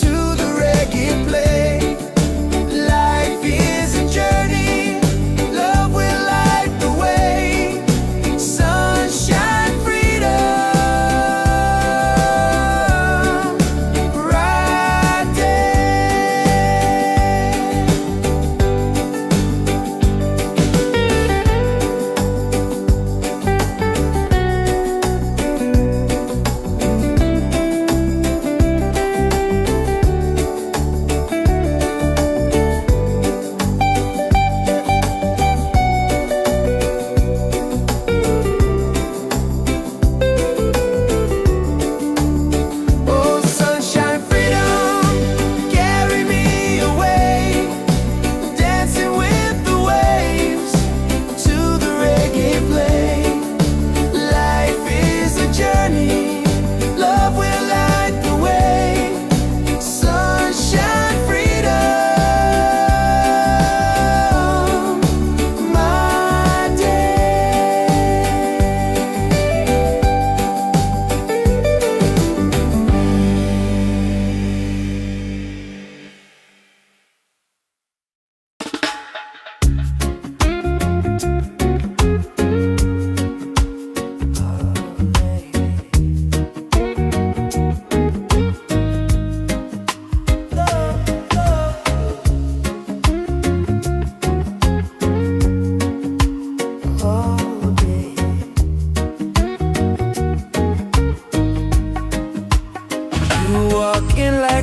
to the reggae play. Life is a journey, love will light the way. Sun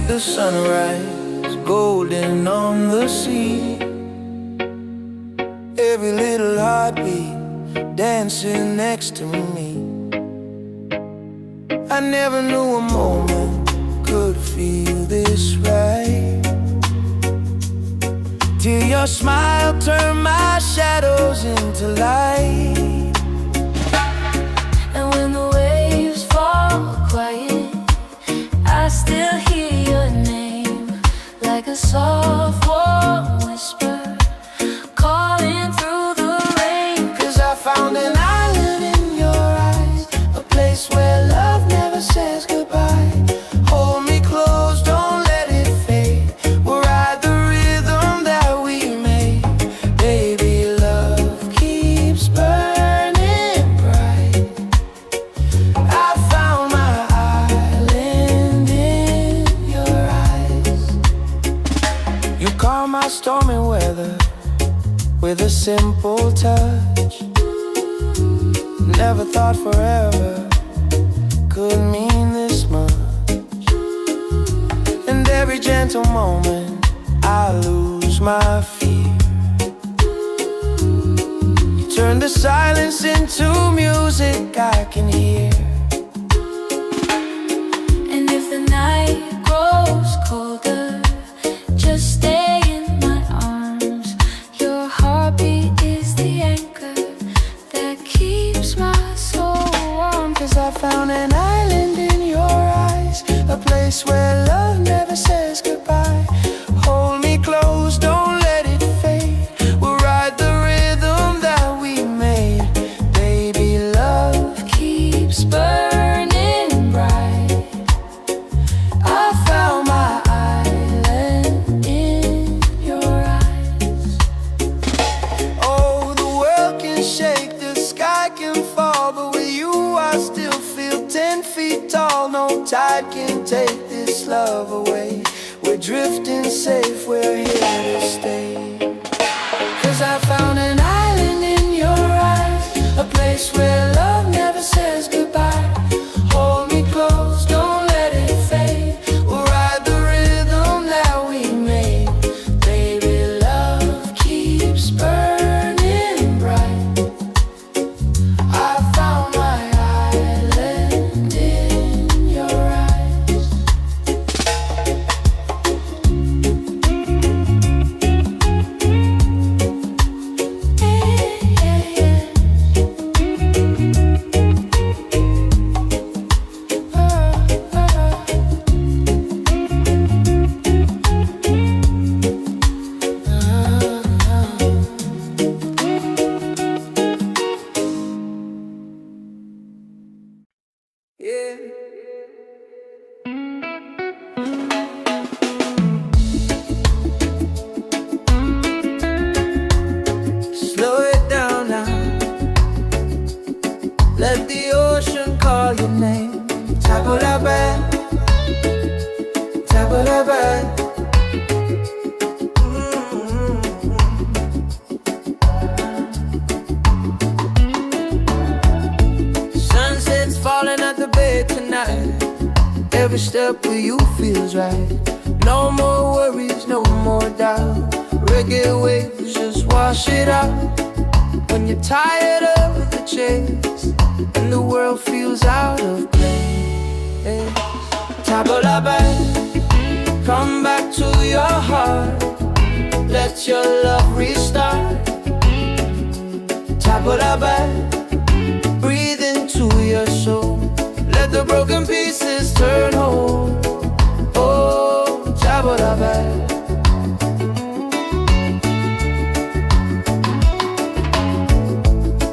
the sunrise, golden on the sea. Every little heartbeat dancing next to me. I never knew a moment could feel this right, till your smile turned my shadows into light. And when the waves fall quiet, I still hear your name, like a soft warm whisper calling through the rain. 'Cause I found an island in your eyes, a place where love never says goodbye. Hold me close, don't let it fade. We'll ride the rhythm that we made. Baby, love keeps burning bright. I found my island in your eyes. You calm my stormy weather with a simple touch. Never thought forever could mean this much. And every gentle moment I lose my fear. You turn the silence into music I can hear. And if the night grows colder, just stay in my arms. Your heartbeat is the anchor that keeps my soul warm. 'Cause I found an island in your eyes, a place where love never says goodbye. Hold me close, don't let it fade. We'll ride the rhythm that we made. Baby, love Keeps burning bright. I found my island in your eyes. Oh, the world can shake, the sky can fall, but with you I still feel 10 feet tall. No tide can take this love away. We're drifting safe, we're here to stay. 'Cause I found an island in your eyes, a place where love never says goodbye. Hold me close, don't let it fade. We'll ride the rhythm that we made. Baby, love keeps burning bright. I found my island in your eyes. Yeah. Slow it down now. Let the ocean call your name. Tabulaban, tabulaban. Sunset's falling at the bay tonight. Every step with you feels right. No more worries, no more doubt. Reggae waves just wash it out. When you're tired of the chase and the world feels out of place, Tabulaban, come back to your heart. Let your love restart. Tabulaban, breathe into your soul. Let the broken pieces turn whole. Oh, Tabulaban.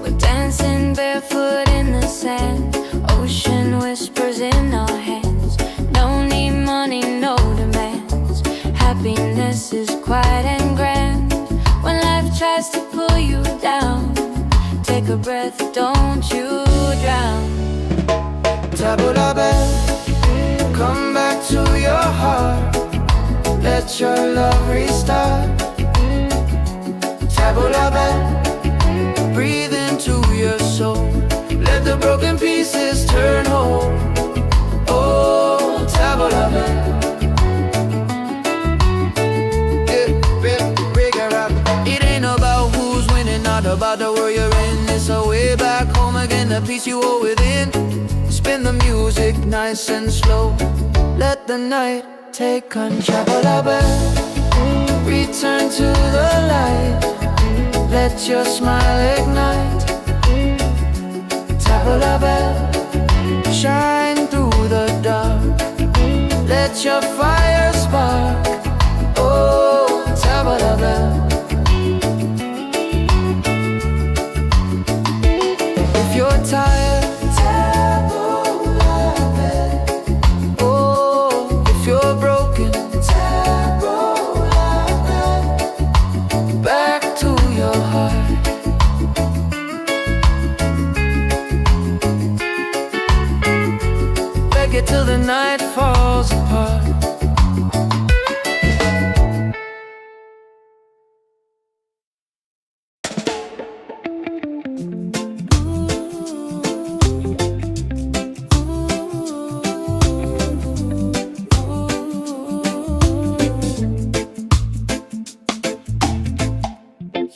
We're dancing barefoot in the sand. Ocean whispers in our hands. No need money, no demands. Happiness is quiet and grand. When life tries to pull you down, take a breath, don't you drown. Tabulaban, come back to your heart. Let your love restart. Tabulaban, breathe into your soul. Let the broken pieces turn whole. Oh, Tabulaban. peace you hold within. Spin the music nice and slow. Let the night take control. Return to the light. Let your smile ignite. Tap a bell, shine through the dark. Let your fire spark. Oh, tap a bell. If you're tired, tap a bell. Oh, if you're broken, tap a bell. Back to your heart. Reggae till the night falls apart.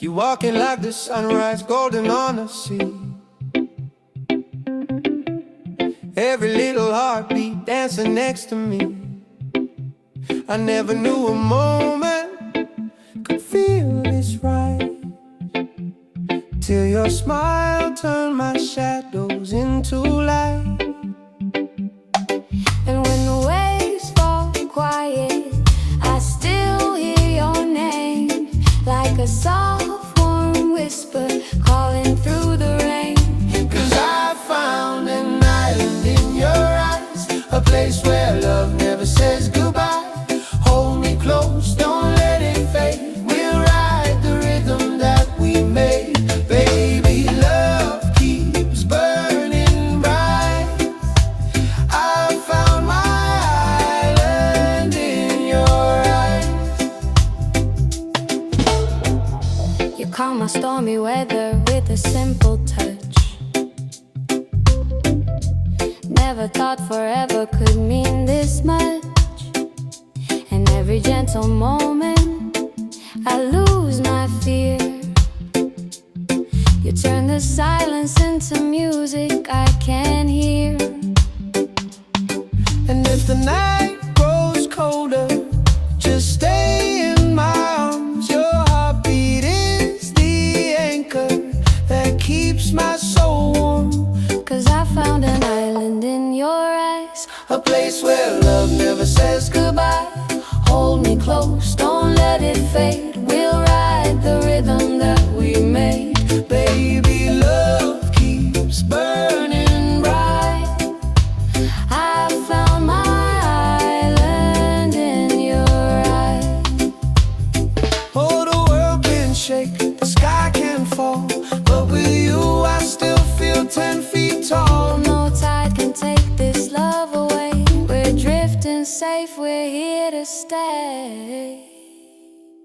You walking like the sunrise, golden on the sea. Every little heartbeat dancing next to me. I never knew a moment could feel this right, till your smile turned my shadows into light. And when the waves fall quiet, I still hear your name, like a soft warm whisper calling through the rain. 'Cause I found an island in your eyes, a place where love never says goodbye. Hold me close, don't let it fade. We'll ride the rhythm that we made. Baby, love keeps burning bright. I found my island in your eyes. You calm my stormy weather with a simple touch. Never thought forever could mean this much. And every gentle moment I lose my fear. You turn the silence into music I can hear. And if the night grows colder, just stay in my arms. Your heartbeat is the anchor that keeps my soul warm. 'Cause I found an island in your eyes, A place where love never says goodbye. Hold me close, don't let it fade. We'll ride the rhythm that we made. Baby, love keeps burning bright. I found my island in your eyes. Oh, the world can shake, the sky can fall, but with you I still feel 10 feet tall. No tide can take this love away. We're drifting safe, we're here to stay.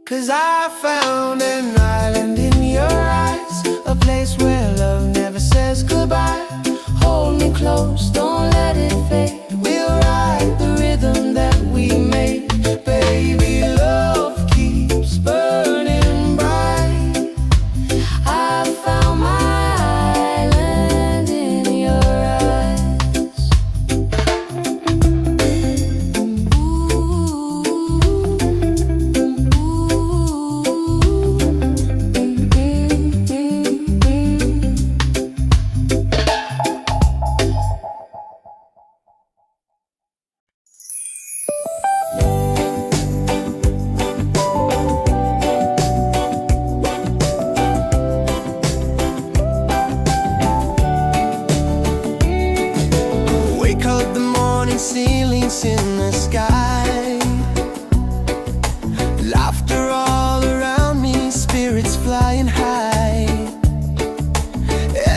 'Cause I found an island in your eyes, a place where love never says goodbye. Hold me close, don't let it fade. We'll ride the rhythm that we made. Baby, love keeps burning bright. I found my island in your eyes. Wake up the morning, ceilings in the sky. Laughter all around me, spirits flying high.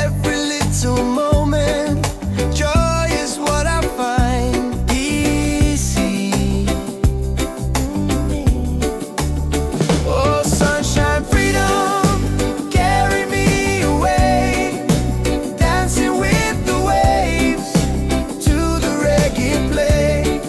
Every little moment, joy is what I find easy. Oh, sunshine, freedom, carry me away. Dancing with the waves to the reggae play.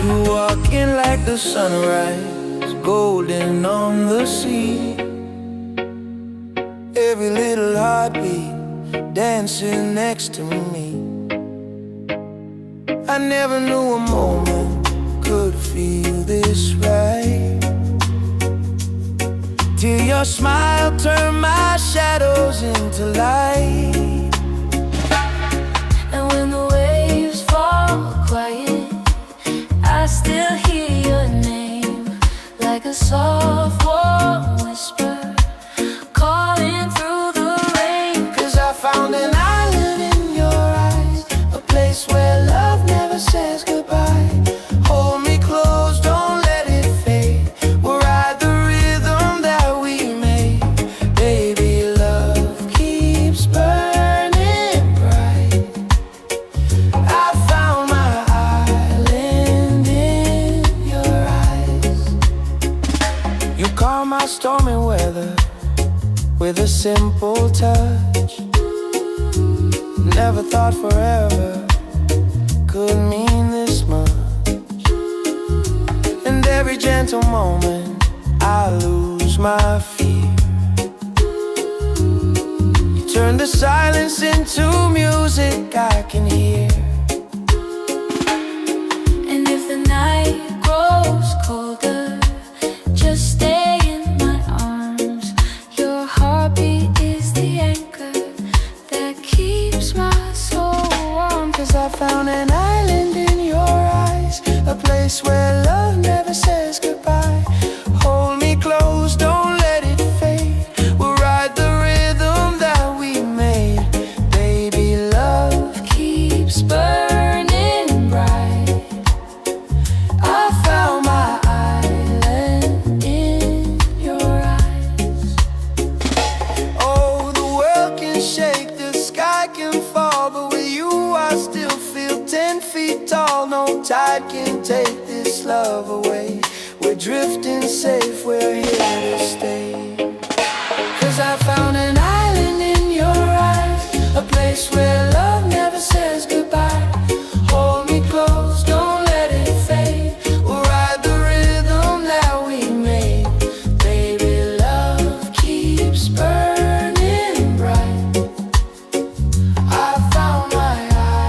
You walking like the sunrise, golden on the sea. Every little heartbeat dancing next to me. I never knew a moment could feel this right, till your smile turned my shadows into light. And when the waves fall quiet, I still hear your name, like a soft warm whisper calling through the rain. 'Cause I found an island in your eyes, a place where love never says goodbye. Hold me close, don't let it fade. We'll ride the rhythm that we made. Baby, love keeps burning bright. I found my island in your eyes. You calm my stormy weather with a simple touch. Never thought forever could mean this much. And every gentle moment I lose my fear. You turn the silence into music I can hear. And if the night grows colder, just stay in my arms. Your heartbeat is the anchor that keeps my soul warm. 'Cause I found an island in your eyes, a place where love never says goodbye. Hold me close, don't let it fade. We'll ride the rhythm that we made. Baby, love Keeps burning bright. I found my island in your eyes. Oh, the world can shake, the sky can fall, but with you I still feel 10 feet tall. No tide can take this love away. We're drifting safe, we're here to stay. 'Cause I found an island in your eyes, a place where love never says goodbye. Hold me close, don't let it fade. We'll ride the rhythm that we made. Baby, love keeps burning bright. I found my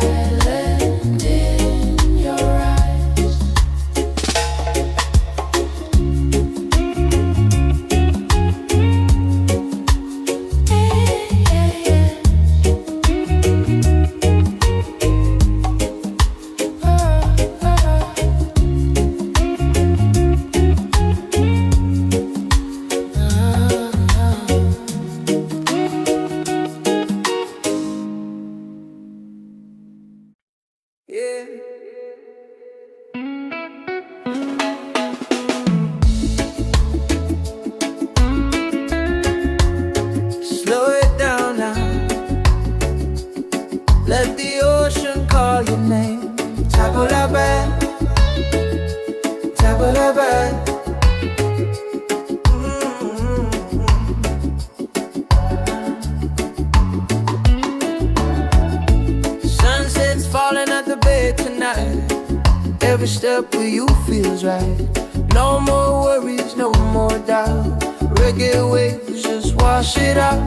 island in your eyes. Yeah. Slow it down now. Let the ocean call your name. Tabulabe, tabulabe. Sunset's falling at the bay tonight. Every step with you feels right. No more worries, no more doubt. Reggae waves just wash it out.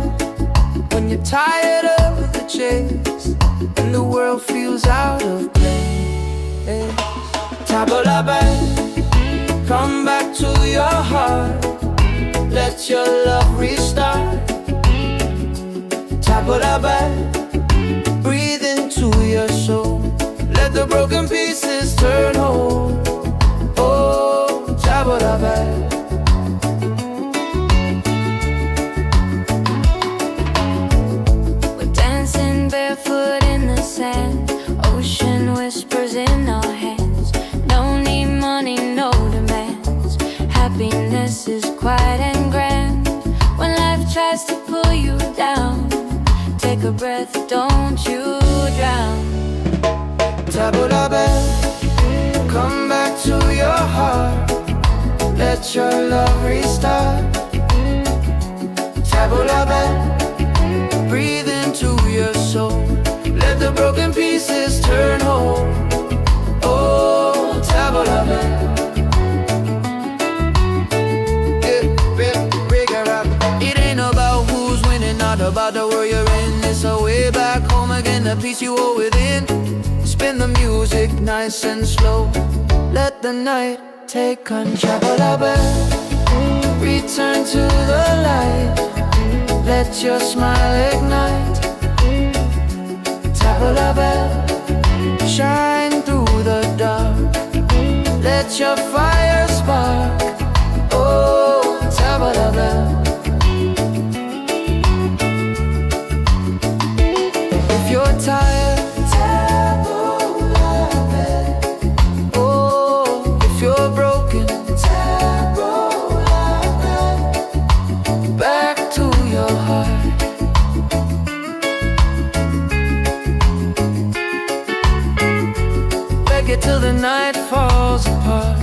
When you're tired of the chase and the world feels out of place, Tabulabe, come back to your heart. Let your love restart. Tabulabe, breathe into your soul. Let the broken pieces turn whole. Oh, Tabulabe. We're dancing barefoot in the sand. Ocean whispers in our hands. No need money, no demands. Happiness is quiet and grand. When life tries to pull you down, take a breath, don't you drown. Tabulabe, come back to your heart. Let your love restart. Tabulabe, breathe into your soul. Let the broken pieces turn whole. Oh, Tabulabe. inner peace you hold within. Spin the music nice and slow. Let the night take control. Return to the light. Let your smile ignite. Tap a bell, shine through the dark. Let your fire spark. Oh, tap a bell. If you're tired, tap a bell. Oh, if you're broken, tap a bell. Back to your heart. Reggae till the night falls apart.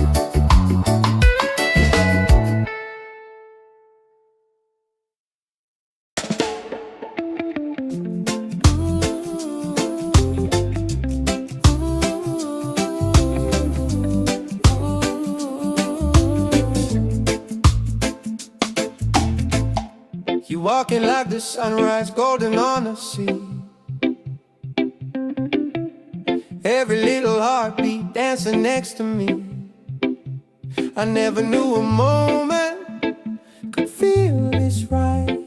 You walking like the sunrise, golden on the sea. Every little heartbeat dancing next to me. I never knew a moment could feel this right,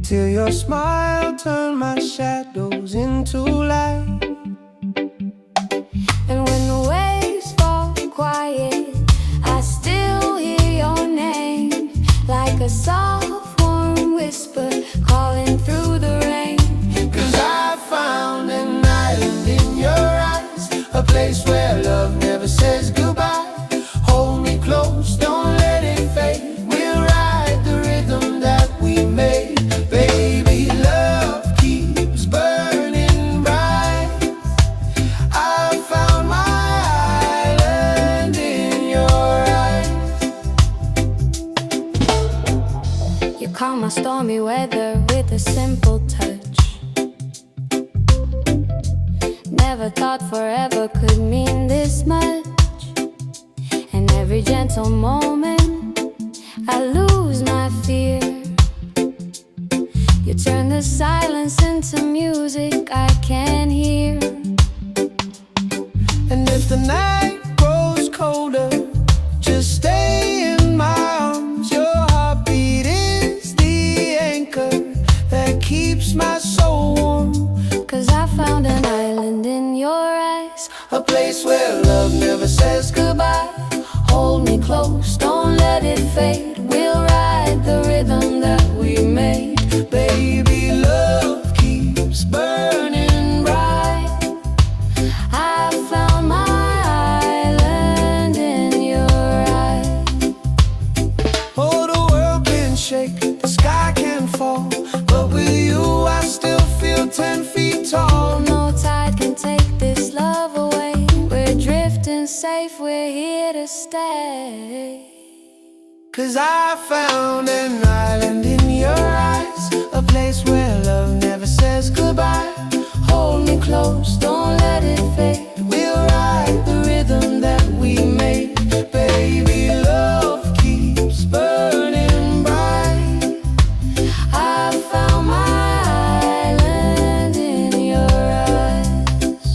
till your smile turned my shadows into light. And when the waves fall quiet, I still hear your name, like a soft warm whisper calling through the rain. 'Cause I found an island in your eyes, a place where love never says goodbye. Hold me close, don't let it fade. We'll ride the rhythm that we made. Baby, love keeps burning bright. I found my island in your eyes. You calm my stormy weather with a simple touch. Never thought forever could mean this much. And every gentle moment I lose my fear. You turn the silence into music I can hear. And if the night grows colder, just stay in my arms. Your heartbeat is the anchor that keeps my soul warm. 'Cause I found an island in your eyes, A place where love never says goodbye. Hold me close, don't let it fade. We'll ride the rhythm that we made. Baby, love keeps burning bright. I found my island in your eyes. Oh, the world can shake, the sky can fall, but with you I still feel 10 feet tall. No tide can take this love away. We're drifting safe, we're here to stay. 'Cause I found an island in your eyes, a place where love never says goodbye. Hold me close, don't let it fade. We'll ride the rhythm that we made. Baby, love keeps burning bright. I found my island in your eyes.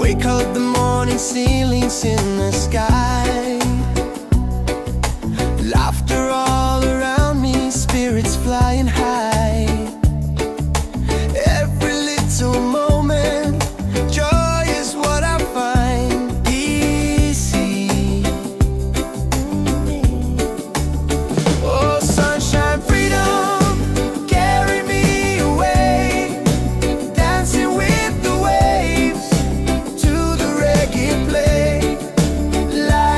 Wake up the morning, ceilings in the sky. Laughter all around me, spirits flying high. Every little moment, joy is what I find. Easy. Oh, sunshine, freedom, carry me away. Dancing with the waves to the reggae play. Light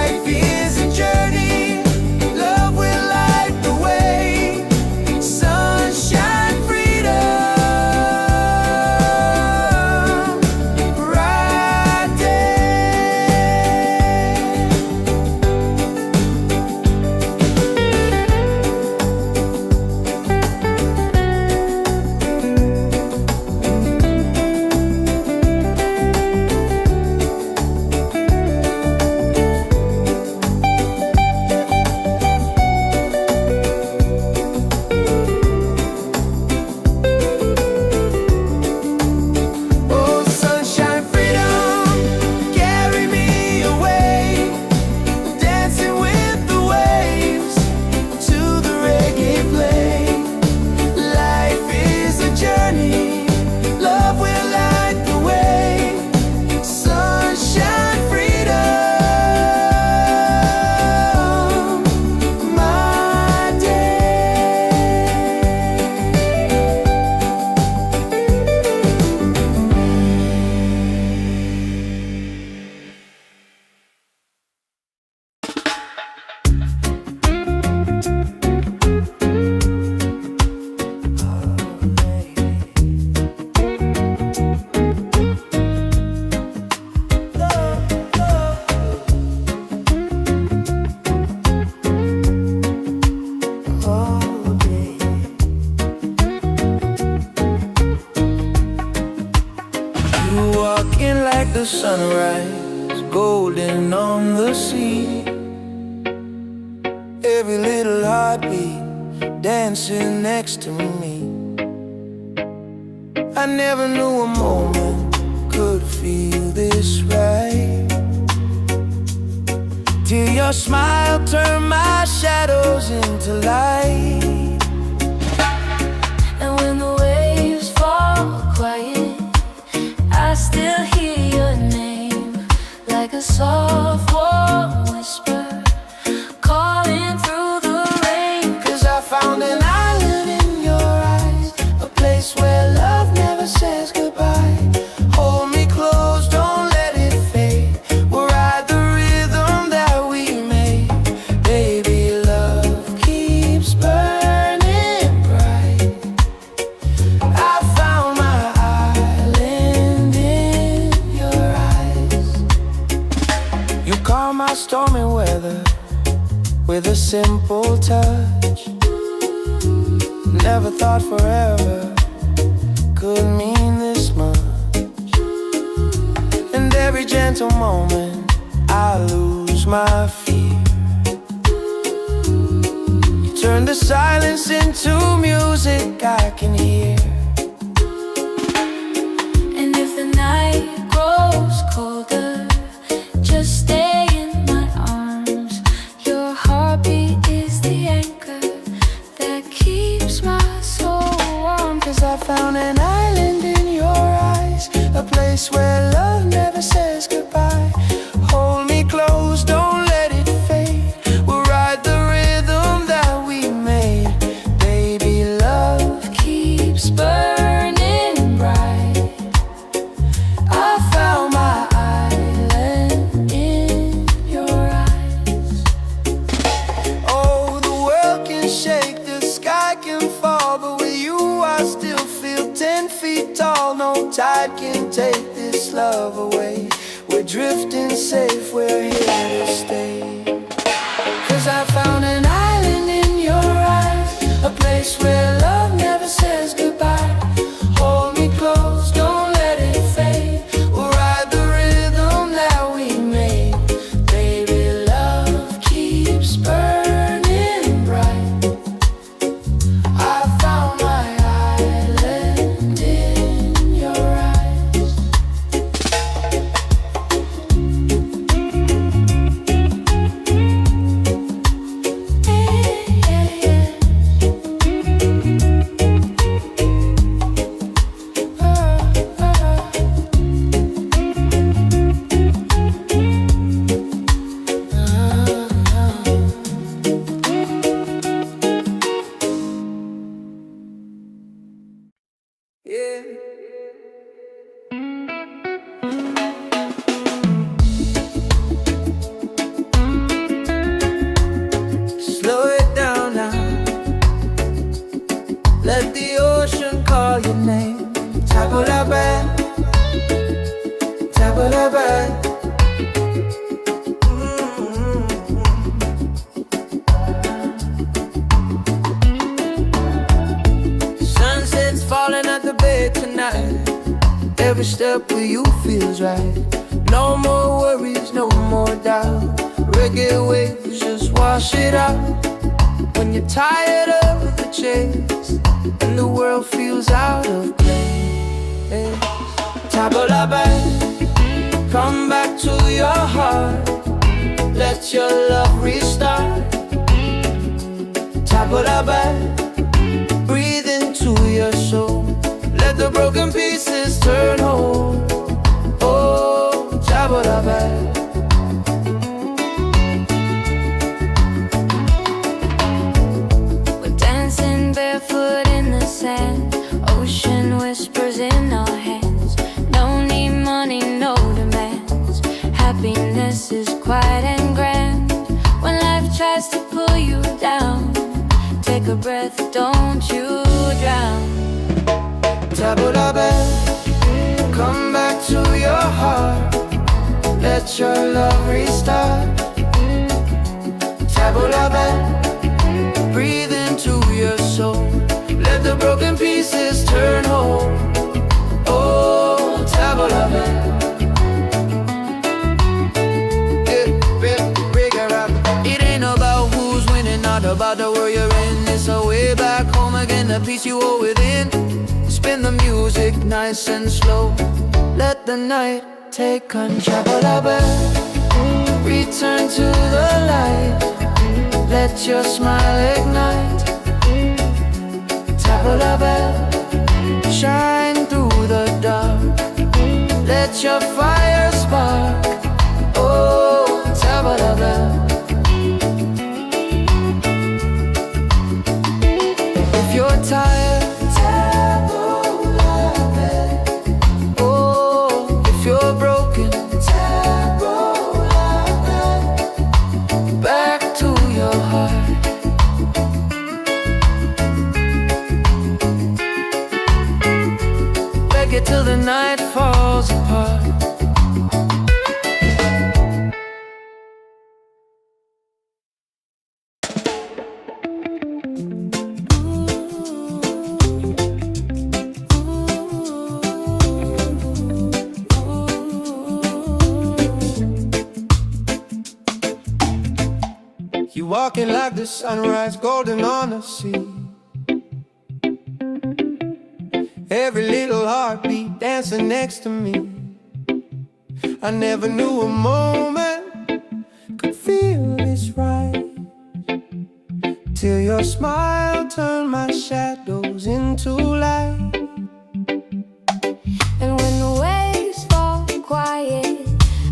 sunrise, golden on the sea. Every little heartbeat dancing next to me. I never knew a moment could feel this right, till your smile turned my shadows into light. And when the waves fall quiet, I still hear your name, like a soft warm whisper calling through the rain. 'Cause I found an island in your eyes, a place where love never says goodbye. Hold me close, don't let it fade. We'll ride the rhythm that we made. Baby, love keeps burning bright. I found my island in your eyes. You calm my stormy weather with a simple touch. Never thought forever could mean this much. And every gentle moment I lose my fear. You turn the silence into music I can hear. And if the night grows colder, just stay in my arms. Your heartbeat is the anchor that keeps my soul warm. 'Cause I found an island in your eyes, a place where love never says goodbye. Hold me close, don't let it fade. We'll ride the rhythm that we made. Baby, love Keeps burning bright. I found my island in your eyes. Oh, the world can shake, the sky can fall, but with you I still feel 10 feet tall. No tide can take this love away. We're drifting safe, we're here to stay. 'Cause I found an island in your eyes, a place where love never says goodbye. Hold me close, don't let it fade. We'll ride the rhythm that we made. Baby, love keeps burning bright. I found my island in your eyes. Yeah. Slow it down now. Let the ocean call your name. Tabulabe, tabulabe. Sunset's falling at the bay tonight. Every step with you feels right. No more worries, no more doubt. Reggae waves just wash it out. When you're tired of the chase and the world feels out of place, Tabulabe, come back to your heart. Let your love restart. Tabulabe, breathe into your soul. Let the broken pieces turn whole. Oh, Tabulabe. We're dancing barefoot in the sand. Ocean whispers in our hands. No need money, no demands. Happiness is quiet and grand. When life tries to pull you down, take a breath, don't you drown. Tabulabe, come back to your heart. Let your love restart. Tabulabe, breathe into your soul. Let the broken pieces turn whole. Oh, Tabulabe. about the world you're in. It's a way back home again, the peace you hold within. Spin the music nice and slow. Let the night take control. Return to the light. Let your smile ignite. Tabla bell, shine through the dark. Let your fire spark. Oh, tabla bell. If you're tired, tabla bell. Oh, if you're broken, tabla bell. Back to your heart. Reggae till the night falls apart. You walking like the sunrise, golden on the sea. Every little heartbeat dancing next to me. I never knew a moment could feel this right, till your smile turned my shadows into light. And when the waves fall quiet,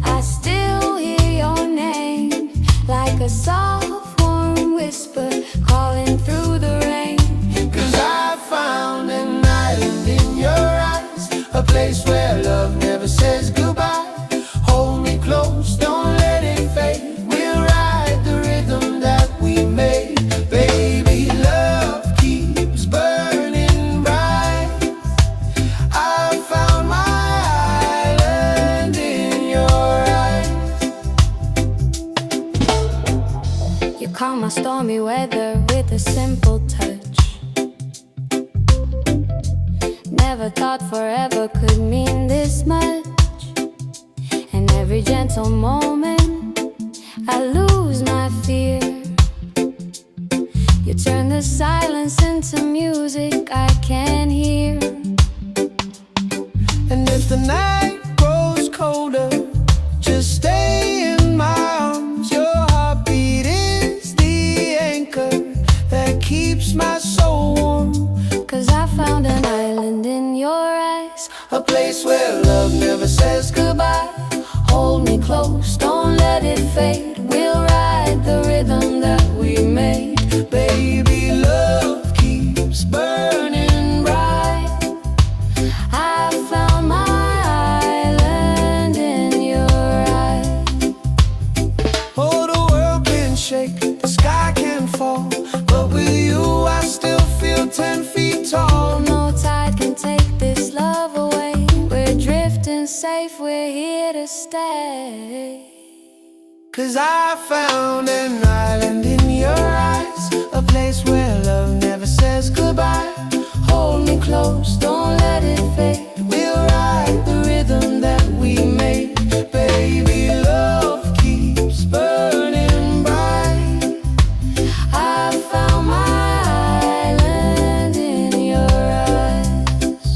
I still hear your name, like a soft warm whisper calling through the rain. 'Cause I found an island in your eyes, a place where love never says goodbye. Hold me close, don't let it fade. We'll ride the rhythm that we made. Baby, love keeps burning bright. I found my island in your eyes. You calm my stormy weather with a simple touch. Never thought forever could mean this much. And every gentle moment I lose my fear. You turn the silence into music I can hear. And if the night grows colder, just stay in my arms. Your heartbeat is the anchor that keeps my soul warm. 'Cause I found an island in your eyes, A place where love never says goodbye. Hold me close, don't let it fade. We'll ride the rhythm that we made. Baby, love keeps burning bright. I found my island in your eyes. Oh, the world can shake, the sky can fall, but with you I still feel 10 feet tall. No tide can take this love away. We're drifting safe, we're here to stay. 'Cause I found an island in your eyes, a place where love never says goodbye. Hold me close, don't let it fade. We'll ride the rhythm that we made. Baby, love keeps burning bright. I found my island in your eyes.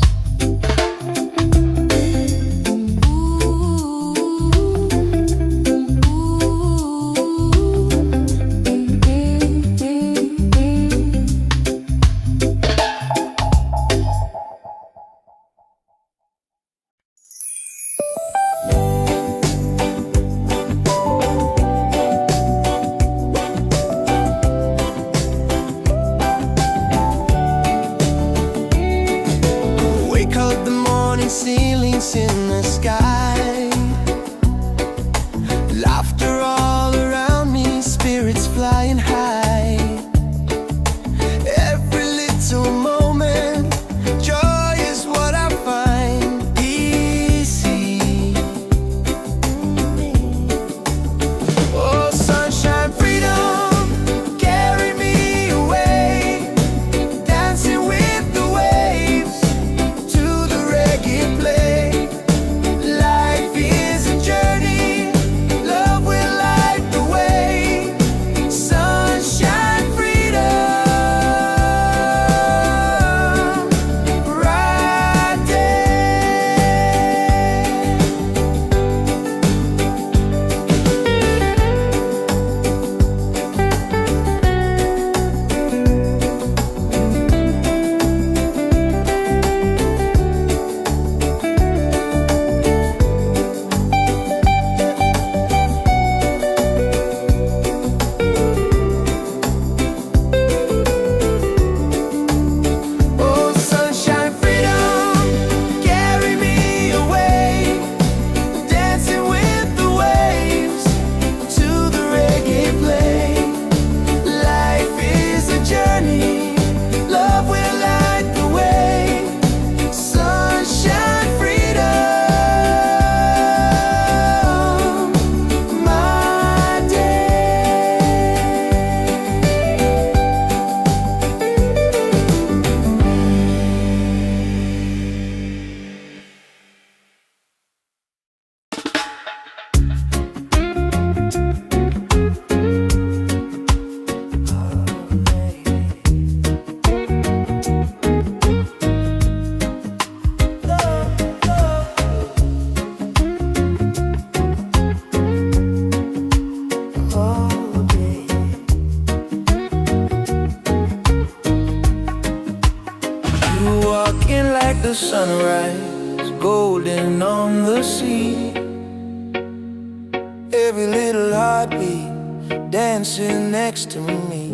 the sunrise, golden on the sea. Every little heartbeat dancing next to me.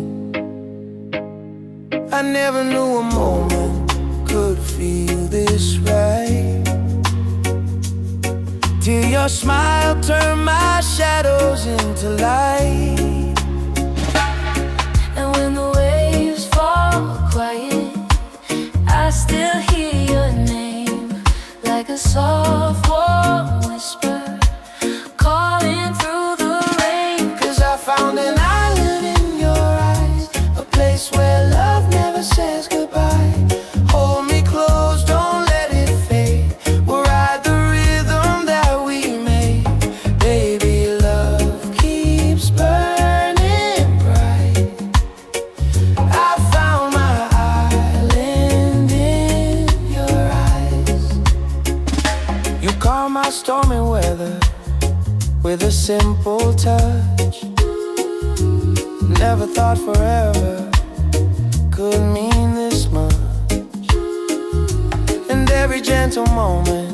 I never knew a moment could feel this right, till your smile turned my shadows into light. And when the waves fall quiet, I still hear your name, like a soft warm whisper calling through the rain. 'Cause I found an island in your eyes, a place where love never says goodbye. Hold me close, don't let it fade. We'll ride the rhythm that we made. Baby, love keeps burning bright. I found my island in your eyes. You calm my stormy weather with a simple touch. Never thought forever could mean this much. And every gentle moment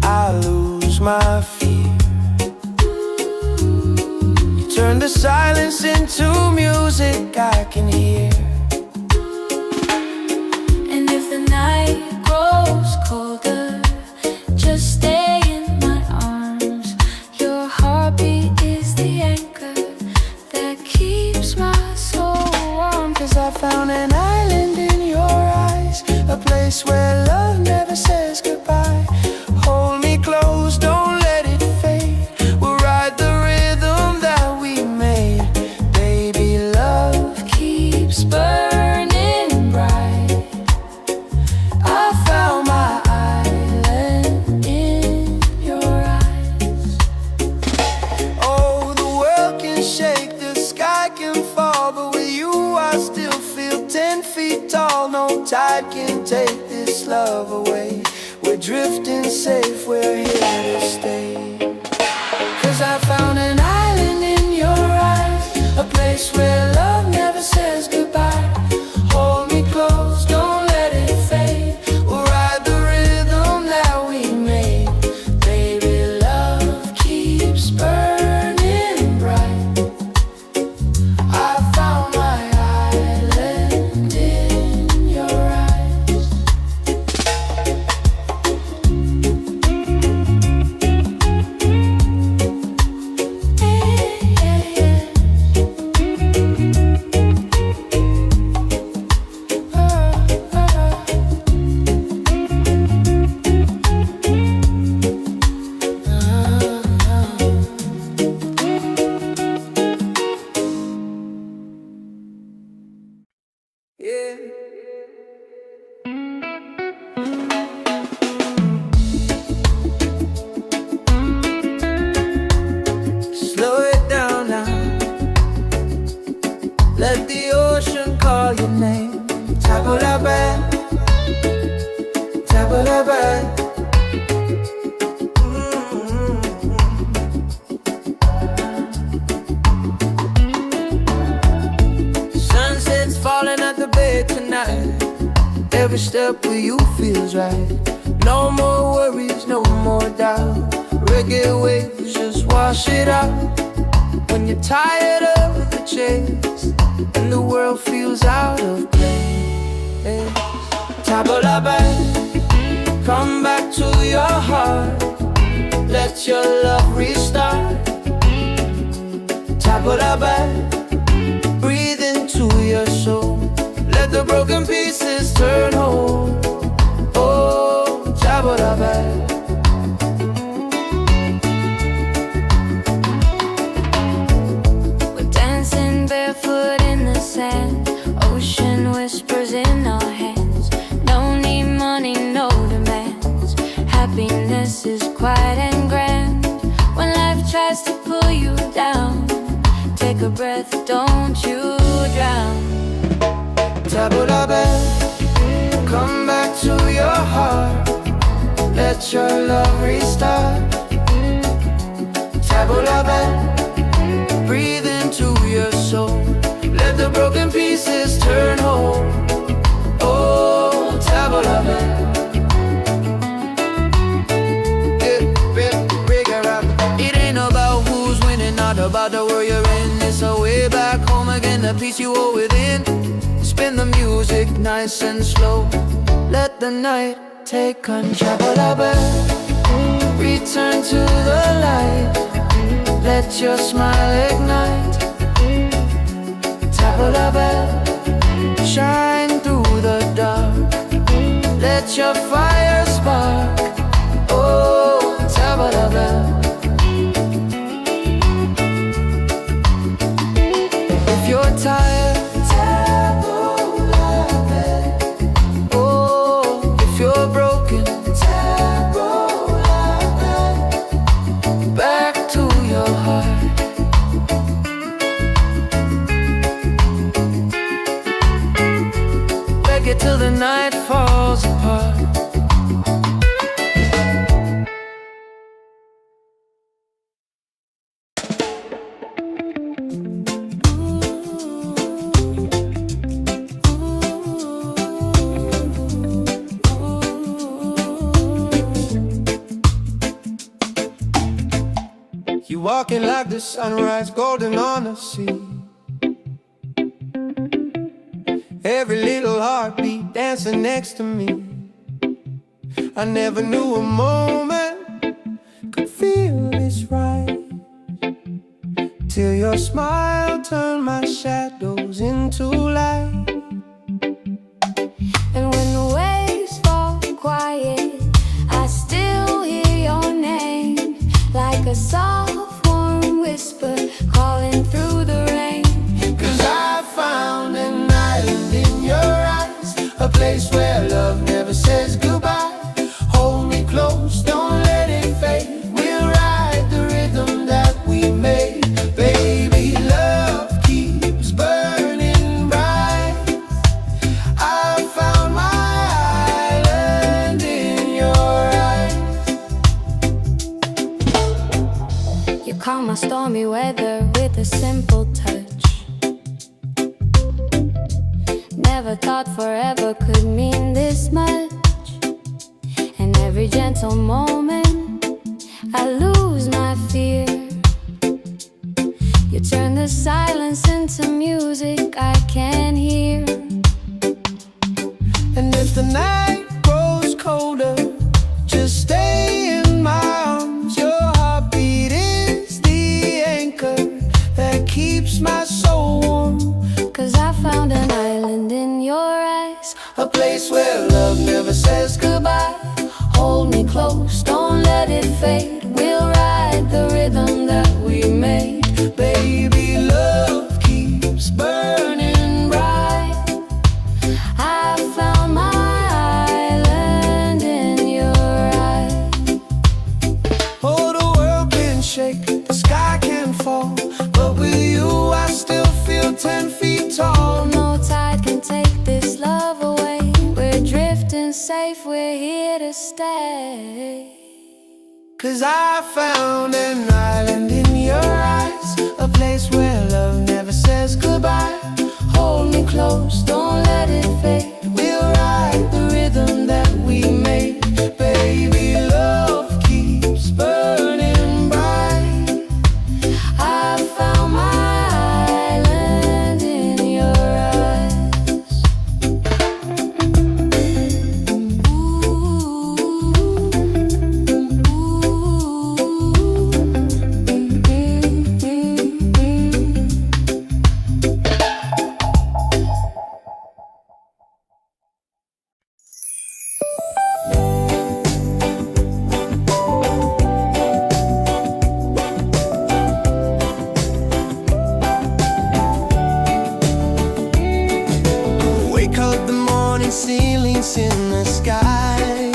I lose my fear. You turn the silence into music I can hear. And if the night grows colder, just stay in my arms. Your heartbeat is the anchor that keeps my soul warm. 'Cause I found an island in your eyes, a place where love never says goodbye. Hold me close, don't let it fade. We'll ride the rhythm that we made. Baby, love keeps burning bright. I found my island in your eyes. Oh, the world can shake, the sky can fall, but with you I still feel 10 feet tall. No tide can take this love away. We're drifting safe, we're here to stay. 'Cause I found an island in your eyes, a place where love never says goodbye. Hold me close, don't let it fade. We'll ride the rhythm that we made. Baby, love keeps burning bright. I found my island in your eyes. Yeah. Slow it down now. Let the ocean call your name. Tabula bad, tabula bad. Sunset's falling at the bay tonight. Every step with you feels right. No more worries, no more doubt. Reggae waves just wash it out. When you're tired of the chase and the world feels out of place, tabula bad, come back to your heart. Let your love restart. Tabula bad, breathe into your soul. Let the broken pieces turn whole. Oh, tabula bad. We're dancing barefoot in the sand. Ocean whispers in our hands. No need money, no demands. Happiness is quiet and grand. When life tries to pull you down, take a breath, don't you drown. Tabula bad, come back to your heart. Let your love restart. Tabula bad, breathe into your soul. Let the broken pieces turn whole. Oh, tabula bad. in. It's our way back home again, the peace you hold within. Spin the music nice and slow. Let the night take control. Return to the light. Let your smile ignite. Tap a bell, shine through the dark. Let your fire spark. Oh, tap a bell. If you're tired, tap a bell. Oh, if you're broken, tap a bell. Back to your heart. Reggae till the night falls apart. You walking like the sunrise, golden on the sea. Every little heartbeat dancing next to me. I never knew a moment could feel this right, till your smile turned my shadows into light. And when the waves fall quiet, I still hear your name, like a soft warm whisper calling through the rain. 'Cause I found an island in your eyes, a place where love never says goodbye. Hold me close, don't let it fade. We'll ride the rhythm that we made. Baby, love keeps burning bright. I found my island in your eyes. You calm my stormy weather with a simple touch. Never thought forever could mean this much. And every gentle moment I lose my fear. You turn the silence into music I can hear. And if the night grows colder, just stay in my arms. Your heartbeat is the anchor that keeps my soul warm. 'Cause I found an island in your eyes, A place where love never says goodbye. Hold me close, don't let it fade. We'll ride the rhythm that we made. Baby, love keeps burning bright. I found my island in your eyes. Oh, the world can shake, the sky can fall, but with you I still feel 10 feet tall. No tide can take this love away. We're drifting safe, we're here to stay. 'Cause I found an island in your eyes, a place where love never says goodbye. Hold me close, don't let it fade. We'll ride the rhythm that we made. Baby, love keeps burning bright. I found my island in your eyes. Wake up the morning, ceilings in the sky.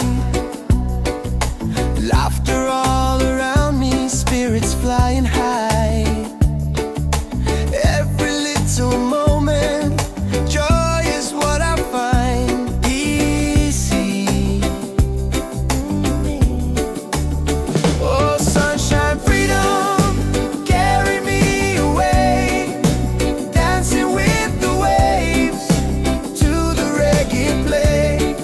Laughter all around me, spirits flying high. Every little moment, joy is what I find easy. Oh, sunshine, freedom, carry me away. Dancing with the waves to the reggae play.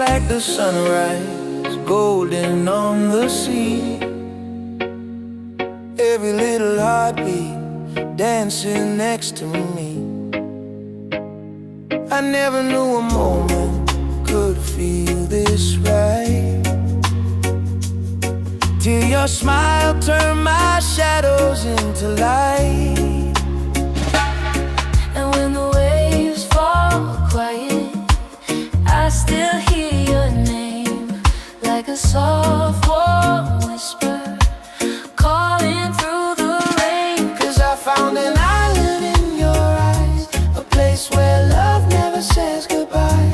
like the sunrise, golden on the sea. Every little heartbeat dancing next to me. I never knew a moment could feel this right, till your smile turned my shadows into light. And when the waves fall quiet, I still hear your name, like a soft warm whisper calling through the rain. 'Cause I found an island in your eyes, a place where love never says goodbye.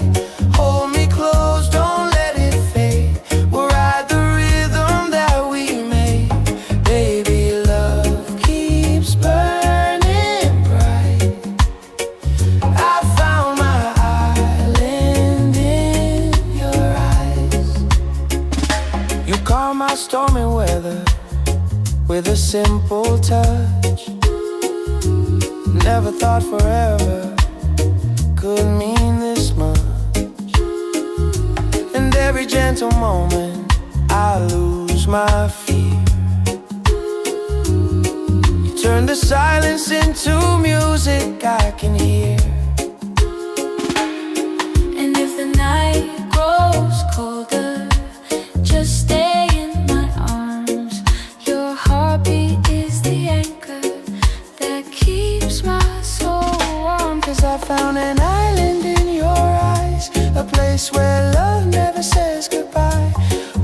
Hold me close, don't let it fade. We'll ride the rhythm that we made. Baby, love keeps burning bright. I found my island in your eyes. You calm my stormy weather with a simple touch. Never thought forever could mean this much. And every gentle moment I lose my fear. You turn the silence into music I can hear. And if the night grows colder, just stay in my arms. Your heartbeat is the anchor that keeps my soul warm. 'Cause I found an island in your eyes, a place where love never says goodbye.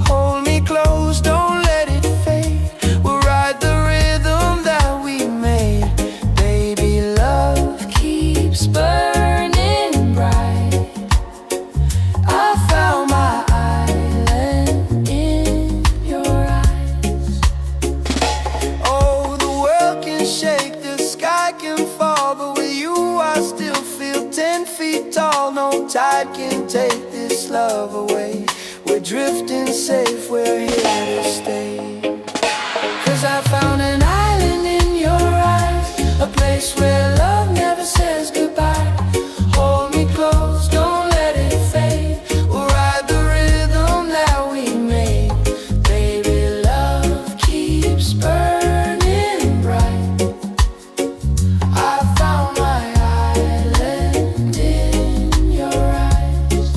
Hold me close, don't let it fade. We'll ride the rhythm that we made. Baby, love Keeps burning bright. I found my island in your eyes. Oh, the world can shake, the sky can fall, but with you I still feel 10 feet tall. No tide can take this love away. We're drifting safe, we're here to stay. 'Cause I found an island in your eyes, a place where love never says goodbye. Hold me close, don't let it fade. We'll ride the rhythm that we made. Baby, love keeps burning bright. I found my island in your eyes.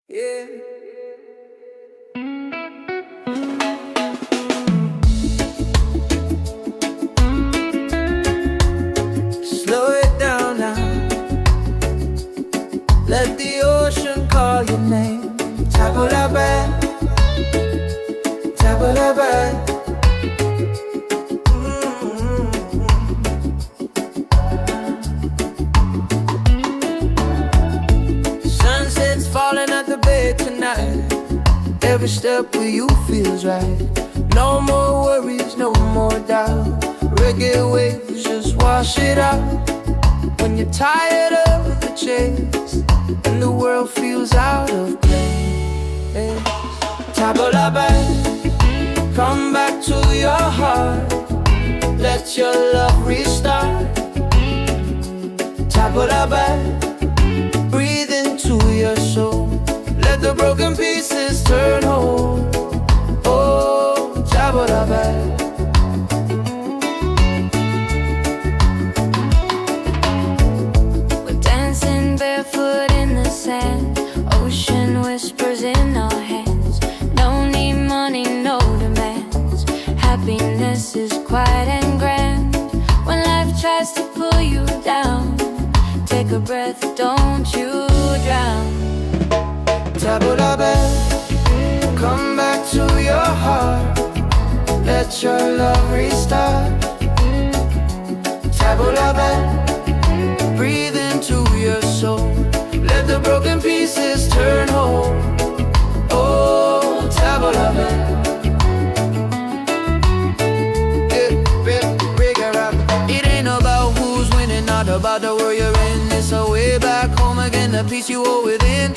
Yeah. Slow it down now. Let the ocean call your name. Tabulabe, tabulabe. Sunset's falling at the bay tonight. Every step with you feels right. No more worries, no more doubt. Reggae waves just wash it out. When you're tired of the chase and the world feels out of place. Tabulabe, come back to your heart. Let your love restart. Tabulabe, breathe into your soul. Let the broken pieces turn whole. Oh, tabulabe. We're dancing barefoot in the sand. Ocean whispers in our hands. No need money, no demands. Happiness is quiet and grand. When life tries to pull you down, take a breath, don't you drown. Tabulabe, come back to your heart. Let your love restart. Tabulabe, breathe into your soul. Let the broken pieces turn whole. Oh, tabulabe. peace you hold within.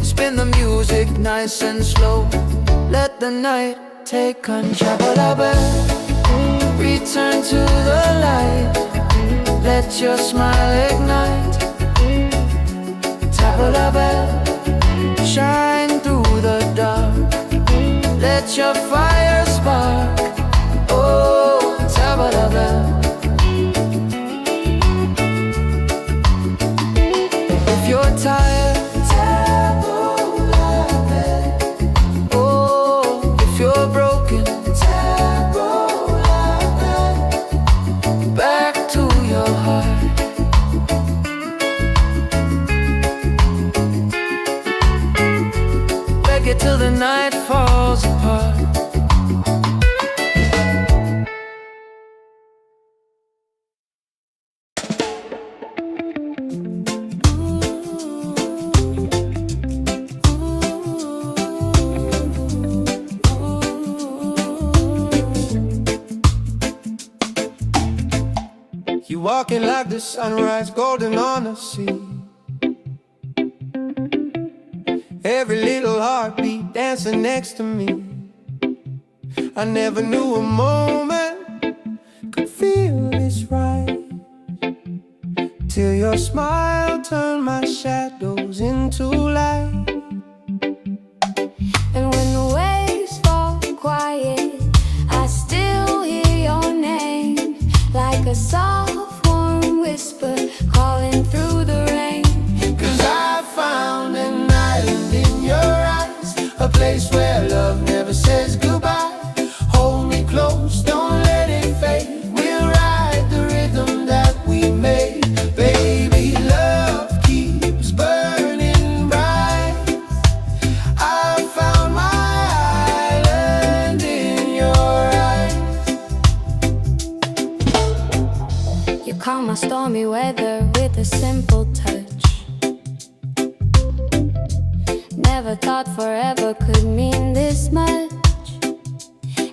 Spin the music nice and slow. Let the night take control. Return to the light. Let your smile ignite. Tabla bell, shine through the dark. Let your fire spark. Oh, tabla bell. If you're tired, oh, if you're broken, back to your heart. Reggae till the night falls apart. You walking like the sunrise, golden on the sea. Every little heartbeat dancing next to me. I never knew a moment could feel this right, till your smile turned my shadows into light. And when the waves fall quiet, I still hear your name, like a soft warm whisper calling through the rain. 'Cause I found an island in your eyes, a place where love never says goodbye. Hold me close, don't let it fade. We'll ride the rhythm that we made. Baby, love keeps burning bright. I found my island in your eyes. You calm my stormy weather with a simple touch. Never thought forever could mean this much.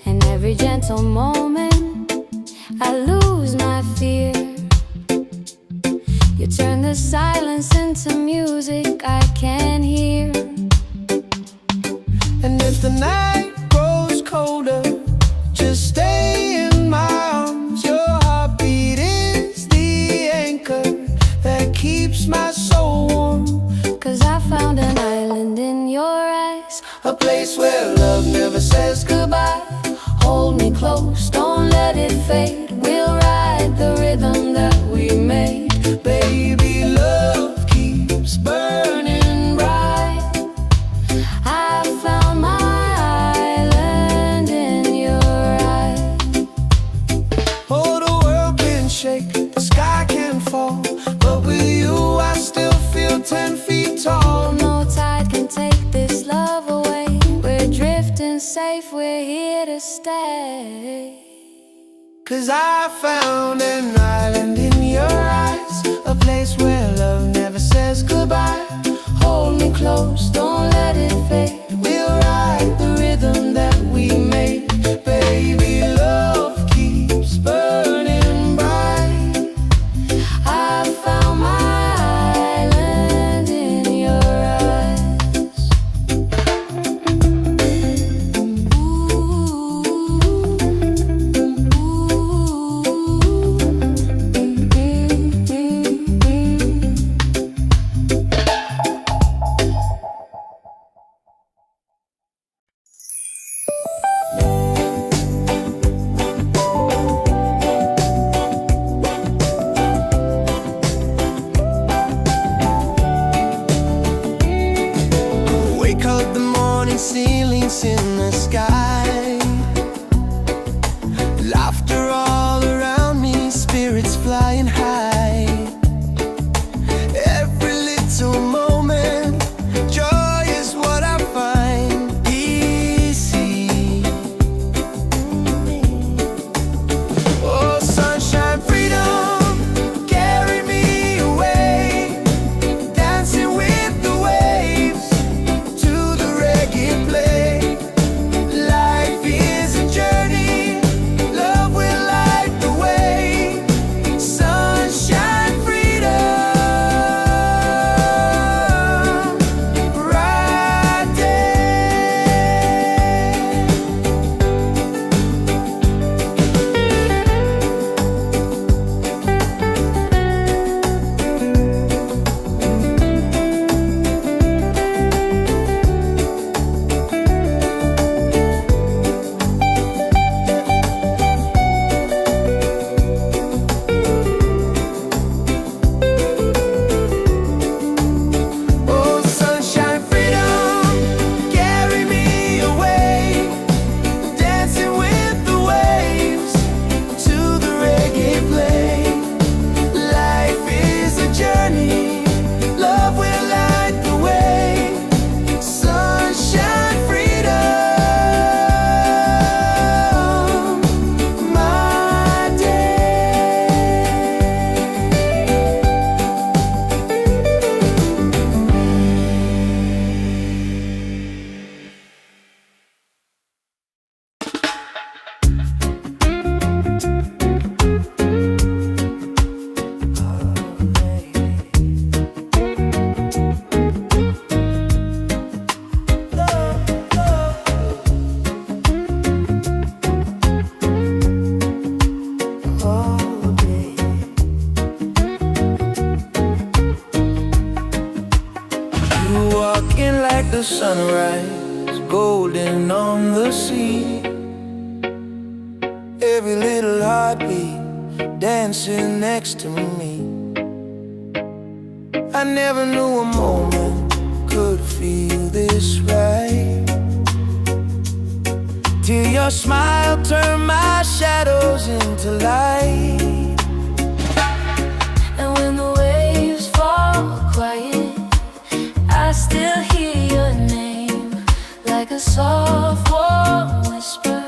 And every gentle moment I lose my fear. You turn the silence into music I can hear. And if the night grows colder, just stay in my arms. Your heartbeat is the anchor that keeps my soul warm. 'Cause I found an island in your eyes, A place where love never says goodbye. Hold me close, don't let it fade. We'll ride the rhythm that we made. Baby, love keeps burning bright. I found my island in your eyes. Oh, the world can shake, the sky can fall, but with you I still feel 10 feet tall. No tide can take this love away. We're drifting safe, we're here to stay. 'Cause I found an island in your eyes, a place where love never says goodbye. Hold me close, don't let it fade. We'll ride the rhythm that we made. Baby, love keeps burning bright. I found my island in your eyes. Wake up the morning, ceilings in the sky. Laughter all around me, spirits flying high. Every little moment, joy is what I find. Easy. Oh, sunshine, freedom, carry me away. Dancing with the waves to the reggae play. Life is sunrise, golden on the sea. Every little heartbeat dancing next to me. I never knew a moment could feel this right, till your smile turned my shadows into light. And when the waves fall quiet, I still hear your name, like a soft warm whisper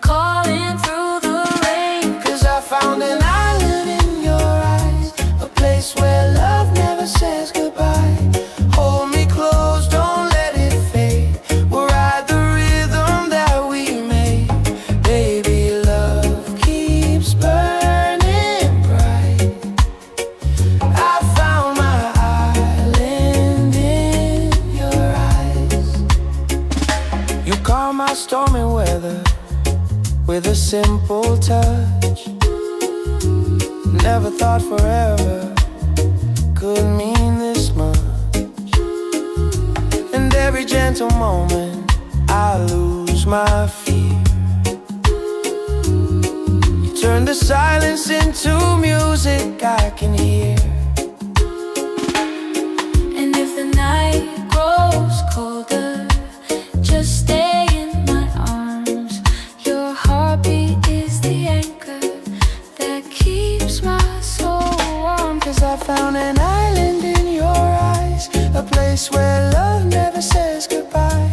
calling through the rain. 'Cause I found an island in your eyes, a place where love never says goodbye. Hold me close, don't let it fade. We'll ride the rhythm that we made. Baby, love keeps burning bright. I found my island in your eyes. You calm my stormy weather with a simple touch. Never thought forever could mean this much. And every gentle moment I lose my fear. You turn the silence into music I can hear. And if the night grows colder, just stay in my arms. Your heartbeat is the anchor that keeps my soul warm. 'Cause I found an island in your eyes, a place where love never says goodbye.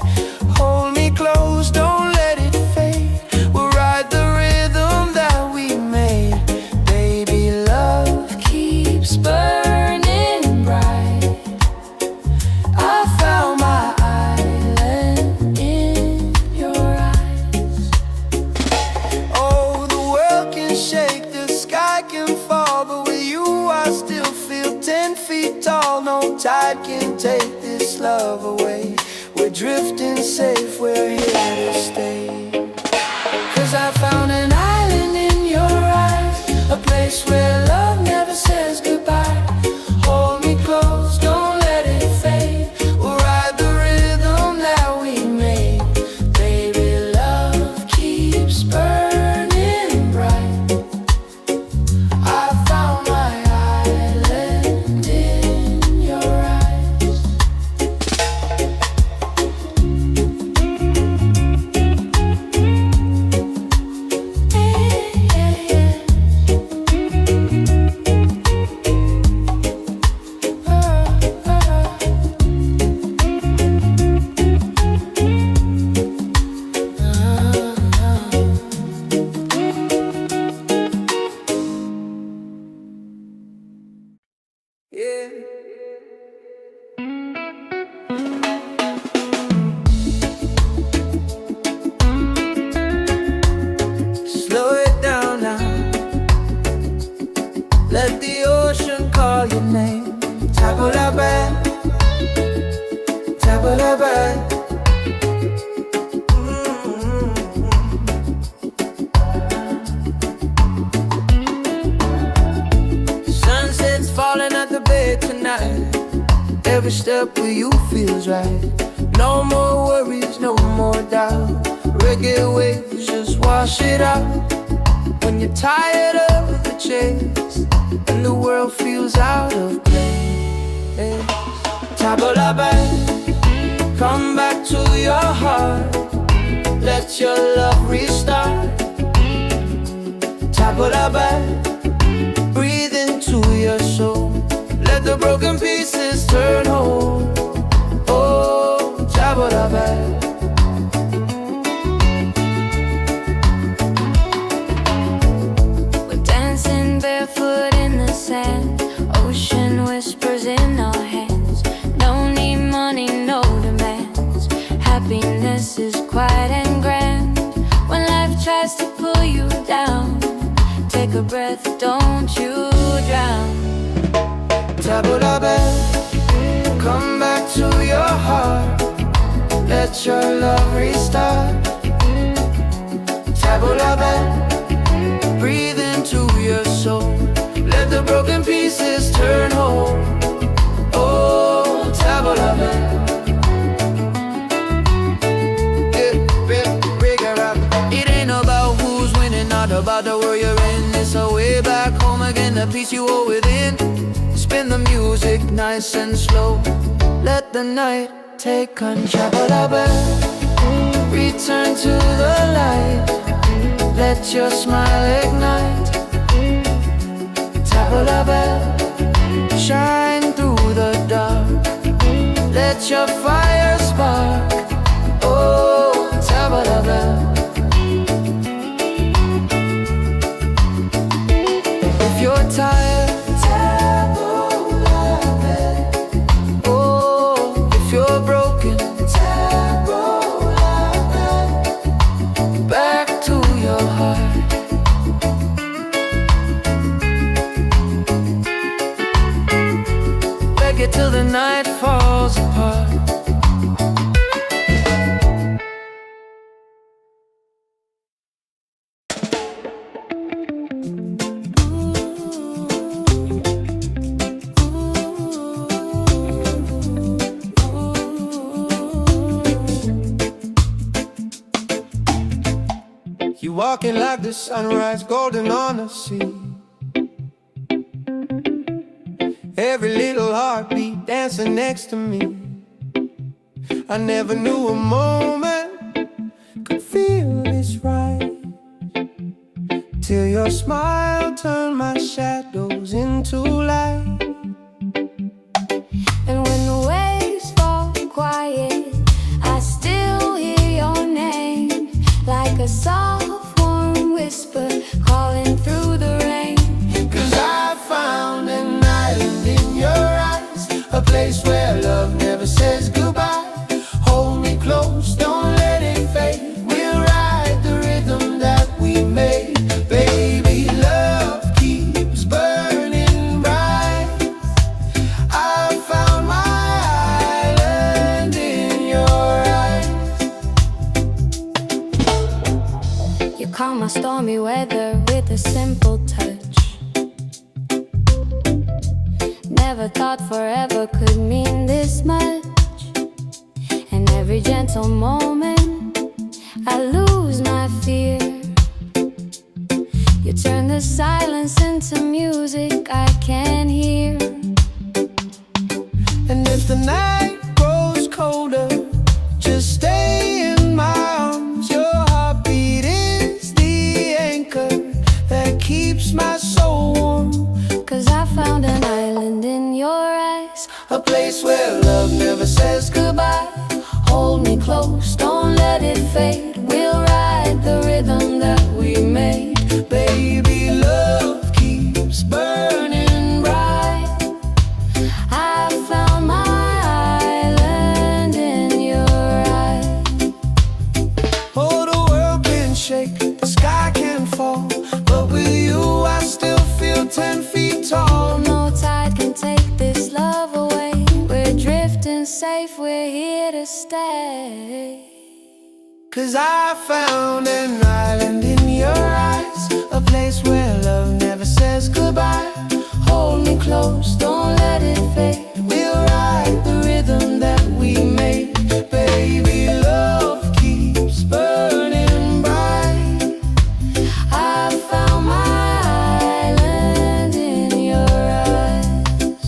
Hold me close, don't let it fade. We'll ride the rhythm that we made. Baby, love keeps burning bright. I found my island in your eyes. Oh, the world can shake, the sky can fall, but with you I still feel 10 feet tall. No tide can take this love away. We're drifting safe, we're here to stay. 'Cause I found an island in your eyes, a place where love never says goodbye. Hold me close, don't let it fade. We'll ride the rhythm that we made. Baby, love keeps burning bright. I found my island in your eyes. Yeah. Slow it down now. Let the ocean call your name. Table la bed, table la bed. Sunset's falling at the bay tonight. Every step with you feels right. No more worries, no more doubt. Reggae waves just wash it out. When you're tired of the chase and the world feels out of place, table la bed, come back to your heart. Let your love restart. Table la bed, breathe into your soul. Let the broken pieces turn whole. Oh, table la bed. We're dancing barefoot in the sand. Ocean whispers in our hands. No need money, no demands. Happiness is quiet and grand. When life tries to pull you down, take a breath, don't you drown. Table la bed, come back to your heart. Let your love restart. Table la bed, breathe into your soul. Let the broken pieces turn whole. Oh, table la bed. the peace you hold within. Spin the music nice and slow. Let the night take control. Return to the light. Let your smile ignite. Tabla bell, shine through the dark. Let your fire spark. Oh, tabla bell. If you're tired, tabla bell. Oh, if you're broken, tabla bell. Back to your heart. Reggae till the night falls apart. You walking like the sunrise, golden on the sea. Every little heartbeat dancing next to me. I never knew a moment could feel this right, till your smile turned my shadows into light. And when the waves fall quiet, I still hear your name, like a soft warm whisper calling through the rain. 'Cause I found an island in your eyes, a place where love never says goodbye. Hold me close, don't let it fade. We'll ride the rhythm that we made. Baby, love keeps burning bright. I found my island in your eyes. You calm my stormy weather with a simple touch. Never thought forever could mean this much. And every gentle moment I lose my fear. You turn the silence into music I can hear. And if the night grows colder, just stay in my arms. Your heartbeat is the anchor that keeps my soul warm. 'Cause I found an island in your eyes, A place where love never says goodbye. Hold me close, don't let it fade. We'll ride the rhythm that we made. Baby, love keeps burning bright. I found my island in your eyes. Oh, the world can shake, the sky can fall, but with you I still feel 10 feet tall. No tide can take this love away. We're drifting safe, we're here to stay. 'Cause I found an island in your eyes, a place where love never says goodbye. Hold me close, don't let it fade. We'll ride the rhythm that we made. Baby, love keeps burning bright. I found my island in your eyes.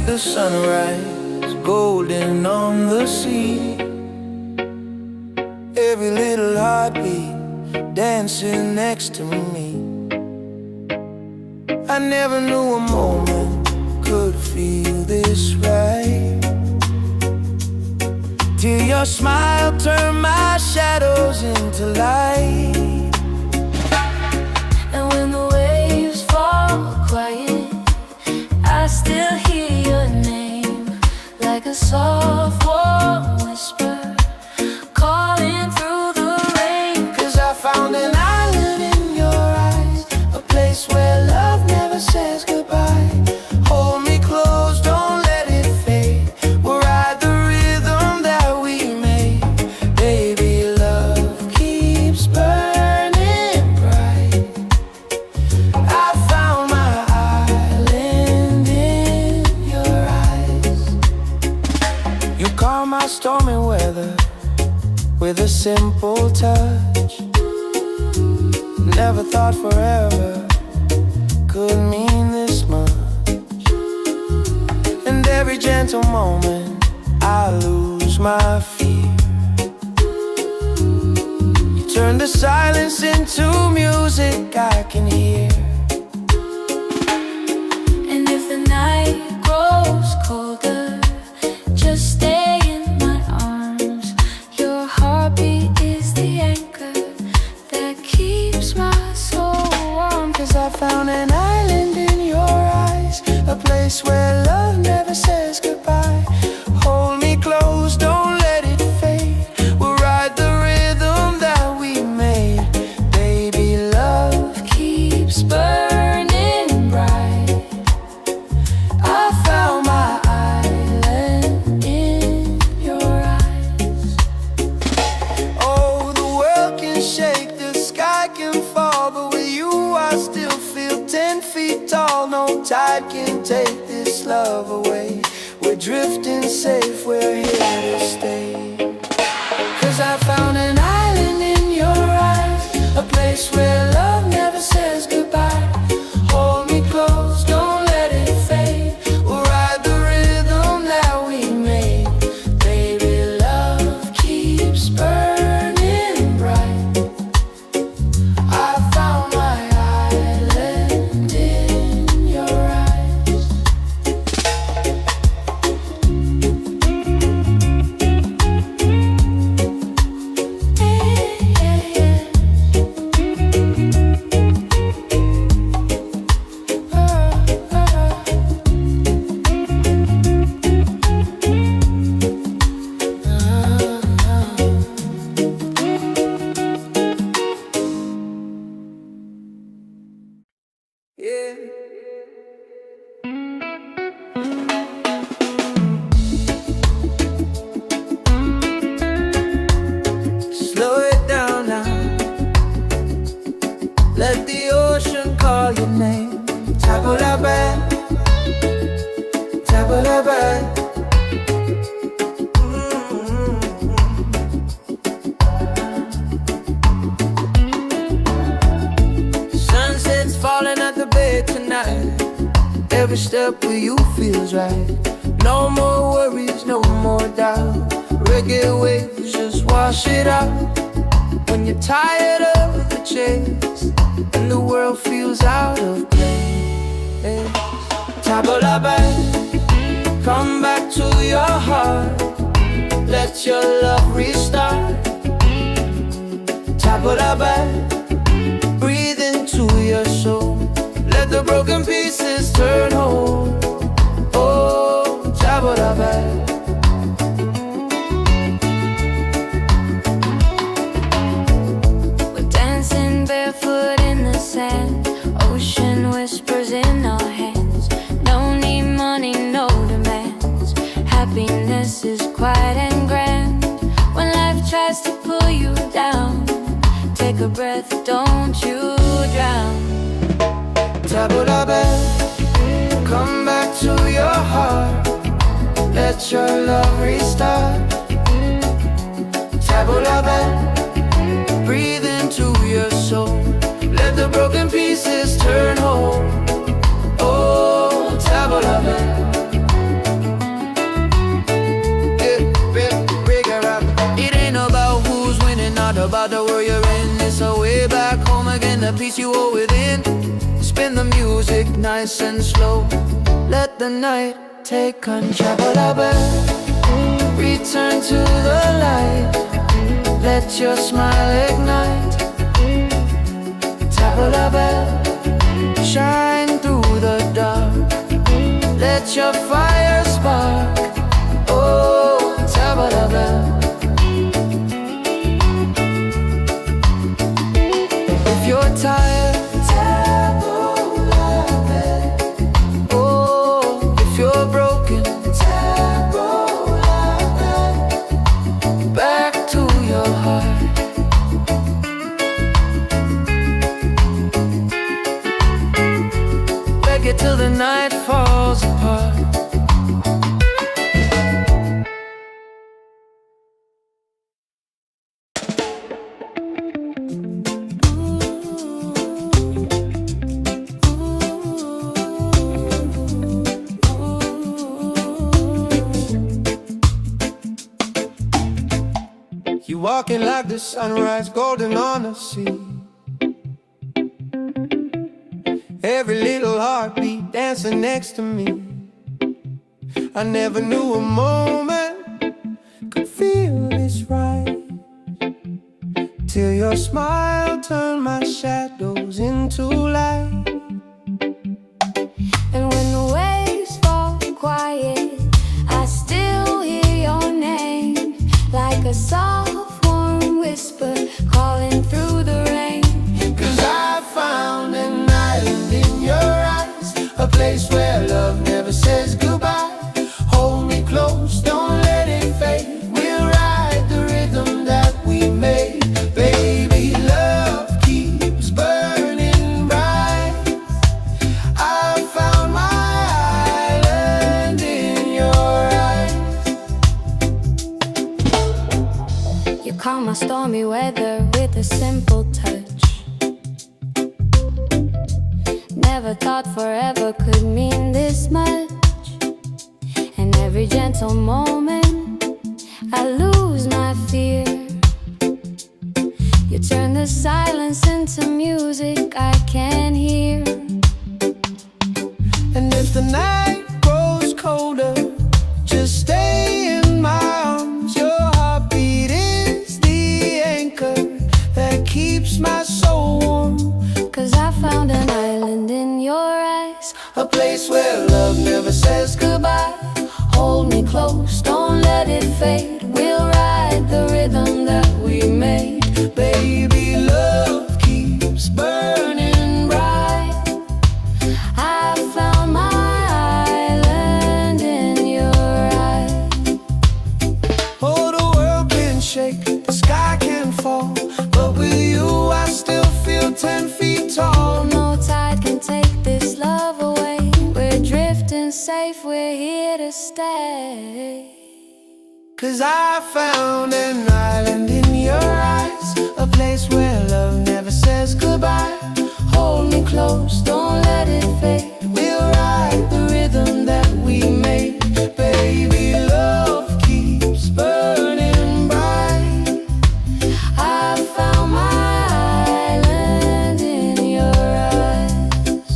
The sunrise, golden on the sea. Every little heartbeat dancing next to me. I never knew a moment could feel this right, till your smile turned my shadows into light. And when the waves fall quiet, I still hear your name, like a soft warm whisper calling through the rain. 'Cause I found an island in your eyes, a place where love never says goodbye. Hold me close, don't let it fade. We'll ride the rhythm that we made. Baby, love keeps burning bright. I found my island in your eyes. You calm my stormy weather with a simple touch. Never thought forever could mean this much. And every gentle moment I lose my fear. You turn the silence into music I can hear. And if the night grows colder, just stay in my arms. Your heartbeat is the anchor that keeps my soul warm. 'Cause I found an island in your eyes, a place where love never says goodbye. Hold me close, don't let it fade. We'll ride the rhythm that we made. Baby, love keeps burning bright. I found my island in your eyes. Oh, the world can shake, the sky can fall, but with you I still feel 10 feet tall. No tide can take this love away. We're drifting safe, we're here to stay. 'Cause I found an island in your eyes, a place where love never says goodbye. Hold me close, don't let it fade. We'll ride the rhythm that we made. Baby, love keeps burning bright. I found my island in your eyes. Yeah. Slow it down now. Let the ocean call your name. Tabula bad, tabula bad. Sunset's falling at the bay tonight. Every step with you feels right. No more worries, no more doubt. Reggae waves just wash it out. When you're tired of the chase and the world feels out of place, tabula back, come back to your heart. Let your love restart. Tabula back, breathe into your soul. Let the broken pieces turn whole. Oh, tabula back. We're dancing barefoot in the sand. Ocean whispers in our hands. No need money, no demands. Happiness is quiet and grand. When life tries to pull you down, take a breath, don't you drown. Tabula bell, come back to your heart. Let your love restart. Tabula bell, breathe into your soul. Let the broken pieces turn whole. Oh, tabula bell. It ain't about who's winning, not about the world you're in. It's a way back home again, the peace you hold within. Spin the music nice and slow. Let the night take control. Return to the light. Let your smile ignite. Tabula bell, shine through the dark. Let your fire spark. Oh, tabula bell. If you're tired, tabula bell. Oh, if you're broken, tabula bell. Back to your heart. Reggae till the night falls apart. You walking like the sunrise, golden on the sea. Every little heartbeat dancing next to me. I never knew a moment could feel this right, till your smile turned my shadows into light. And when the waves fall quiet, I still hear your name, like a soft warm whisper calling through the rain. 'Cause I found an island in your eyes, a place where love never says goodbye. Hold me close, don't let it fade. We'll ride the rhythm that we made. Baby, love keeps burning bright. I found my island in your eyes. You calm my stormy weather with a simple touch. Never thought forever could mean this much. And every gentle moment I lose my fear. You turn the silence into music I can hear. And if the night grows colder, just stay in my arms. Your heartbeat is the anchor that keeps my soul warm. 'Cause I found an island in your eyes, A place where love never says goodbye. Hold me close, don't let it fade. We'll ride the rhythm that we made. Baby, love keeps burning bright. I found my island in your eyes. Oh, the world can shake, the sky can fall, but with you I still feel 10 feet tall. No tide can take this love away. We're drifting safe, we're here to stay. 'Cause I found an island in your eyes, a place where love never says goodbye. Hold me close, don't let it fade. We'll ride the rhythm that we made. Baby, love keeps burning bright. I found my island in your eyes.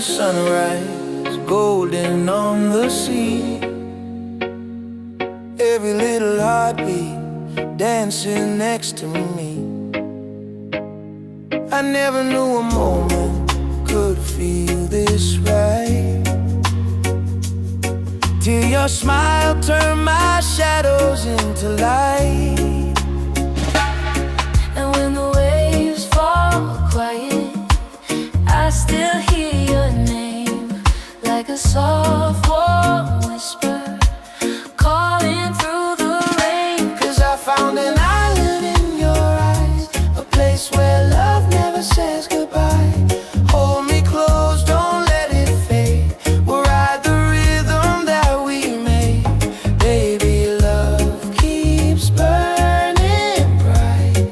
the sunrise, golden on the sea. Every little heartbeat dancing next to me. I never knew a moment could feel this right, till your smile turned my shadows into light. And when the waves fall quiet, I still hear your name, like a soft warm whisper calling through the rain. 'Cause I found an island in your eyes, a place where love never says goodbye. Hold me close, don't let it fade. We'll ride the rhythm that we made. Baby, love keeps burning bright.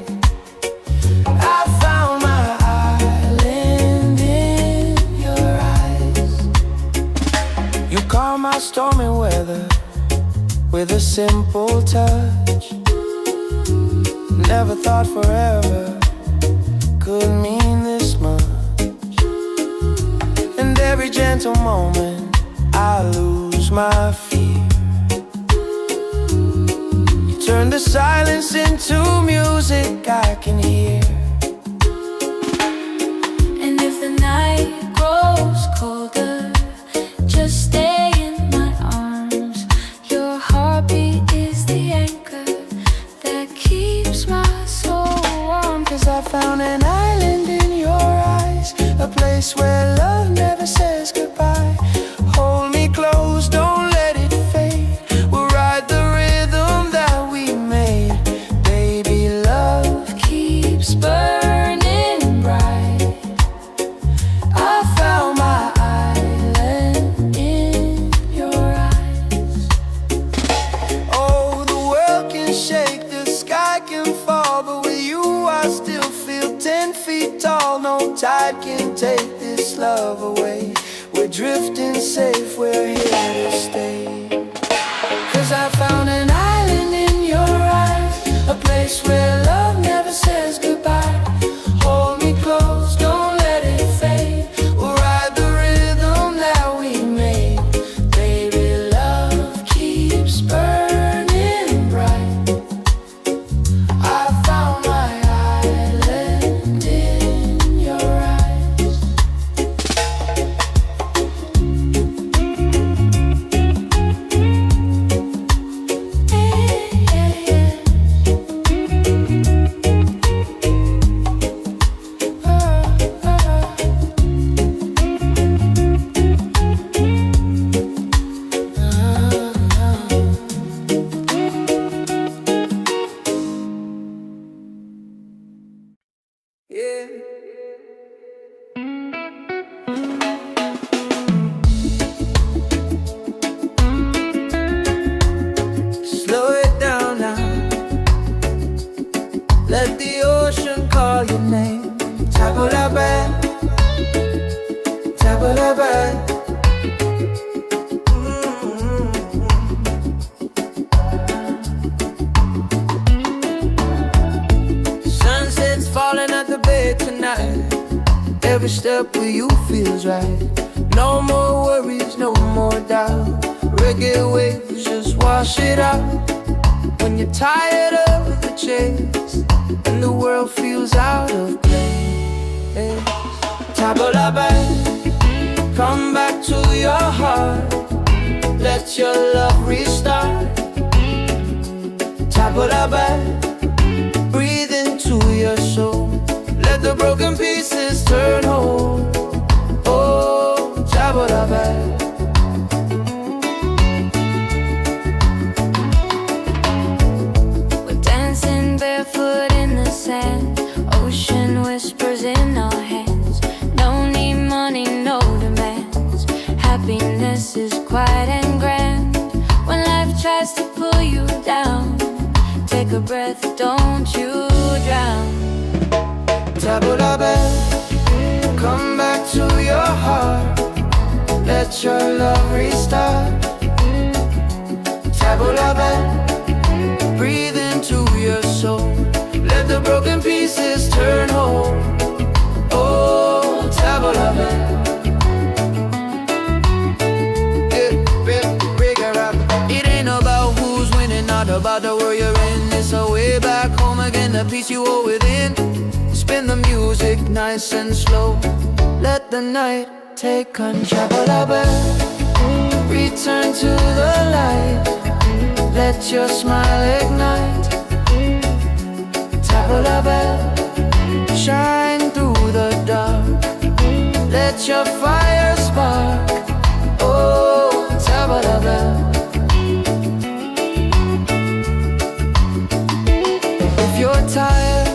I found my island in your eyes. You calm my stormy weather with a simple touch. Never thought forever could mean this much. And every gentle moment I lose my fear. You turn the silence into music I can hear. And if the night grows colder, just stay in my arms. Your heartbeat is the anchor that keeps my soul warm. 'Cause I found an island in your eyes, a place where love never says goodbye. Hold me close, don't let it fade. We'll ride the rhythm that we made. Baby, love Keeps burning bright. I found my island in your eyes. Oh, the world can shake, the sky can fall, but with you I still feel 10 feet tall. No tide can take this love away. We're drifting safe, we're here to stay. 'Cause I found an island in your eyes, a place where love never says goodbye. Hold me close, don't let it fade. We'll ride the rhythm that we made. Baby, love keeps burning bright. I found my island in your eyes. Yeah. Slow it down now. Let the ocean call your name. Tabulabe, tabulabe. Sunset's falling at the bay tonight. Every step with you feels right. No more worries, no more doubt. Reggae waves just wash it out. When you're tired of the chase and the world feels out of place. Tabulabe, come back to your heart. Let your love restart. Tabulabe, breathe into your soul. Let the broken pieces turn whole. Oh, tabulabe. We're dancing barefoot in the sand. Ocean whispers in our hands. No need money, no demands. Happiness is quiet and grand. When life tries to pull you down, take a breath, don't you drown. Tabulabe, come back to your heart. Let your love restart. Tabulabe, breathe into your soul. Let the broken pieces turn whole. Oh, tabulabe. a piece you hold within. Spin the music nice and slow. Let the night take control. Return to the light. Let your smile ignite. Tabla bell, shine through the dark. Let your fire spark. Oh, tabla bell. If you're tired,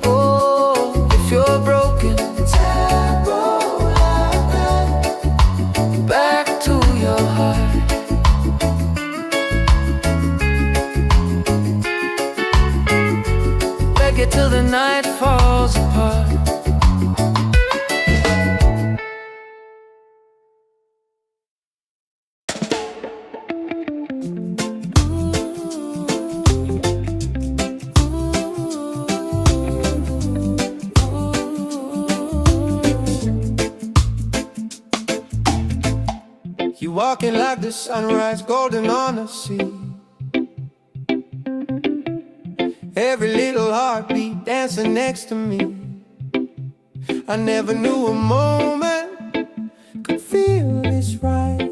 oh, if you're broken, back to your heart. Reggae till the night falls apart. You walking like the sunrise, golden on the sea. Every little heartbeat dancing next to me. I never knew a moment could feel this right,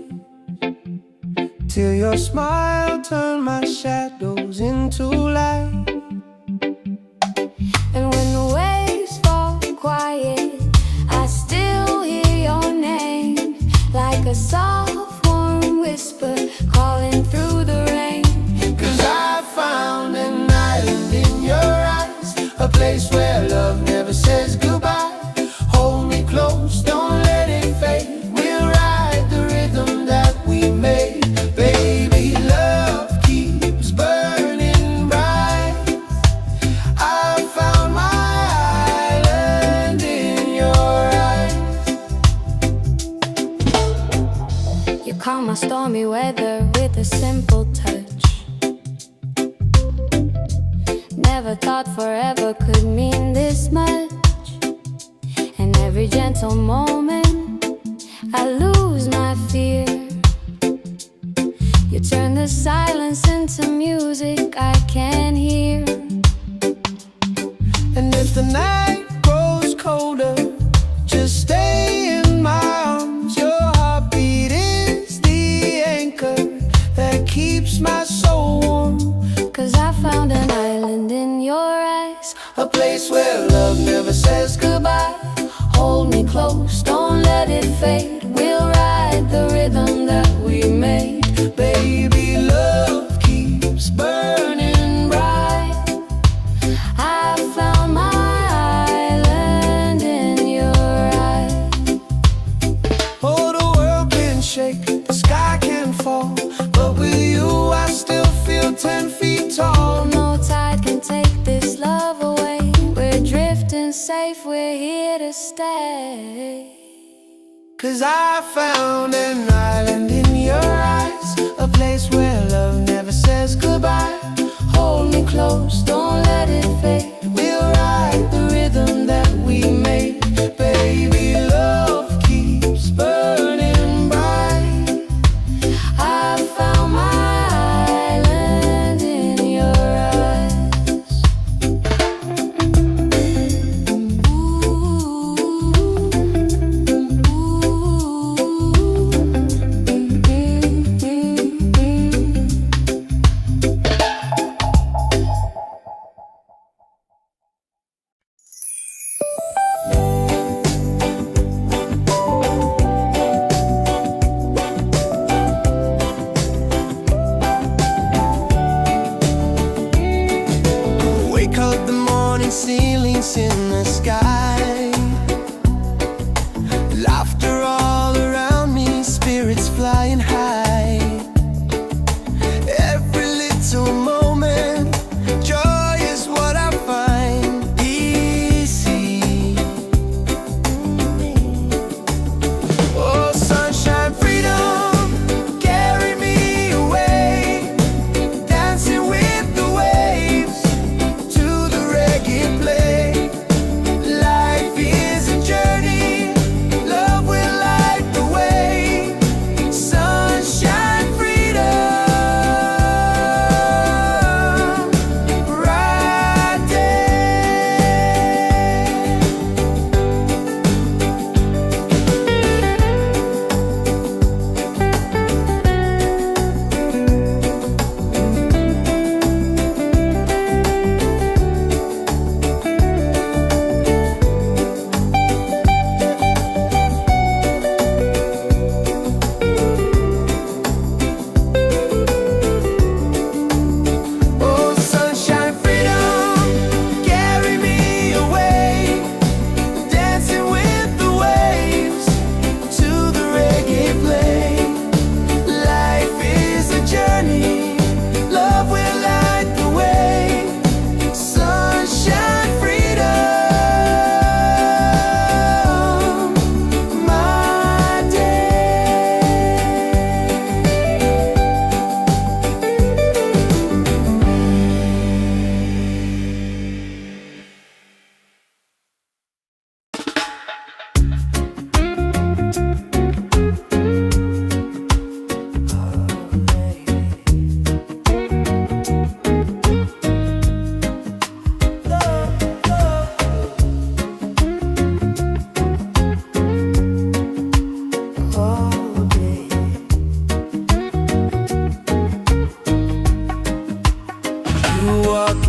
till your smile turned my shadows into light. And when the waves fall quiet, I still hear your name, like a soft warm whisper calling through the rain. 'Cause I found an island in your eyes, a place where love never says goodbye. Hold me close, don't let it fade. We'll ride the rhythm that we made. Baby, love keeps burning bright. I found my island in your eyes. You calm my stormy weather with a simple touch. Never thought forever could mean this much. And every gentle moment I lose my fear. You turn the silence into music I can hear. And if the night grows colder, just stay in my arms. Your heartbeat is the anchor that keeps my soul warm. 'Cause I found an island in your eyes, A place where love never says goodbye. Hold me close, don't let it fade. We'll ride the rhythm that we made. Baby, love keeps burning bright. I found my island in your eyes. Oh, the world can shake, the sky can fall, but with you I still feel 10 feet tall. No tide can take this love away. We're drifting safe, we're here to stay. 'Cause I found an island in your eyes, a place where love never says goodbye. Hold me close, don't let it fade. We'll ride the rhythm that we made. Baby, love keeps burning bright. I found my island in your eyes. Wake up, the morning ceilings in the sky. Laughter all around me, spirits flying high. Every little moment, joy is what I find. Easy. Oh, sunshine, freedom, carry me away. Dancing with the waves to the reggae play. Life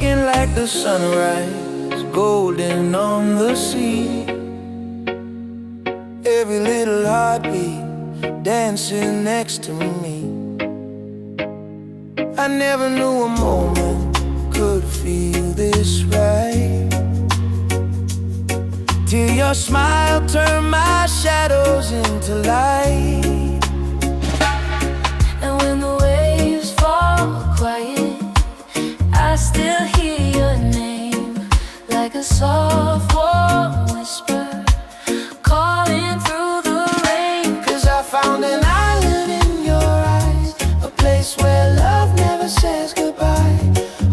looking like the sunrise, golden on the sea. Every little heartbeat dancing next to me. I never knew a moment could feel this right, till your smile turned my shadows into light. And when the waves fall quiet, I still hear your name, like a soft warm whisper calling through the rain. 'Cause I found an island in your eyes, a place where love never says goodbye.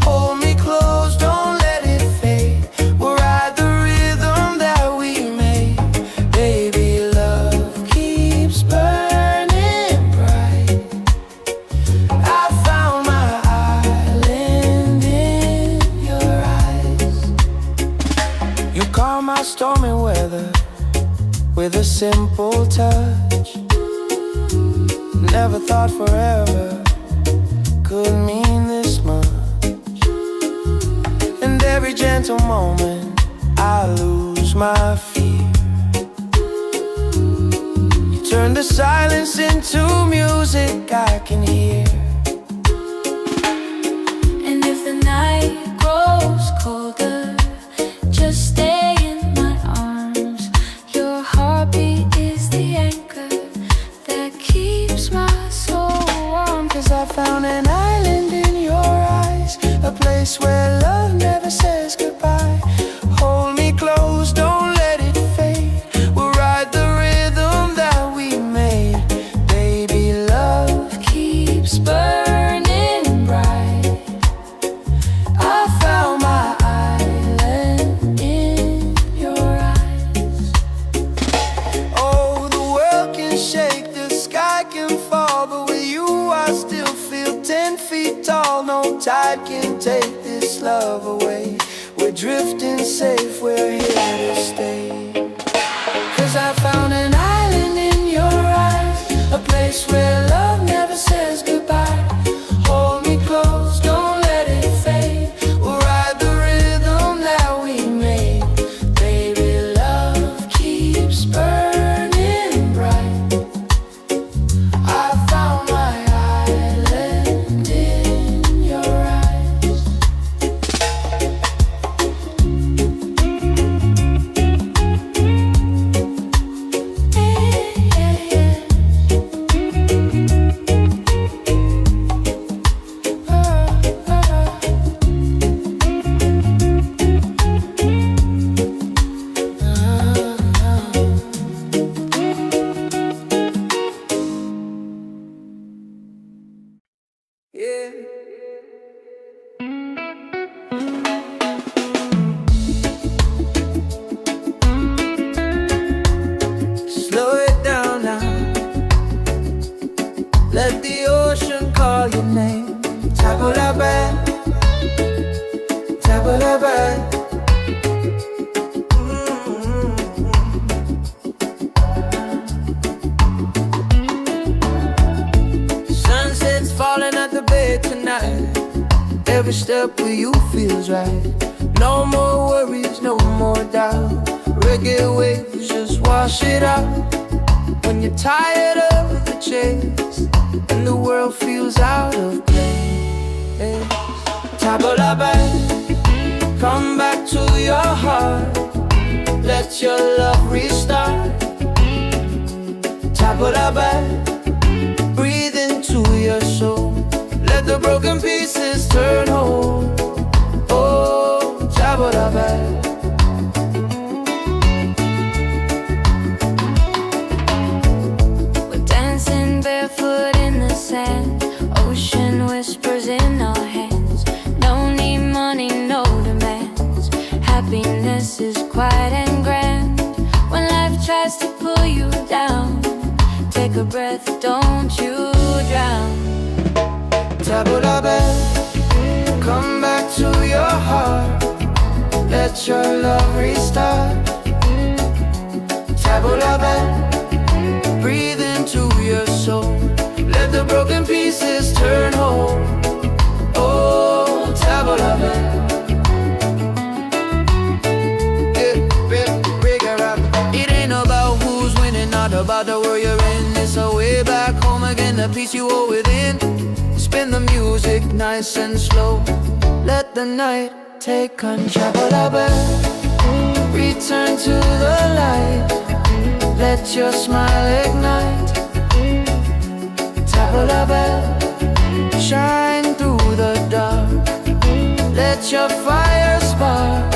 Hold me close, don't let it fade. We'll ride the rhythm that we made. Baby, love keeps burning bright. I found my island in your eyes. You calm my stormy weather with a simple touch. Never thought forever could mean this much. And every gentle moment I lose my fear. You turn the silence into music I can hear. And if the night grows colder, just stay in my arms. Your heartbeat is the anchor that keeps my soul warm. 'Cause I found an island in your eyes, a place where love never says goodbye. Hold me close, don't let it fade. We'll ride the rhythm that we made. Baby, love keeps burning bright. I found my island in your eyes. Oh, the world can shake, the sky can fall, but with you I still feel 10 feet tall. No tide can take this love away. We're drifting safe, we're here to stay. 'Cause I found an island in your eyes, a place where love never says goodbye. Hold me close, don't let it fade. We'll ride the rhythm that we made. Baby, love keeps burning bright. I found my island in your eyes. Yeah. Slow it down now. Let the ocean call your name. Tabula-ba, tabula-ba. Sunset's falling at the bay tonight. Every step with you feels right. No more worries, no more doubt. Reggae waves just wash it out. When you're tired of the chase and the world feels out of place. Tabula-ba, come back to your heart. Let your love restart. Tabula-ba, breathe into your soul. Let the broken pieces turn whole. Oh, tabula-ba. We're dancing barefoot in the sand. Ocean whispers in our hands. No need money, no demands. Happiness is quiet and grand. When life tries to pull you down, take a breath, don't you drown. Tabula-ba, come back to your heart. Let your love restart. Tabula-ba, breathe into your soul. Let the broken pieces turn whole. Oh, tabula-ba. peace you owe within. Spin the music nice and slow. Let the night take control. Return to the light. Let your smile ignite. Tabla shine through the dark. Let your fire spark.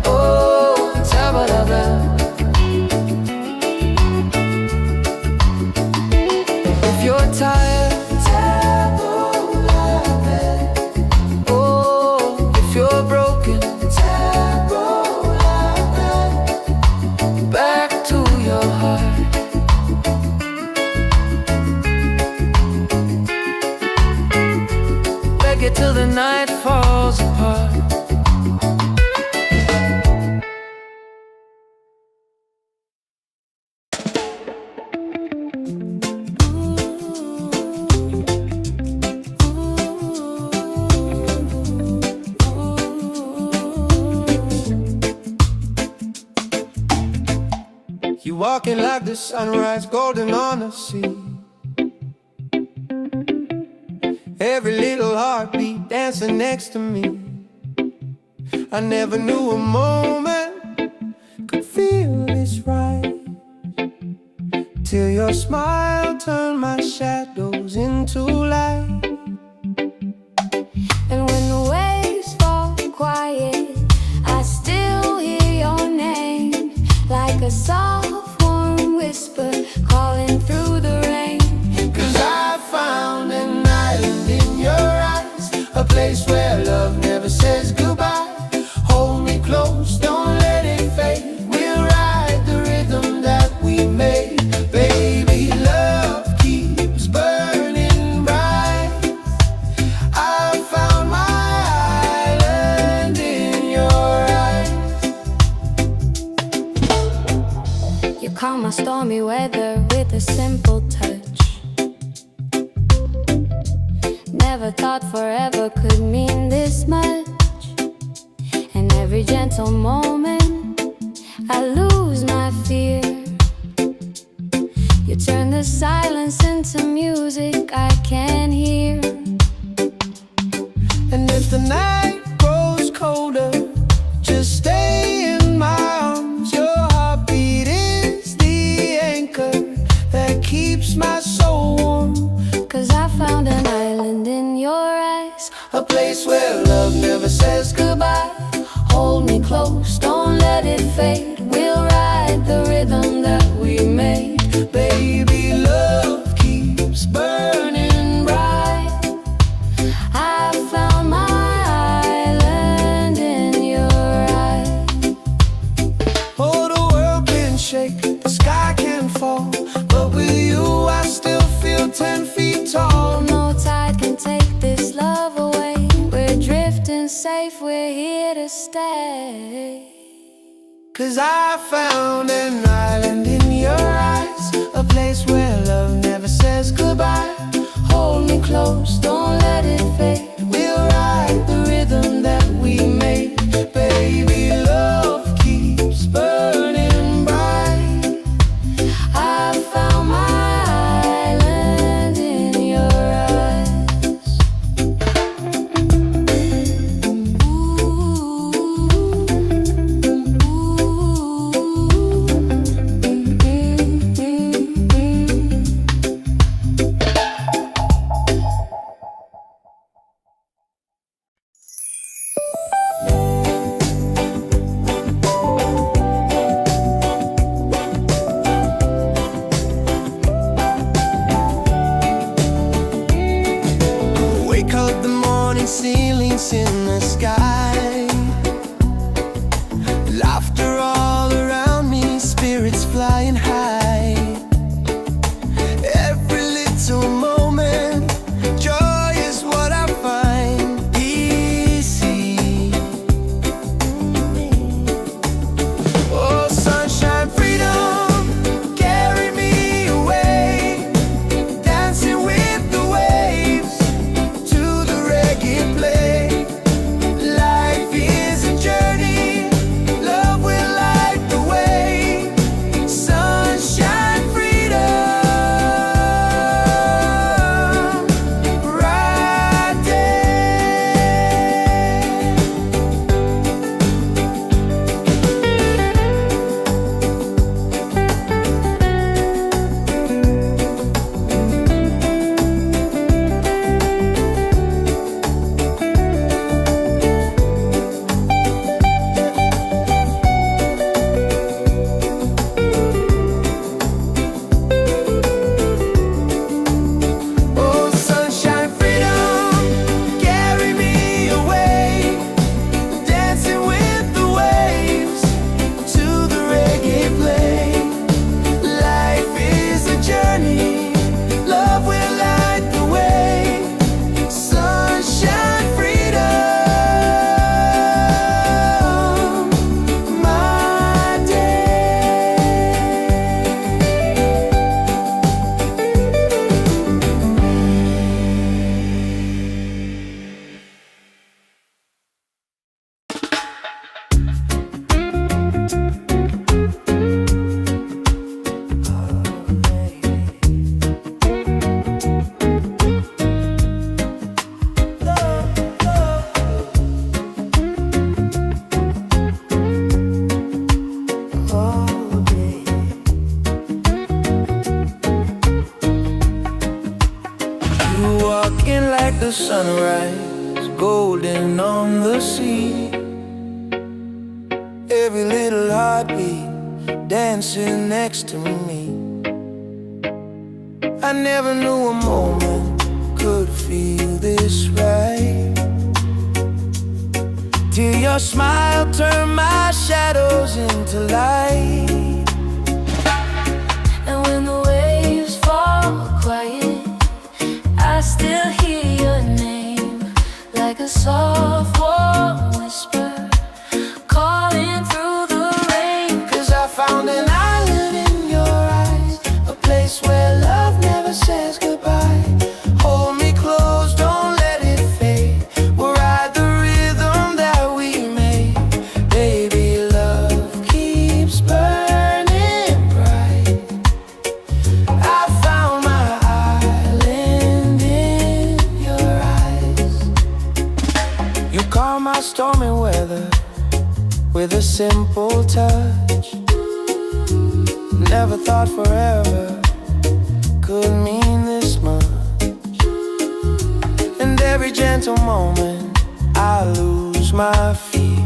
Oh, tabla. If you're tired, oh, if you're broken, back to your heart. Reggae till the night falls apart. You walking like the sunrise, golden on the sea. Every little heartbeat dancing next to me. I never knew a moment could feel this right, till your smile turned my shadows into light. And when the waves fall quiet, I still hear your name, like a soft warm whisper calling through the rain. 'Cause I found an island in your eyes, a place where love never says goodbye. Hold me close, don't let it fade. We'll ride the rhythm that we made. Baby, love keeps burning bright. I found my island in your eyes. You calm my stormy weather with a simple touch. Never thought forever could mean this much. And every gentle moment I lose my fear. You turn the silence into music I can hear. And if the night grows colder, just stay in my arms. Your heartbeat is the anchor that keeps my soul warm. 'Cause I found an island in your eyes, A place where love never says goodbye. Hold me close, don't let it fade. We'll ride the rhythm that we made. Baby, love keeps burning bright. I found my island in your eyes. Oh, the world can shake, the sky can fall, but with you I still feel 10 feet tall. No tide can take this love away. We're drifting safe, we're here to stay. 'Cause I found an island in your eyes, a place where love never says goodbye. Hold me close, don't let it fade. We'll ride the rhythm that we made. Baby, love keeps burning bright. I found my island in your eyes. Wake up the morning ceilings in the sky. Laughter all around me, spirits flying high. Every little moment, joy is what I find. Easy. Oh, sunshine, freedom, carry me away. Dancing with the waves to the reggae play. Life sunrise, golden on the sea. Every little heartbeat dancing next to me. I never knew a moment could feel this right, till your smile turned my shadows into light. And when the waves fall quiet, I still hear your name, like a soft warm whisper calling through the rain. 'Cause I found an island in your eyes, a place where love never says goodbye. Hold me close, don't let it fade. We'll ride the rhythm that we made. Baby, love keeps burning bright. I found my island in your eyes. You calm my stormy weather with a simple touch. Never thought forever could mean this much. And every gentle moment I lose my fear.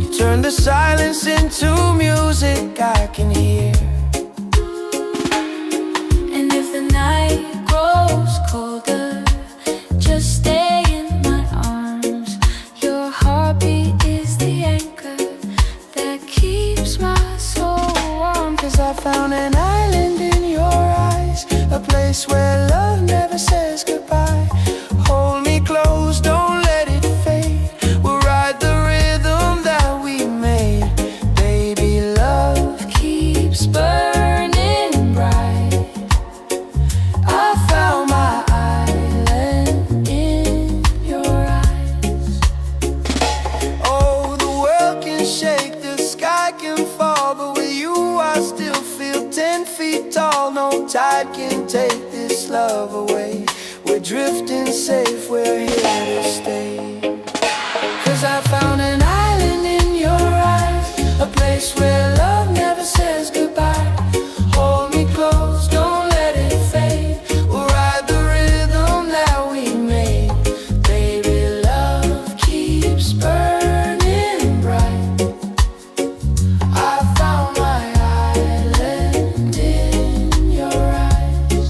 You turn the silence into music I can hear. And if the night grows colder, just stay in my arms. Your heartbeat is the anchor that keeps my soul warm. 'Cause I found an island in your eyes, a place where love never says goodbye. Hold me close, don't let it fade. We'll ride the rhythm that we made. Baby, love keeps burning bright. I found my island in your eyes. Oh, the world can shake, the sky can fall, but with you I still feel 10 feet tall. No tide can take this love away. We're drifting safe, we're here to stay. 'Cause I found an island in your eyes, a place where love never says goodbye. Hold me close, don't let it fade. We'll ride the rhythm that we made. Baby, love keeps burning bright. I found my island in your eyes.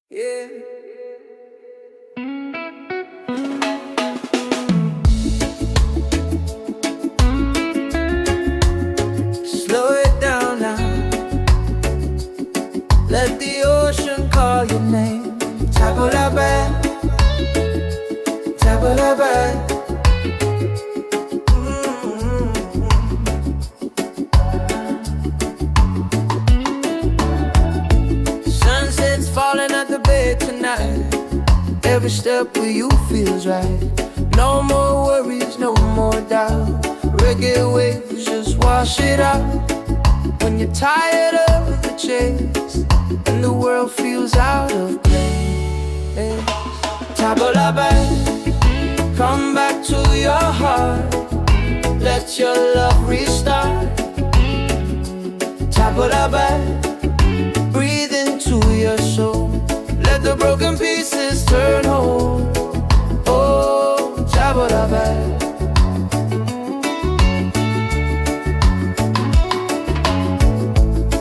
Yeah. Slow it down now. Let the ocean call your name. Tabolaba, tabolaba. Sunset's falling at the bay tonight. Every step with you feels right. No more worries, no more doubt. Reggae waves just wash it out. When you're tired of the chase and the world feels out of place, Tabolaba, come back to your heart. Let your love restart. Tabolaba, breathe into your soul. Let the broken pieces turn whole. Oh, Tabolaba.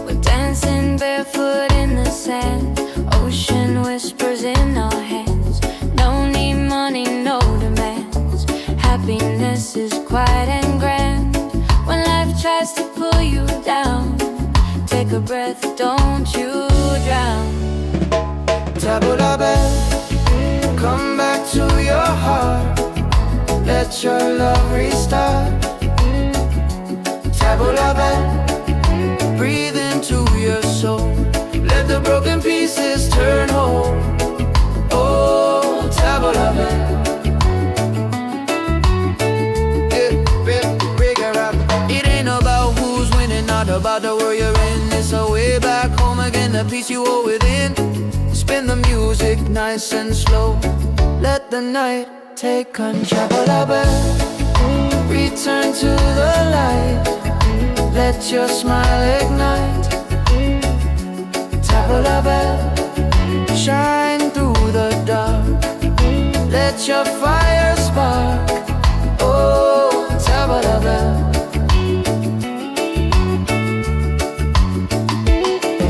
We're dancing barefoot in the sand, ocean whispers in our hands. No need money, no demands. Happiness is quiet and grand. When life tries to pull you down, take a breath, don't you drown. Tabolaba, come back to your heart. Let your love restart. Tabolaba, breathe into your soul. Let the broken pieces turn whole. Oh, Tabolaba. about the world you're in. It's a way back home again, the peace you hold within. Spin the music nice and slow. Let the night take control. Return to the light. Let your smile ignite. Tabla bell, shine through the dark. Let your fire spark. Oh, tabla bell.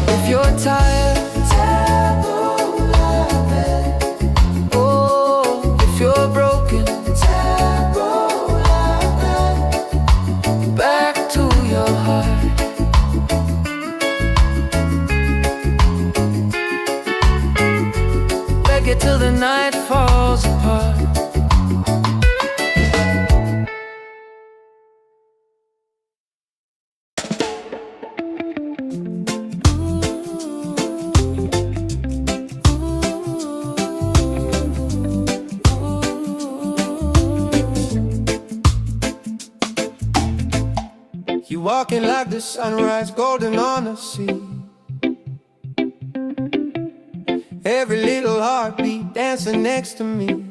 If you're tired, tabla bell. Oh, if you're broken, tabla bell. Back to your heart. Reggae till the night falls apart. You walking like the sunrise, golden on the sea. Every little heartbeat dancing next to me.